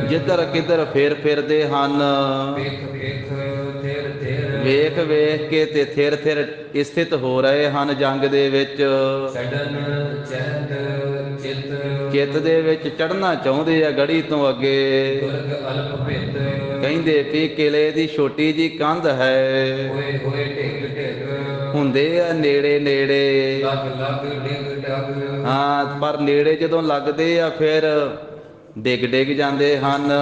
ਜਿੱਧਰ ਕਿੱਧਰ ਫਿਰਦੇ ਹਨ, ਵੇਖ ਕੇ ਤੇ ਥਿਰ ਸਥਿਤ ਹੋ ਰਹੇ ਹਨ ਜੰਗ ਦੇ ਵਿੱਚ। ਚਿੱਤ ਦੇ ਵਿੱਚ ਚੜ੍ਹਨਾ ਚਾਹੁੰਦੇ ਆ ਗੜੀ ਤੋਂ ਅੱਗੇ। ਕਹਿੰਦੇ ਵੀ ਕਿਲੇ ਦੀ ਛੋਟੀ ਜੀ ਕੰਧ ਹੈ, ਹੁੰਦੇ ਆ ਨੇੜੇ ਹਾਂ, ਪਰ ਨੇੜੇ ਜਦੋਂ ਲੱਗਦੇ ਆ ਫਿਰ ਡਿੱਗ ਜਾਂਦੇ ਹਨ,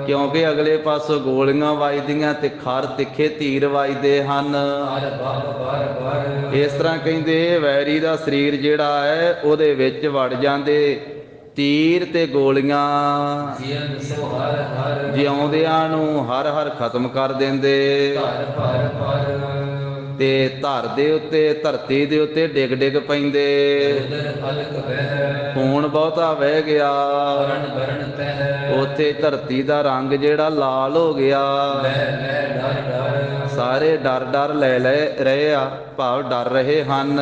ਕਿਉਂਕਿ ਅਗਲੇ ਪਾਸੋਂ ਗੋਲੀਆਂ ਵੱਜਦੀਆਂ ਤੇ ਖਰ ਤਿੱਖੇ ਤੀਰ ਵੱਜਦੇ ਹਨ। ਇਸ ਤਰ੍ਹਾਂ ਕਹਿੰਦੇ ਵੈਰੀ ਦਾ ਸਰੀਰ ਜਿਹੜਾ ਹੈ ਉਹਦੇ ਵਿੱਚ ਵੜ ਜਾਂਦੇ ਤੀਰ ਤੇ ਗੋਲੀਆਂ, ਜਿਉਂਦਿਆਂ ਨੂੰ ਹਰ ਖਤਮ ਕਰ ਦਿੰਦੇ, ਤੇ ਧਰਤੀ ਦੇ ਉੱਤੇ ਡਿੱਗ ਪੈਂਦੇ। ਖੂਨ ਬਹੁਤਾ ਵਹਿ ਗਿਆ, ਉੱਥੇ ਧਰਤੀ ਦਾ ਰੰਗ ਜਿਹੜਾ ਲਾਲ ਹੋ ਗਿਆ। ਸਾਰੇ ਡਰ ਲੈ ਰਹੇ ਆ, ਭਾਵ ਡਰ ਰਹੇ ਹਨ।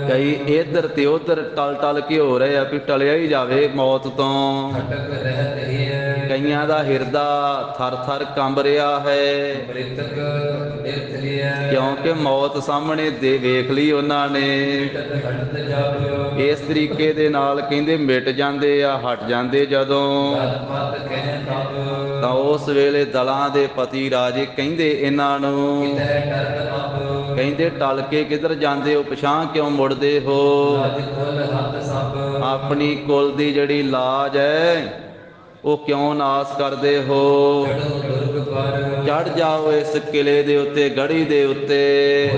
ਕਈ ਇੱਧਰ ਤੇ ਉੱਧਰ ਟਲ ਕੇ ਹੋ ਰਹੇ ਆ ਵੀ ਟਲਿਆ ਹੀ ਜਾਵੇ ਮੌਤ ਤੋਂ। ਕਈਆਂ ਦਾ ਹਿਰਦਾ ਥਰ ਕੰਬ ਰਿਹਾ ਹੈ, ਕਿਉਂਕਿ ਮੌਤ ਸਾਹਮਣੇ ਵੇਖ ਲਈ ਉਹਨਾਂ ਨੇ। ਇਸ ਤਰੀਕੇ ਦੇ ਨਾਲ ਕਹਿੰਦੇ ਮਿਟ ਜਾਂਦੇ ਆ, ਹਟ ਜਾਂਦੇ ਜਦੋਂ, ਤਾਂ ਉਸ ਵੇਲੇ ਦਲਾਂ ਦੇ ਪਤੀ ਰਾਜੇ ਕਹਿੰਦੇ ਇਹਨਾਂ ਨੂੰ, ਕਹਿੰਦੇ ਟਲ ਕੇ ਕਿੱਧਰ ਜਾਂਦੇ ਹੋ, ਪਿਛਾਂ ਕਿਉਂ ਮੁੜਦੇ ਹੋ? ਆਪਣੀ ਕੁਲ ਦੀ ਜਿਹੜੀ ਲਾਜ ਹੈ ਉਹ ਕਿਉਂ ਨਾਸ ਕਰਦੇ ਹੋ? ਚੜ ਜਾਓ ਇਸ ਕਿਲੇ ਦੇ ਉੱਤੇ, ਗੜੀ ਦੇ ਉੱਤੇ।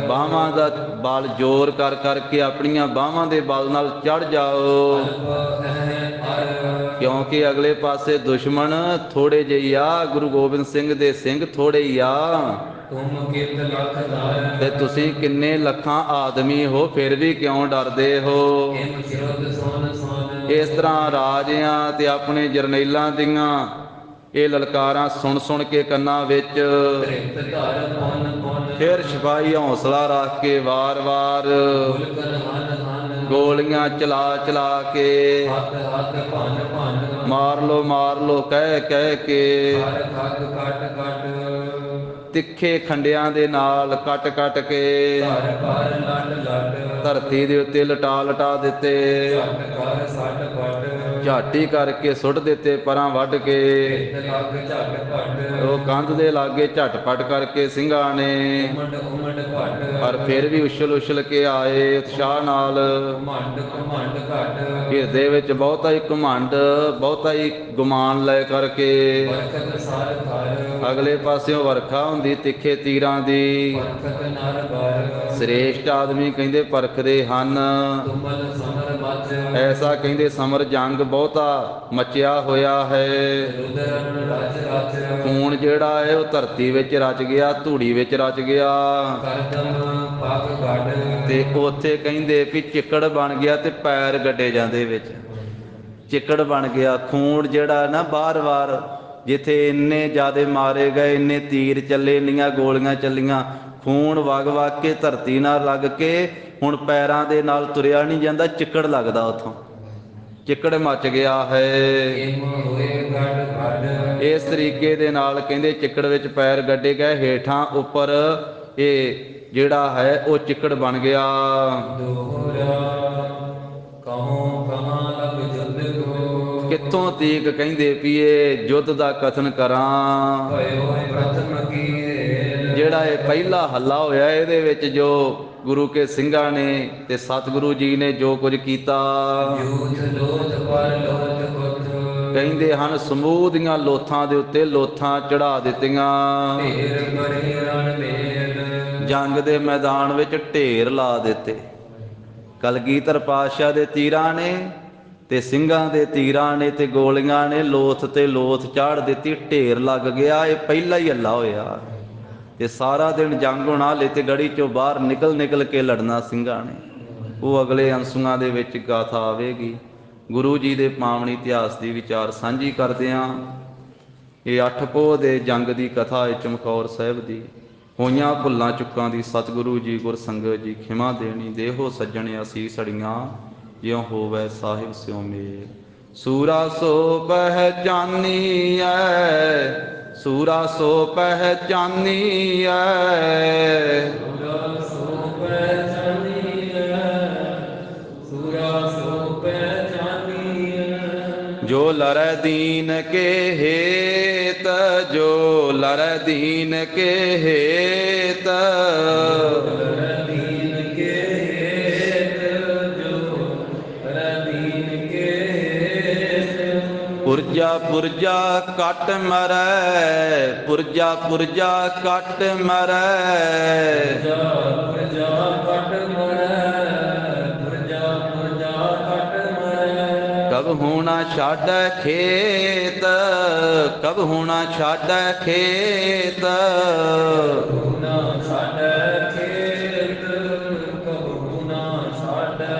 ਬਾਹਾਂ ਦਾ ਬਲ ਜ਼ੋਰ ਕਰਕੇ ਆਪਣੀਆਂ ਬਾਹਾਂ ਦੇ ਬਲ ਨਾਲ ਚੜ ਜਾਓ, ਕਿਉਂਕਿ ਅਗਲੇ ਪਾਸੇ ਦੁਸ਼ਮਣ ਥੋੜੇ ਜਿਹੇ ਆ, ਗੁਰੂ ਗੋਬਿੰਦ ਸਿੰਘ ਦੇ ਸਿੰਘ ਥੋੜੇ ਹੀ ਆ, ਤੇ ਤੁਸੀਂ ਕਿੰਨੇ ਲੱਖਾਂ ਆਦਮੀ ਹੋ, ਫਿਰ ਵੀ ਕਿਉਂ ਡਰਦੇ ਹੋ? ਇਸ ਤਰ੍ਹਾਂ ਰਾਜਿਆਂ ਤੇ ਆਪਣੇ ਜਰਨੈਲਾਂ ਦੀਆਂ ਇਹ ਲਲਕਾਰਾਂ ਸੁਣ ਸੁਣ ਕੇ ਕੰਨਾਂ ਵਿੱਚ ਤ੍ਰਿਪਤ ਧਰ ਮਨ ਮਨ ਫਿਰ ਸਿਪਾਹੀ ਹੌਸਲਾ ਰੱਖ ਕੇ ਵਾਰ-ਵਾਰ ਗੁਲਕਨ ਹਨ ਹਨ ਗੋਲੀਆਂ ਚਲਾ ਚਲਾ ਕੇ ਹੱਥ ਹੱਥ ਭੰਨ ਭੰਨ ਮਾਰ ਲੋ ਕਹਿ ਕਹਿ ਕੇ ਹਰ ਖੱਗ ਕੱਟ ਕੱਟ ਤਿੱਖੇ ਖੰਡਿਆਂ ਦੇ ਨਾਲ ਕੱਟ ਕੱਟ ਕੇ ਧਰ ਕਰ ਲੱਡ ਲੱਡ ਧਰਤੀ ਦੇ ਉੱਤੇ ਲਟਾ ਲਟਾ ਦਿੱਤੇ, ਝੱਟ ਕਰ ਸੱਟ ਪੱਟ ਝਾਟੀ ਕਰਕੇ ਸੁੱਟ ਦਿੱਤੇ ਪਰਾਂ ਵੱਢ ਕੇ। ਹਿੱਤ ਲੱਗ ਝੱਟ ਪੱਟ ਉਹ ਕੰਧ ਦੇ ਲਾਗੇ ਝਟਪਟ ਕਰਕੇ ਸਿੰਘਾਂ ਨੇ ਉਮੜ ਉਮੜ ਘਟ ਪਰ ਫਿਰ ਵੀ ਉਛਲ ਉਛਲ ਕੇ ਆਏ ਉਤਸ਼ਾਹ ਨਾਲ। ਘਮੰਡ ਘਮੰਡ ਘਟ ਹਿਰਦੇ ਵਿੱਚ ਬਹੁਤਾ ਹੀ ਘਮੰਡ ਬਹੁਤਾ ਹੀ ਗੁਮਾਨ ਲੈ ਕਰਕੇ ਬਰਕਤ ਸਰ ਥਰ ਅਗਲੇ ਪਾਸਿਓਂ ਵਰਖਾ ਹੁੰਦੀ ਤਿੱਖੇ ਤੀਰਾਂ ਦੀ। ਬਰਕਤ ਨਰ ਬਰ ਸ੍ਰੇਸ਼ਟ ਆਦਮੀ ਕਹਿੰਦੇ ਪਰਖਦੇ ਹਨ। ਤੁਮਲ ਸਮਰ ਮਚ ਐਸਾ ਕਹਿੰਦੇ ਸਮਰ ਜੰਗ ਬਹੁਤਾ ਮਚਿਆ ਹੋਇਆ ਹੈ। ਰੁਦਰਨ ਰਚ ਰਚ ਖੂਨ ਜਿਹੜਾ ਹੈ ਉਹ ਧਰਤੀ ਵਿੱਚ ਰਚ ਗਿਆ, ਧੂੜੀ ਵਿੱਚ ਰਚ ਗਿਆ ਕਰਦਮ ਪੱਗ ਗੱਡ ਤੇ ਉੱਥੇ ਕਹਿੰਦੇ ਵੀ ਚਿੱਕੜ ਬਣ ਗਿਆ ਤੇ ਪੈਰ ਗੱਡੇ ਜਾਂਦੇ ਵਿੱਚ ਚਿੱਕੜ ਬਣ ਗਿਆ। ਖੂਨ ਜਿਹੜਾ ਨਾ ਵਾਰ-ਵਾਰ ਜਿੱਥੇ ਇੰਨੇ ਜ਼ਿਆਦੇ ਮਾਰੇ ਗਏ, ਇੰਨੇ ਤੀਰ ਚੱਲੇ, ਇੰਨੀਆਂ ਗੋਲੀਆਂ ਚੱਲੀਆਂ, ਖੂਨ ਵਗ ਵਗ ਕੇ ਧਰਤੀ ਨਾਲ ਲੱਗ ਕੇ ਹੁਣ ਪੈਰਾਂ ਦੇ ਨਾਲ ਤੁਰਿਆ ਨਹੀਂ ਜਾਂਦਾ, ਚਿੱਕੜ ਲੱਗਦਾ ਉੱਥੋਂ, ਚਿੱਕੜ ਮੱਚ ਗਿਆ ਹੈ। ਹੋਏ ਗੱਡ ਗੱਡ ਇਸ ਤਰੀਕੇ ਦੇ ਨਾਲ ਕਹਿੰਦੇ ਚਿੱਕੜ ਵਿੱਚ ਪੈਰ ਗੱਡੇ ਗਏ, ਹੇਠਾਂ ਉੱਪਰ ਇਹ ਜਿਹੜਾ ਹੈ ਉਹ ਚਿੱਕੜ ਬਣ ਗਿਆ। ਦੋਹਰਾ ਕਹੋ ਕਹਾਂ ਲਗ ਜੁਦ ਕੋ ਕਿੱਥੋਂ ਤੀਕ ਕਹਿੰਦੇ ਵੀ ਇਹ ਯੁੱਧ ਦਾ ਕਥਨ ਕਰਾਂ। ਭਇ ਹੋਏ ਪ੍ਰਥਮ ਕੀ ਜਿਹੜਾ ਇਹ ਪਹਿਲਾ ਹੱਲਾ ਹੋਇਆ ਇਹਦੇ ਵਿੱਚ ਜੋ ਗੁਰੂ ਕੇ ਸਿੰਘਾਂ ਨੇ ਤੇ ਸਤਿਗੁਰੂ ਜੀ ਨੇ ਜੋ ਕੁਝ ਕੀਤਾ ਯੂਥ ਲੋਥ ਪਰ ਲੋਥ ਕੁਥ ਕਹਿੰਦੇ ਹਨ ਸਮੂਹ ਦੀਆਂ ਲੋਥਾਂ ਦੇ ਉੱਤੇ ਲੋਥਾਂ ਚੜਾ ਦਿੱਤੀਆਂ। ਢੇਰ ਬੜੇ ਰਣ ਮੇਲ ਜੰਗ ਦੇ ਮੈਦਾਨ ਵਿੱਚ ਢੇਰ ਲਾ ਦਿੱਤੇ। ਕਲਗੀਧਰ ਪਾਤਸ਼ਾਹ ਦੇ ਤੀਰਾਂ ਨੇ ਤੇ ਸਿੰਘਾਂ ਦੇ ਤੀਰਾਂ ਨੇ ਤੇ ਗੋਲੀਆਂ ਨੇ ਲੋਥ ਤੇ ਲੋਥ ਚਾੜ ਦਿੱਤੀ, ਢੇਰ ਲੱਗ ਗਿਆ। ਇਹ ਪਹਿਲਾ ਹੀ ਹੱਲਾ ਹੋਇਆ ਤੇ ਸਾਰਾ ਦਿਨ ਜੰਗ ਹੋਣਾ, ਹਾਲੇ ਤੇ ਗੜੀ ਚੋਂ ਬਾਹਰ ਨਿਕਲ ਨਿਕਲ ਕੇ ਲੜਨਾ ਸਿੰਘਾਂ ਨੇ। ਉਹ ਅਗਲੇ ਅੰਸੂਆਂ ਦੇ ਵਿੱਚ ਗਾਥਾ ਆਵੇਗੀ। ਗੁਰੂ ਜੀ ਦੇ ਪਾਵਨੀ ਇਤਿਹਾਸ ਦੀ ਵਿਚਾਰ ਸਾਂਝੀ ਕਰਦੇ ਹਾਂ। ਇਹ 8 ਪੋਹ ਦੇ ਜੰਗ ਦੀ ਕਥਾ ਹੈ ਚਮਕੌਰ ਸਾਹਿਬ ਦੀ। ਹੋਈਆਂ ਭੁੱਲਾਂ ਚੁੱਕਾਂ ਦੀ ਸਤਿਗੁਰੂ ਜੀ ਗੁਰ ਸੰਗਤ ਜੀ ਖਿਮਾ ਦੇਣੀ। ਦੇਹੋ ਸੱਜਣ ਅਸੀਸ ਅੜੀਆਂ ਜਿਉ ਹੋਵੇ ਸਾਹਿਬ ਸਿਉ ਮੇਲ। ਸੂਰਾ ਸੋ ਪਹਿਚਾਨੀਐ ਸੂਰਾ ਸੋ ਪਹਿਚਾਨੀਐ ਸੂਰਾ ਸੋ ਪਹਿਚਾਨੀਐ ਸੂਰਾ ਸੋ ਪਹਿਚਾਨੀਐ ਜੋ ਲਰੈ ਦੀਨ ਕੇ ਹੇਤ ਜੋ ਲਰੈ ਦੀਨ ਕੇ ਹੇਤ ਦੀਨ ਕੇ ਹੇਤ ਜੋ ਦੀਨ ਕੇ ਹੇਤ ਪੁਰਜਾ ਪੁਰਜਾ ਕੱਟ ਮਰੈ ਪੁਰਜਾ ਪੁਰਜਾ ਕੱਟ ਮਰੈ ਪੁਰਜਾ ਕੱਟ ਮਰੈ ਪੁਰਜਾ ਪੁਰਜਾ ਕੱਟ ਮਰੈ ਕਬ ਹੋਣਾ ਛਾੜੈ ਖੇਤ ਕਬ ਹੋਣਾ ਛਾੜੈ ਖੇਤ ਨਾ ਸਾਡਾ ਖੇਤ ਕਬੂ ਨਾ ਸਾਡਾ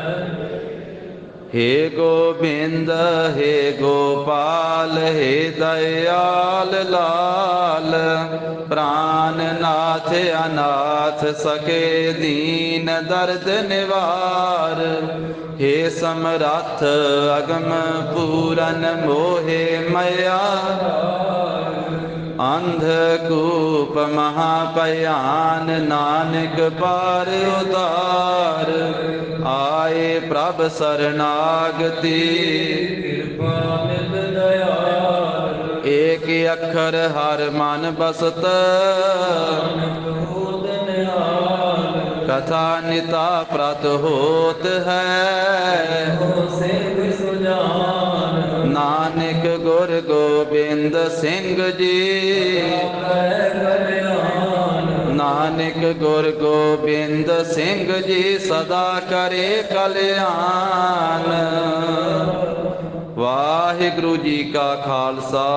ਹੇ ਗੋਬਿੰਦ ਹੇ ਗੋਪਾਲ ਹੇ ਦਇਆਲ ਲਾਲ ਪ੍ਰਾਨ ਨਾਥ ਅਨਾਥ ਸਕੇ ਦੀਨ ਦਰਦ ਨਿਵਾਰ ਹੇ ਸਮਰੱਥ ਅਗਮ ਪੂਰਨ ਮੋਹਿ ਮਇਆ ਅੰਧ ਕੂਪ ਮਹਾਪਿਆਨ ਨਾਨਕ ਪਾਰ ਉਤਾਰ ਆਏ ਪ੍ਰਭ ਸਰਨਾਗਤੀ ਕਿਰਪਾ ਨਿਤ ਦਇਆਲ ਏਕ ਅੱਖਰ ਹਰ ਮਨ ਬਸਤ ਬੋਧ ਨਿਹਾਲ ਕਥਾ ਨਿਤਾ ਪ੍ਰਤ ਹੋਤ ਹੈ ਹੋ ਸਿੰਘ ਸੁਜਾਨ ਨਾਨਕ ਗੁਰ ਗੋਬਿੰਦ ਸਿੰਘ ਜੀ ਕੈ ਕਲਿਆਣ ਨਾਨਕ ਗੁਰ ਗੋਬਿੰਦ ਸਿੰਘ ਜੀ ਸਦਾ ਕਰੇ ਕਲਿਆਣ। ਵਾਹਿਗੁਰੂ ਜੀ ਕਾ ਖਾਲਸਾ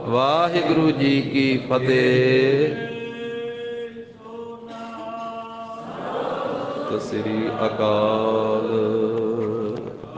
ਵਾਹਿਗੁਰੂ ਜੀ ਕੀ ਫਤਿਹ। ਸਤਿ ਸ੍ਰੀ ਅਕਾਲ।